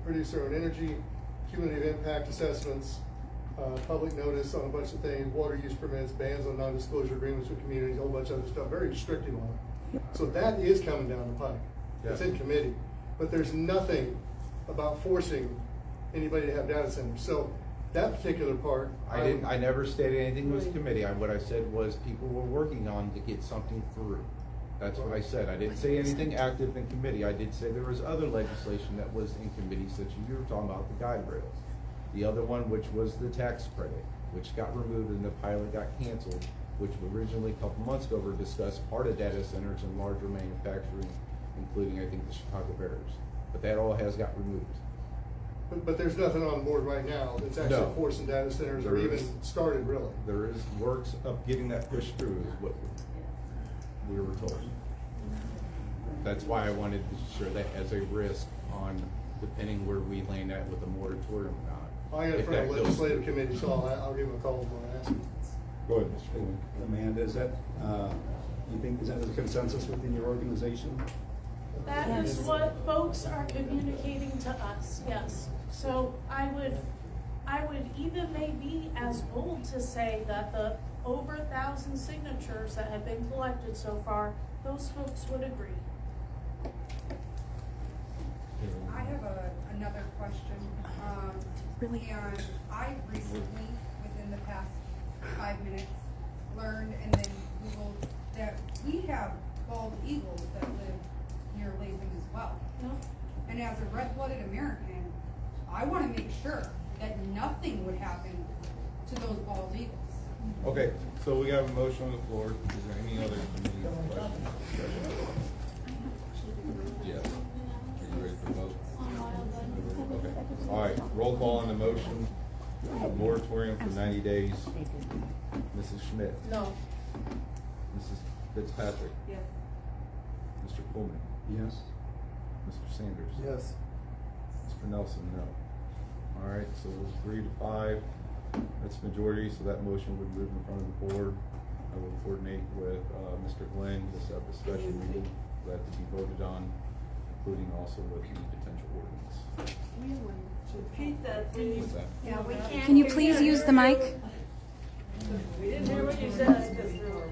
[SPEAKER 17] produce their own energy, cumulative impact assessments, public notice on a bunch of things, water use permits, bans on non-disclosure agreements with communities, a whole bunch of other stuff, very restrictive on it. So that is coming down the pike. It's in committee, but there's nothing about forcing anybody to have data centers. So that particular part,
[SPEAKER 3] I never stated anything was committee. What I said was people were working on to get something through. That's what I said. I didn't say anything active in committee. I did say there was other legislation that was in committee, such as you were talking about the guide rails. The other one, which was the tax credit, which got removed and the pilot got canceled, which originally a couple months ago were discussed part of data centers and larger manufacturing, including I think the Chicago Bears. But that all has got removed.
[SPEAKER 17] but there's nothing on board right now that's actually forcing data centers or even started really.
[SPEAKER 3] There is works of getting that pushed through is what we were told. That's why I wanted to share that as a risk on depending where we land at with the moratorium or not.
[SPEAKER 17] I got it from the legislative committee, so I'll give him a call tomorrow and ask him.
[SPEAKER 13] Go ahead, Mr. Cooley. Amanda, is that, you think, is that a consensus within your organization?
[SPEAKER 12] That is what folks are communicating to us, yes. So I would even maybe as bold to say that the over 1,000 signatures that have been collected so far, those folks would agree.
[SPEAKER 1] I have another question.
[SPEAKER 23] Really?
[SPEAKER 1] And I recently, within the past 5 minutes, learned and then Googled that we have bald eagles that live near Latham as well.
[SPEAKER 12] No?
[SPEAKER 1] And as a red-blooded American, I want to make sure that nothing would happen to those bald eagles.
[SPEAKER 3] Okay, so we have a motion on the floor. Is there any other committee questions? Yes. Are you ready for the vote? Okay. All right, roll call on the motion. Moratorium for 90 days. Mrs. Schmidt.
[SPEAKER 12] No.
[SPEAKER 3] Mrs. Fitzpatrick.
[SPEAKER 12] Yes.
[SPEAKER 3] Mr. Coleman.
[SPEAKER 13] Yes.
[SPEAKER 3] Mr. Sanders.
[SPEAKER 11] Yes.
[SPEAKER 3] Mr. Nelson, no. All right, so it was 3 to 5. That's majority, so that motion would move in front of the board. I will coordinate with Mr. Glenn to set up a special meeting for that to be voted on, including also with the potential ordinance.
[SPEAKER 16] Repeat that, please.
[SPEAKER 3] What's that?
[SPEAKER 16] Yeah, we can't.
[SPEAKER 23] Can you
[SPEAKER 16] hear
[SPEAKER 23] please use the mic?
[SPEAKER 14] We didn't hear what you said.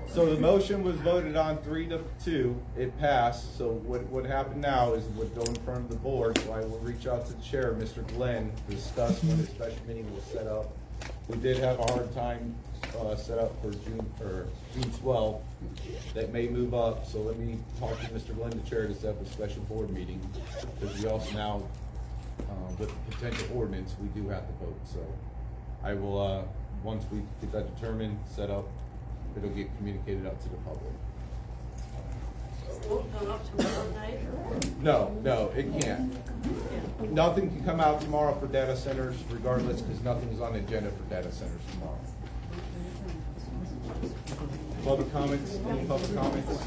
[SPEAKER 3] So the motion was voted on 3 to 2. It passed. So what happened now is it would go in front of the board. So I will reach out to the chair, Mr. Glenn, to discuss when the special meeting was set up. We did have a hard time set up for June 12th. That may move up. So let me talk to Mr. Glenn, the chair, to set up a special board meeting, because we also now, with the potential ordinance, we do have to vote. So I will, once we get that determined, set up, it'll get communicated out to the public.
[SPEAKER 14] Won't come up tomorrow night?
[SPEAKER 3] No, it can't. Nothing can come out tomorrow for data centers regardless, because nothing's on the agenda for data centers tomorrow. Public comments, any public comments?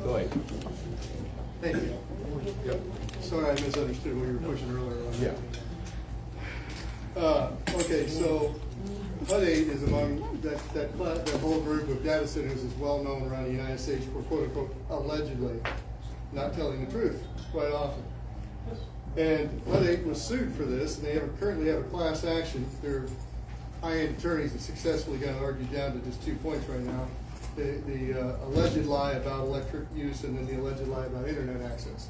[SPEAKER 3] Go ahead.
[SPEAKER 17] Thank you.
[SPEAKER 3] Yep.
[SPEAKER 17] Sorry, I misunderstood what you were pushing earlier.
[SPEAKER 3] Yeah.
[SPEAKER 17] Okay, so HUD 8 is among that whole group of data centers is well known around the United States for quote unquote allegedly not telling the truth quite often. And HUD 8 was sued for this, and they currently have a class action. They're high-end attorneys that successfully got argued down to just 2 points right now. The alleged lie about electric use and then the alleged lie about internet access.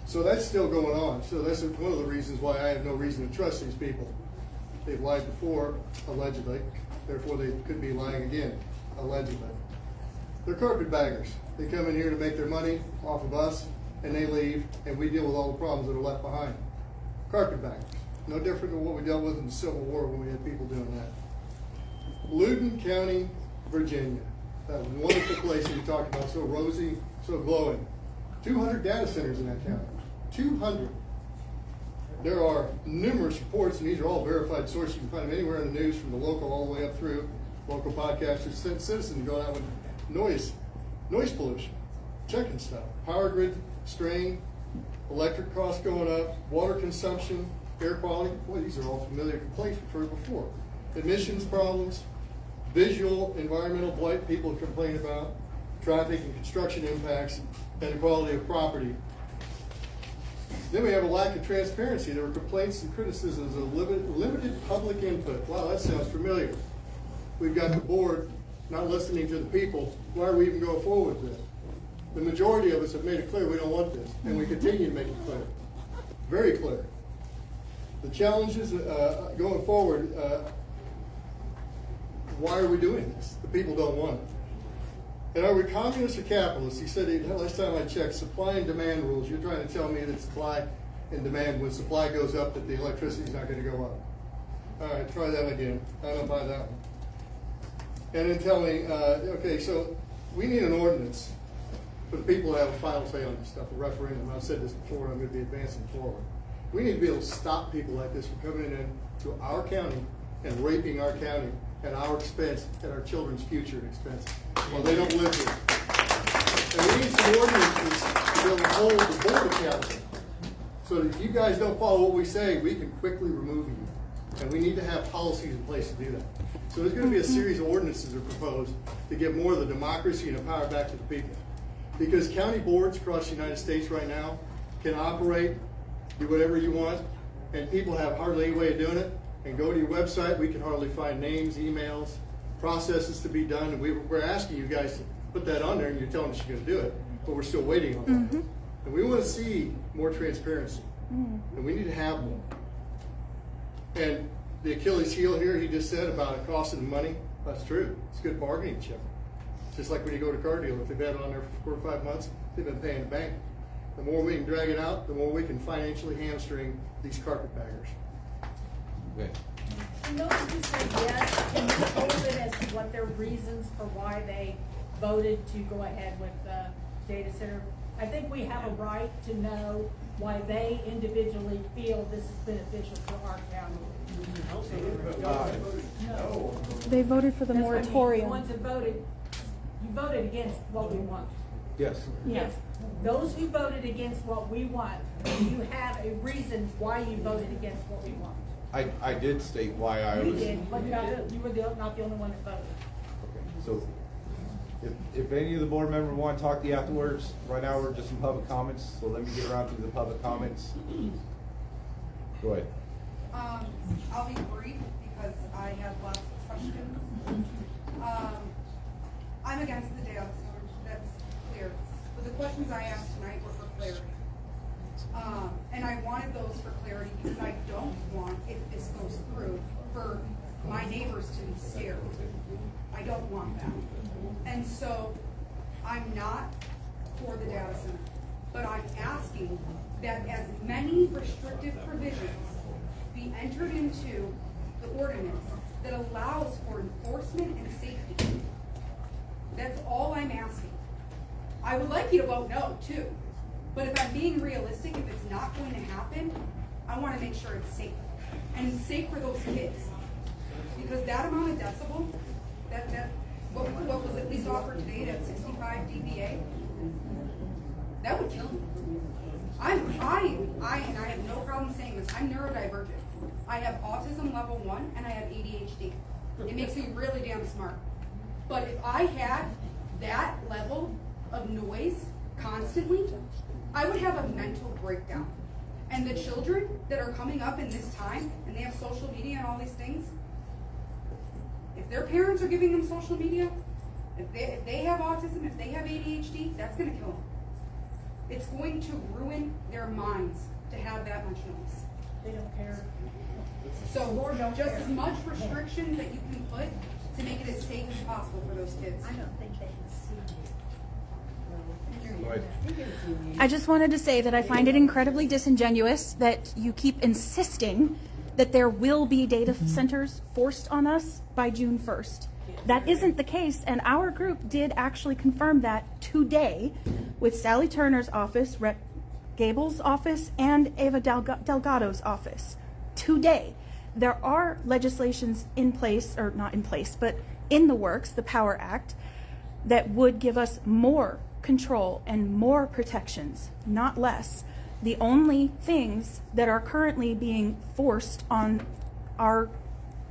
[SPEAKER 17] So that's still going on. So that's one of the reasons why I have no reason to trust these people. They've lied before, allegedly. Therefore, they could be lying again, allegedly. They're carpetbaggers. They come in here to make their money off of us, and they leave, and we deal with all the problems that are left behind. Carpetbaggers. No different than what we dealt with in the Civil War when we had people doing that. Logan County, Virginia. That wonderful place that you talked about, so rosy, so glowing. 200 data centers in that county. 200. There are numerous reports, and these are all verified sources. You can find them anywhere in the news, from the local all the way up through local podcasters, citizens going out with noise pollution, checking stuff, power grid strain, electric costs going up, water consumption, air quality. Boy, these are all familiar complaints we've heard before. Emissions problems, visual, environmental blight people complain about, traffic and construction impacts, and the quality of property. Then we have a lack of transparency. There were complaints and criticisms of limited public input. Wow, that sounds familiar. We've got the board not listening to the people. Why are we even going forward with this? The majority of us have made it clear we don't want this, and we continue to make it clear. Very clear. The challenges going forward, why are we doing this? The people don't want it. And are we communists or capitalists? He said, last time I checked, supply and demand rules. You're trying to tell me that supply and demand, when supply goes up, that the electricity is not going to go up. All right, try that again. I don't buy that one. And then tell me, okay, so we need an ordinance for the people to have a final say on this stuff, a referendum. I've said this before, I'm going to be advancing forward. We need to be able to stop people like this from coming in to our county and raping our county at our expense, at our children's future expense, while they don't live here. And we need some ordinances to be able to hold the board accountable. So that if you guys don't follow what we say, we can quickly remove you. And we need to have policies in place to do that. So there's going to be a series of ordinances that are proposed to get more of the democracy and the power back to the people. Because county boards across the United States right now can operate, do whatever you want, and people have hardly any way of doing it. And go to your website, we can hardly find names, emails, processes to be done. And we're asking you guys to put that on there, and you're telling us you're going to do it, but we're still waiting on that. And we want to see more transparency, and we need to have more. And the Achilles heel here, he just said about it costing money. That's true. It's a good bargaining chip. Just like when you go to a car dealer, if they've had it on there for 4 or 5 months, they've been paying the bank. The more we can drag it out, the more we can financially hamstring these carpetbaggers.
[SPEAKER 3] Okay.
[SPEAKER 5] And those who said yes, can you go over it as to what their reasons for why they voted to go ahead with the data center? I think we have a right to know why they individually feel this is beneficial for our county. No.
[SPEAKER 23] They voted for the
[SPEAKER 5] That's what I mean.
[SPEAKER 23] moratorium.
[SPEAKER 5] The ones that voted, you voted against what we want.
[SPEAKER 3] Yes.
[SPEAKER 5] Yes. Those who voted against what we want, you have a reason why you voted against what we want.
[SPEAKER 3] I did state why I was.
[SPEAKER 5] You did, but you were not the only one that voted.
[SPEAKER 3] Okay, so if any of the board members want to talk to you afterwards, right now we're just in public comments, so let me get around to the public comments. Go ahead.
[SPEAKER 1] I'll be brief because I have lots of questions. I'm against the data center, that's clear. But the questions I asked tonight were for clarity. And I wanted those for clarity because I don't want, if this goes through, for my neighbors to be scared. I don't want that. And so I'm not for the data center, but I'm asking that as many restrictive provisions be entered into the ordinance that allows for enforcement and safety. That's all I'm asking. I would like you to vote no too. But if I'm being realistic, if it's not going to happen, I want to make sure it's safe. And it's safe for those kids. Because that amount of decibel, what was at least offered today at 65 dBA, that would kill me. I have no problem saying this, I'm neurodivergent. I have autism level 1 and I have ADHD. It makes me really damn smart. But if I had that level of noise constantly, I would have a mental breakdown. And the children that are coming up in this time, and they have social media and all these things, if their parents are giving them social media, if they have autism, if they have ADHD, that's going to kill them. It's going to ruin their minds to have that much noise.
[SPEAKER 5] They don't care.
[SPEAKER 1] So just as much restriction that you can put to make it as safe as possible for those kids.
[SPEAKER 16] I don't think they can see
[SPEAKER 3] Go ahead.
[SPEAKER 23] I just wanted to say that I find it incredibly disingenuous that you keep insisting that there will be data centers forced on us by June 1st. That isn't the case, and our group did actually confirm that today with Sally Turner's office, Rep Gable's office, and Ava Delgado's office. Today. There are legislations in place, or not in place, but in the works, the Power Act, that would give us more control and more protections, not less. The only things that are currently being forced on our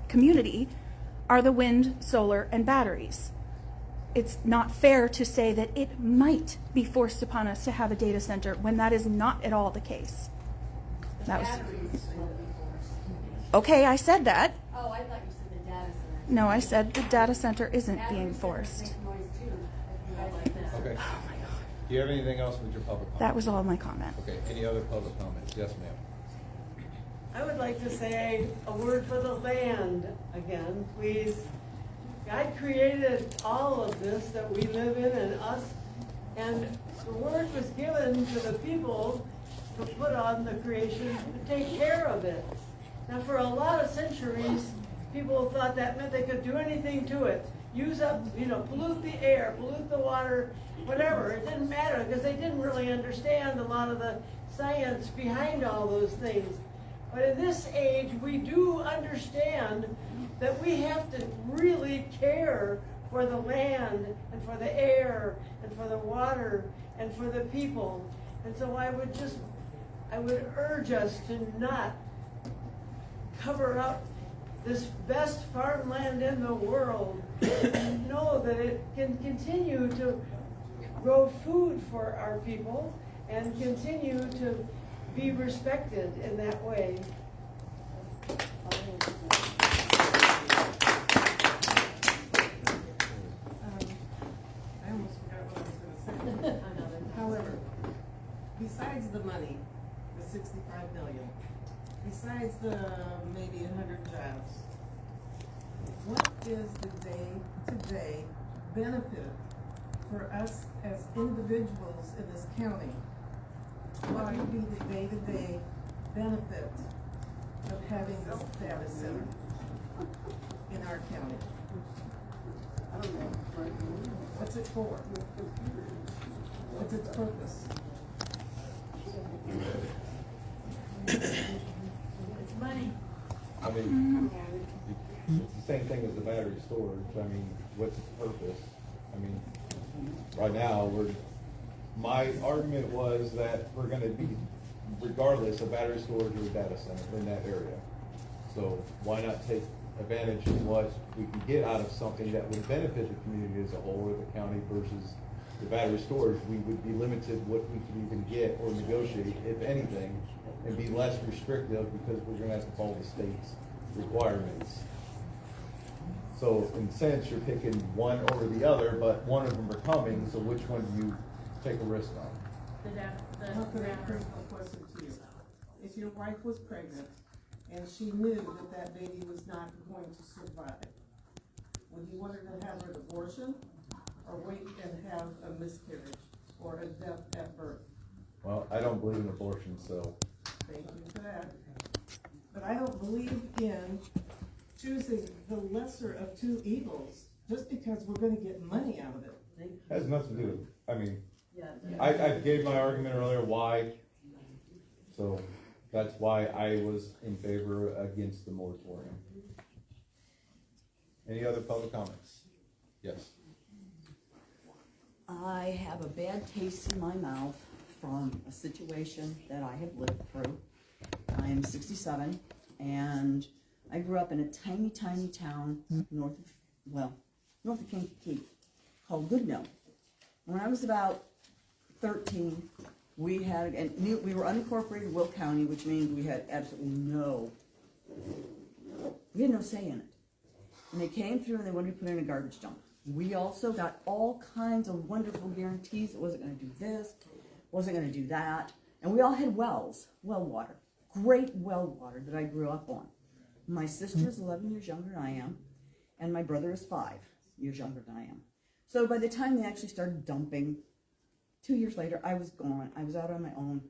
[SPEAKER 23] community are the wind, solar, and batteries. It's not fair to say that it might be forced upon us to have a data center when that is not at all the case. That was... Okay, I said that.
[SPEAKER 10] Oh, I thought you said the data center.
[SPEAKER 23] No, I said the data center isn't being forced.
[SPEAKER 3] Okay. Do you have anything else with your public comment?
[SPEAKER 23] That was all my comment.
[SPEAKER 3] Okay, any other public comments? Yes, ma'am.
[SPEAKER 4] I would like to say a word for the land again, please. God created all of this that we live in and us, and the word was given to the people to put on the creation to take care of it. Now, for a lot of centuries, people thought that meant they could do anything to it. Use up, pollute the air, pollute the water, whatever. It didn't matter because they didn't really understand a lot of the science behind all those things. But in this age, we do understand that we have to really care for the land and for the air and for the water and for the people. And so I would urge us to not cover up this best farmland in the world and know that it can continue to grow food for our people and continue to be respected in that way.
[SPEAKER 7] I almost forgot what I was gonna say. However, besides the money, the 65 million, besides the maybe 100 jobs, what is the day-to-day benefit for us as individuals in this county? What would be the day-to-day benefit of having this data center in our county? What's it for? What's its purpose?
[SPEAKER 5] It's money.
[SPEAKER 3] I mean, it's the same thing as the battery storage. I mean, what's its purpose? I mean, right now, my argument was that we're gonna be, regardless of battery storage or data center in that area. So why not take advantage of what we can get out of something that would benefit the community as a whole or the county versus the battery storage? We would be limited what we can even get or negotiate, if anything, and be less restrictive because we're gonna have to follow the state's requirements. So in a sense, you're picking one over the other, but one of them are coming, so which one do you take a risk on?
[SPEAKER 7] How could I put a question to you? If your wife was pregnant and she knew that that baby was not going to survive, would you want her to have an abortion or wait and have a miscarriage or a death at birth?
[SPEAKER 3] Well, I don't believe in abortion, so.
[SPEAKER 7] Thank you for that. But I don't believe in choosing the lesser of two evils just because we're gonna get money out of it.
[SPEAKER 3] Has nothing to do with, I mean, I gave my argument earlier why, so that's why I was in favor against the moratorium. Any other public comments? Yes.
[SPEAKER 9] I have a bad taste in my mouth from a situation that I have lived through. I am 67 and I grew up in a tiny, tiny town north of Kankakee called Goodnoe. When I was about 13, We were unincorporated Will County, which means we had absolutely we had no say in it. And they came through and they wanted to put in a garbage dump. We also got all kinds of wonderful guarantees. It wasn't going to do this, wasn't going to do that. And we all had well water, great well water that I grew up on. My sister is 11 years younger than I am, and my brother is 5 years younger than I am. So by the time they actually started dumping, 2 years later, I was gone. I was out on my own,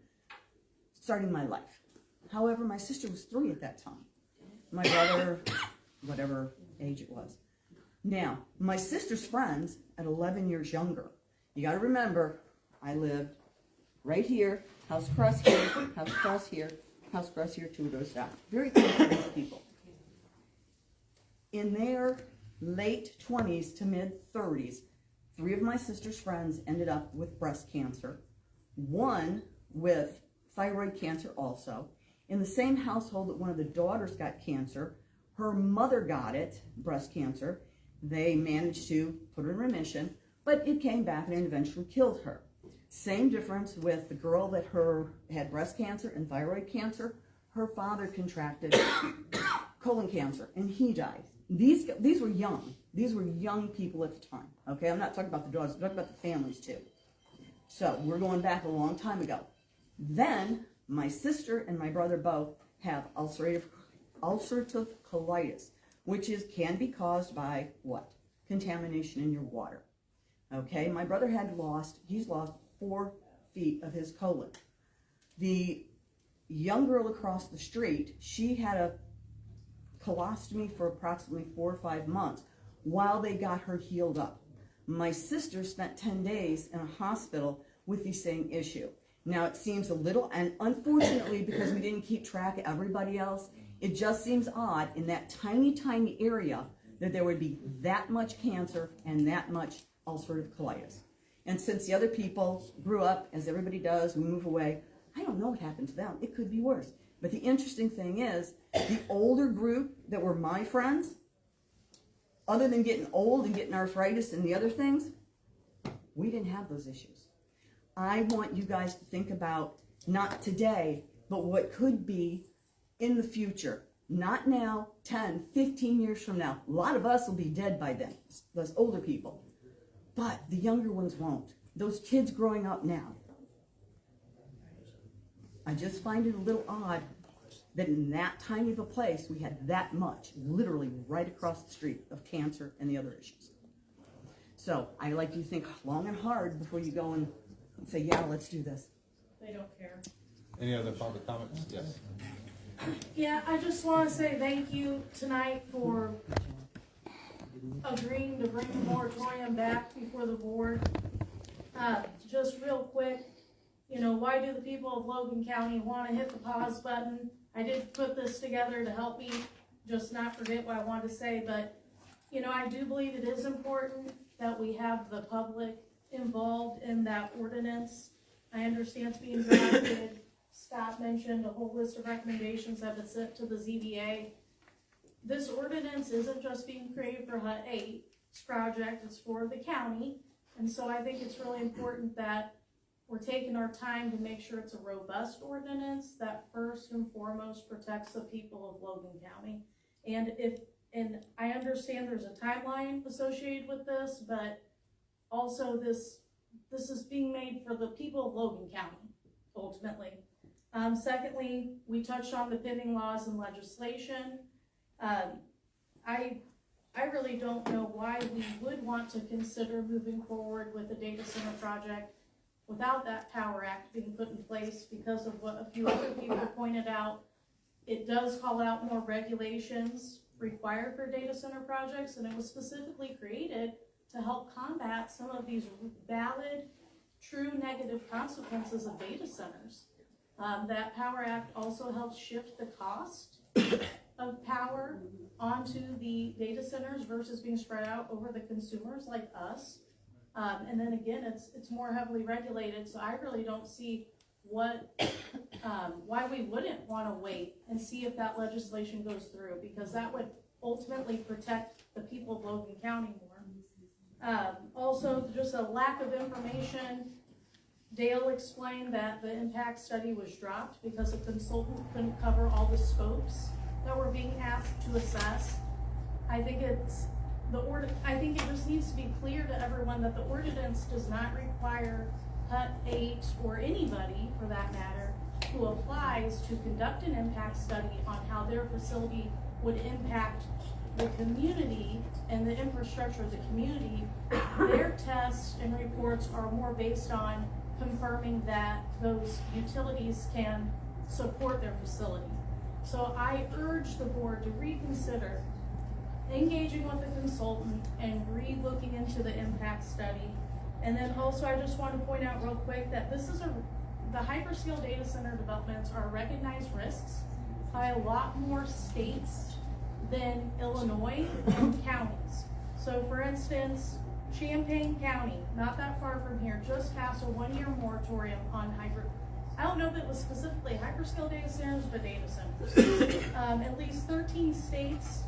[SPEAKER 9] starting my life. However, my sister was 3 at that time. My brother, whatever age it was. Now, my sister's friends at 11 years younger, you got to remember, I lived right here, house across here, house across here, house across here, 2 doors down. Very close to these people. In their late 20s to mid 30s, 3 of my sister's friends ended up with breast cancer, 1 with thyroid cancer also. In the same household that one of the daughters got cancer, her mother got it, breast cancer. They managed to put her in remission, but it came back and eventually killed her. Same difference with the girl that had breast cancer and thyroid cancer. Her father contracted colon cancer and he died. These were young. These were young people at the time. Okay, I'm not talking about the daughters, I'm talking about the families too. So we're going back a long time ago. Then my sister and my brother both have ulcerative colitis, which can be caused by what? Contamination in your water. Okay, my brother he's lost 4 feet of his colon. The young girl across the street, she had a colostomy for approximately 4 or 5 months while they got her healed up. My sister spent 10 days in a hospital with the same issue. Now it seems a little, and unfortunately because we didn't keep track of everybody else, it just seems odd in that tiny, tiny area that there would be that much cancer and that much ulcerative colitis. And since the other people grew up, as everybody does, we move away, I don't know what happened to them. It could be worse. But the interesting thing is, the older group that were my friends, other than getting old and getting arthritis and the other things, we didn't have those issues. I want you guys to think about, not today, but what could be in the future. Not now, 10, 15 years from now. A lot of us will be dead by then, those older people. But the younger ones won't. Those kids growing up now. I just find it a little odd that in that tiny of a place we had that much, literally right across the street, of cancer and the other issues. So I like you to think long and hard before you go and say, yeah, let's do this.
[SPEAKER 5] They don't care.
[SPEAKER 3] Any other public comments? Yes.
[SPEAKER 12] Yeah, I just want to say thank you tonight for agreeing to bring the moratorium back before the board. Just real quick, why do the people of Logan County want to hit the pause button? I did put this together to help me just not forget what I wanted to say, but I do believe it is important that we have the public involved in that ordinance. I understand it's being drafted. Scott mentioned a whole list of recommendations that have been sent to the ZBA. This ordinance isn't just being created for HUD 8's project, it's for the county. And so I think it's really important that we're taking our time to make sure it's a robust ordinance that first and foremost protects the people of Logan County. And I understand there's a timeline associated with this, but also this is being made for the people of Logan County, ultimately. Secondly, we touched on the pending laws and legislation. I really don't know why we would want to consider moving forward with the data center project without that Power Act being put in place, because of what a few other people pointed out. It does call out more regulations required for data center projects, and it was specifically created to help combat some of these valid, true negative consequences of data centers. That Power Act also helps shift the cost of power onto the data centers versus being spread out over the consumers like us. And then again, it's more heavily regulated, so I really don't see why we wouldn't want to wait and see if that legislation goes through, because that would ultimately protect the people of Logan County more. Also, just a lack of information. Dale explained that the impact study was dropped because the consultant couldn't cover all the scopes that were being asked to assess. I think it just needs to be clear to everyone that the ordinance does not require HUT 8 or anybody for that matter who applies to conduct an impact study on how their facility would impact the community and the infrastructure of the community. Their tests and reports are more based on confirming that those utilities can support their facility. So I urge the board to reconsider engaging with the consultant and re-looking into the impact study. And then also I just want to point out real quick that the hyperscale data center developments are recognized risks by a lot more states than Illinois and counties. So for instance, Champaign County, not that far from here, just passed a 1-year moratorium on I don't know if it was specifically hyperscale data centers, but data centers. At least 13 states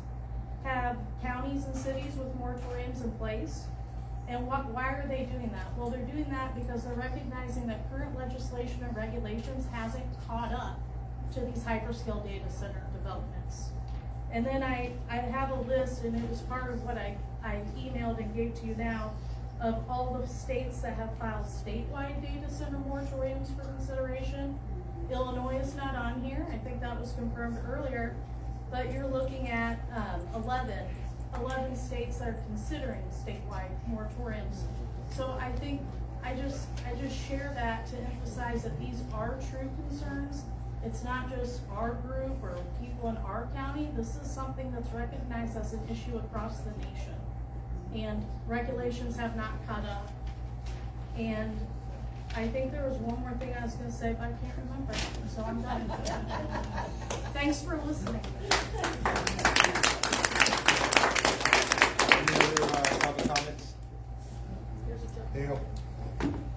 [SPEAKER 12] have counties and cities with moratoriums in place. And why are they doing that? Well, they're doing that because they're recognizing that current legislation and regulations hasn't caught up to these hyperscale data center developments. And then I have a list, and it was part of what I emailed and gave to you now, of all the states that have filed statewide data center moratoriums for consideration. Illinois is not on here. I think that was confirmed earlier, but you're looking at 11 states that are considering statewide moratoriums. So I think I just share that to emphasize that these are true concerns. It's not just our group or people in our county. This is something that's recognized as an issue across the nation. And regulations have not caught up. And I think there was one more thing I was going to say, but I can't remember, so I'm done. Thanks for listening.
[SPEAKER 3] Any other public comments? Dale.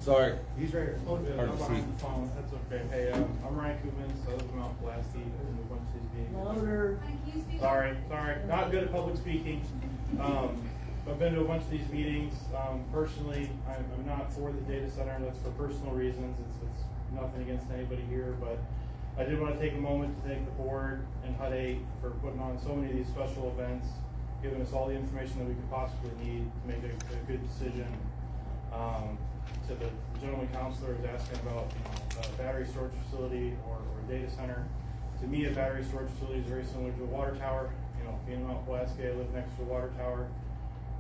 [SPEAKER 3] Sorry. He's right here.
[SPEAKER 21] Oh, yeah,
[SPEAKER 3] Hard
[SPEAKER 21] I'm
[SPEAKER 3] to
[SPEAKER 21] behind
[SPEAKER 3] see.
[SPEAKER 21] the phone. That's okay. Hey, I'm Ryan Koopman, so I live in Mount Pulaski. I've been to a bunch of these meetings.
[SPEAKER 4] Louder.
[SPEAKER 21] Sorry. Not good at public speaking. I've been to a bunch of these meetings. Personally, I'm not for the data center. That's for personal reasons. It's nothing against anybody here, but I did want to take a moment to thank the board and HUD 8 for putting on so many of these special events, giving us all the information that we could possibly need to make a good decision. To the gentleman counselor who's asking about a battery storage facility or a data center. To me, a battery storage facility is very similar to a water tower. Being in Mount Pulaski, I live next to a water tower.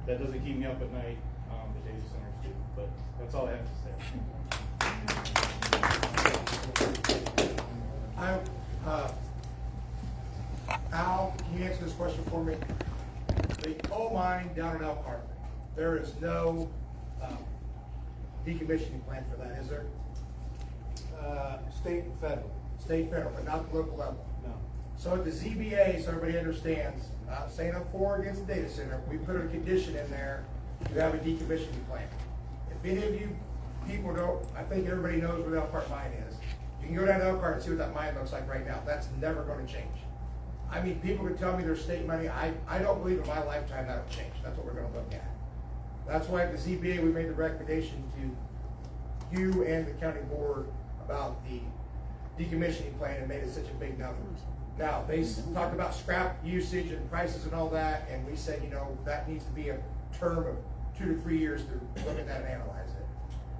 [SPEAKER 21] That doesn't keep me up at night. The data centers do. But that's all I have to say.
[SPEAKER 8] Al, can you answer this question for me? The coal mine down in Elkhart, there is no decommissioning plan for that, is there?
[SPEAKER 18] State and federal.
[SPEAKER 8] State, federal, but not the local level?
[SPEAKER 18] No.
[SPEAKER 8] So at the ZBA, so everybody understands, not saying I'm for or against the data center, we put a condition in there to have a decommissioning plan. If any of you people don't, I think everybody knows where the Elkhart mine is. You can go down to Elkhart and see what that mine looks like right now. That's never going to change. I mean, people can tell me there's state money. I don't believe in my lifetime that'll change. That's what we're going to look at. That's why at the ZBA, we made the recommendation to you and the county board about the decommissioning plan and made it such a big number. Now, they talked about scrap usage and prices and all that, and we said, that needs to be a term of 2 to 3 years to look at that and analyze it.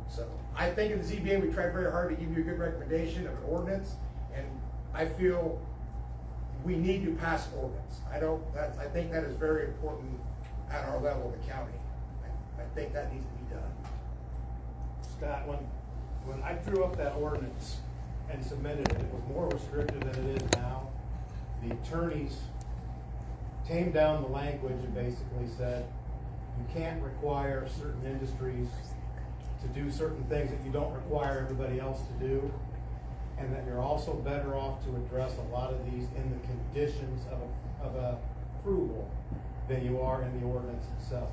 [SPEAKER 8] So I think at the ZBA, we tried very hard to give you a good recommendation of an ordinance, and I feel we need to pass an ordinance. I think that is very important at our level of the county. I think that needs to be done.
[SPEAKER 18] Scott, when I drew up that ordinance and submitted it, it was more restrictive than it is now. The attorneys tamed down the language and basically said, you can't require certain industries to do certain things that you don't require everybody else to do, and that you're also better off to address a lot of these in the conditions of approval than you are in the ordinance itself.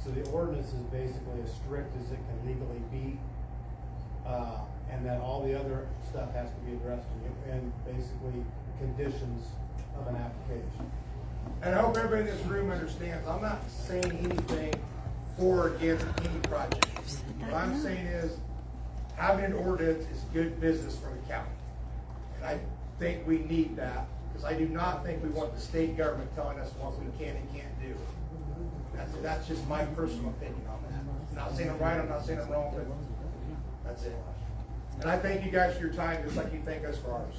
[SPEAKER 18] So the ordinance is basically as strict as it can legally be, and that all the other stuff has to be addressed in basically conditions of an application.
[SPEAKER 8] And I hope everybody in this room understands, I'm not saying anything for or against any project. What I'm saying is, having an ordinance is good business for the county. And I think we need that, because I do not think we want the state government telling us what we can and can't do. That's just my personal opinion on that. I'm not saying I'm right, I'm not saying I'm wrong, but that's it. And I thank you guys for your time, just like you thank us for ours.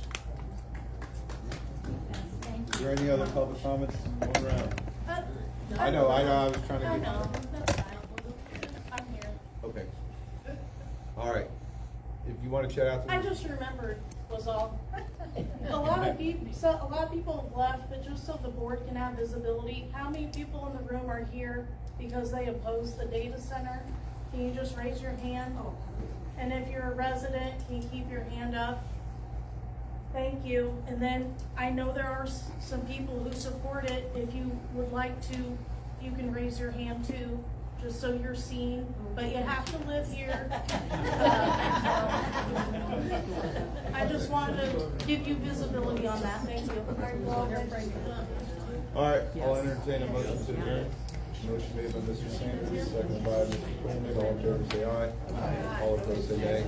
[SPEAKER 3] Is there any other public comments going around? I know, I was trying to get.
[SPEAKER 12] No, that's fine. I'm here.
[SPEAKER 3] Okay. All right. If you want to chat out.
[SPEAKER 12] I just remembered was all. A lot of people have left, but just so the board can have visibility, how many people in the room are here because they oppose the data center? Can you just raise your hand? And if you're a resident, can you keep your hand up? Thank you. And then I know there are some people who support it. If you would like to, you can raise your hand too, just so you're seen, but you have to live here. I just wanted to give you visibility on that. Thank you.
[SPEAKER 3] All right, I'll entertain a motion to adjourn. Motion made by Mr. Sanders, seconded by Mr. Coleman. All in favor say aye. All opposed say nay.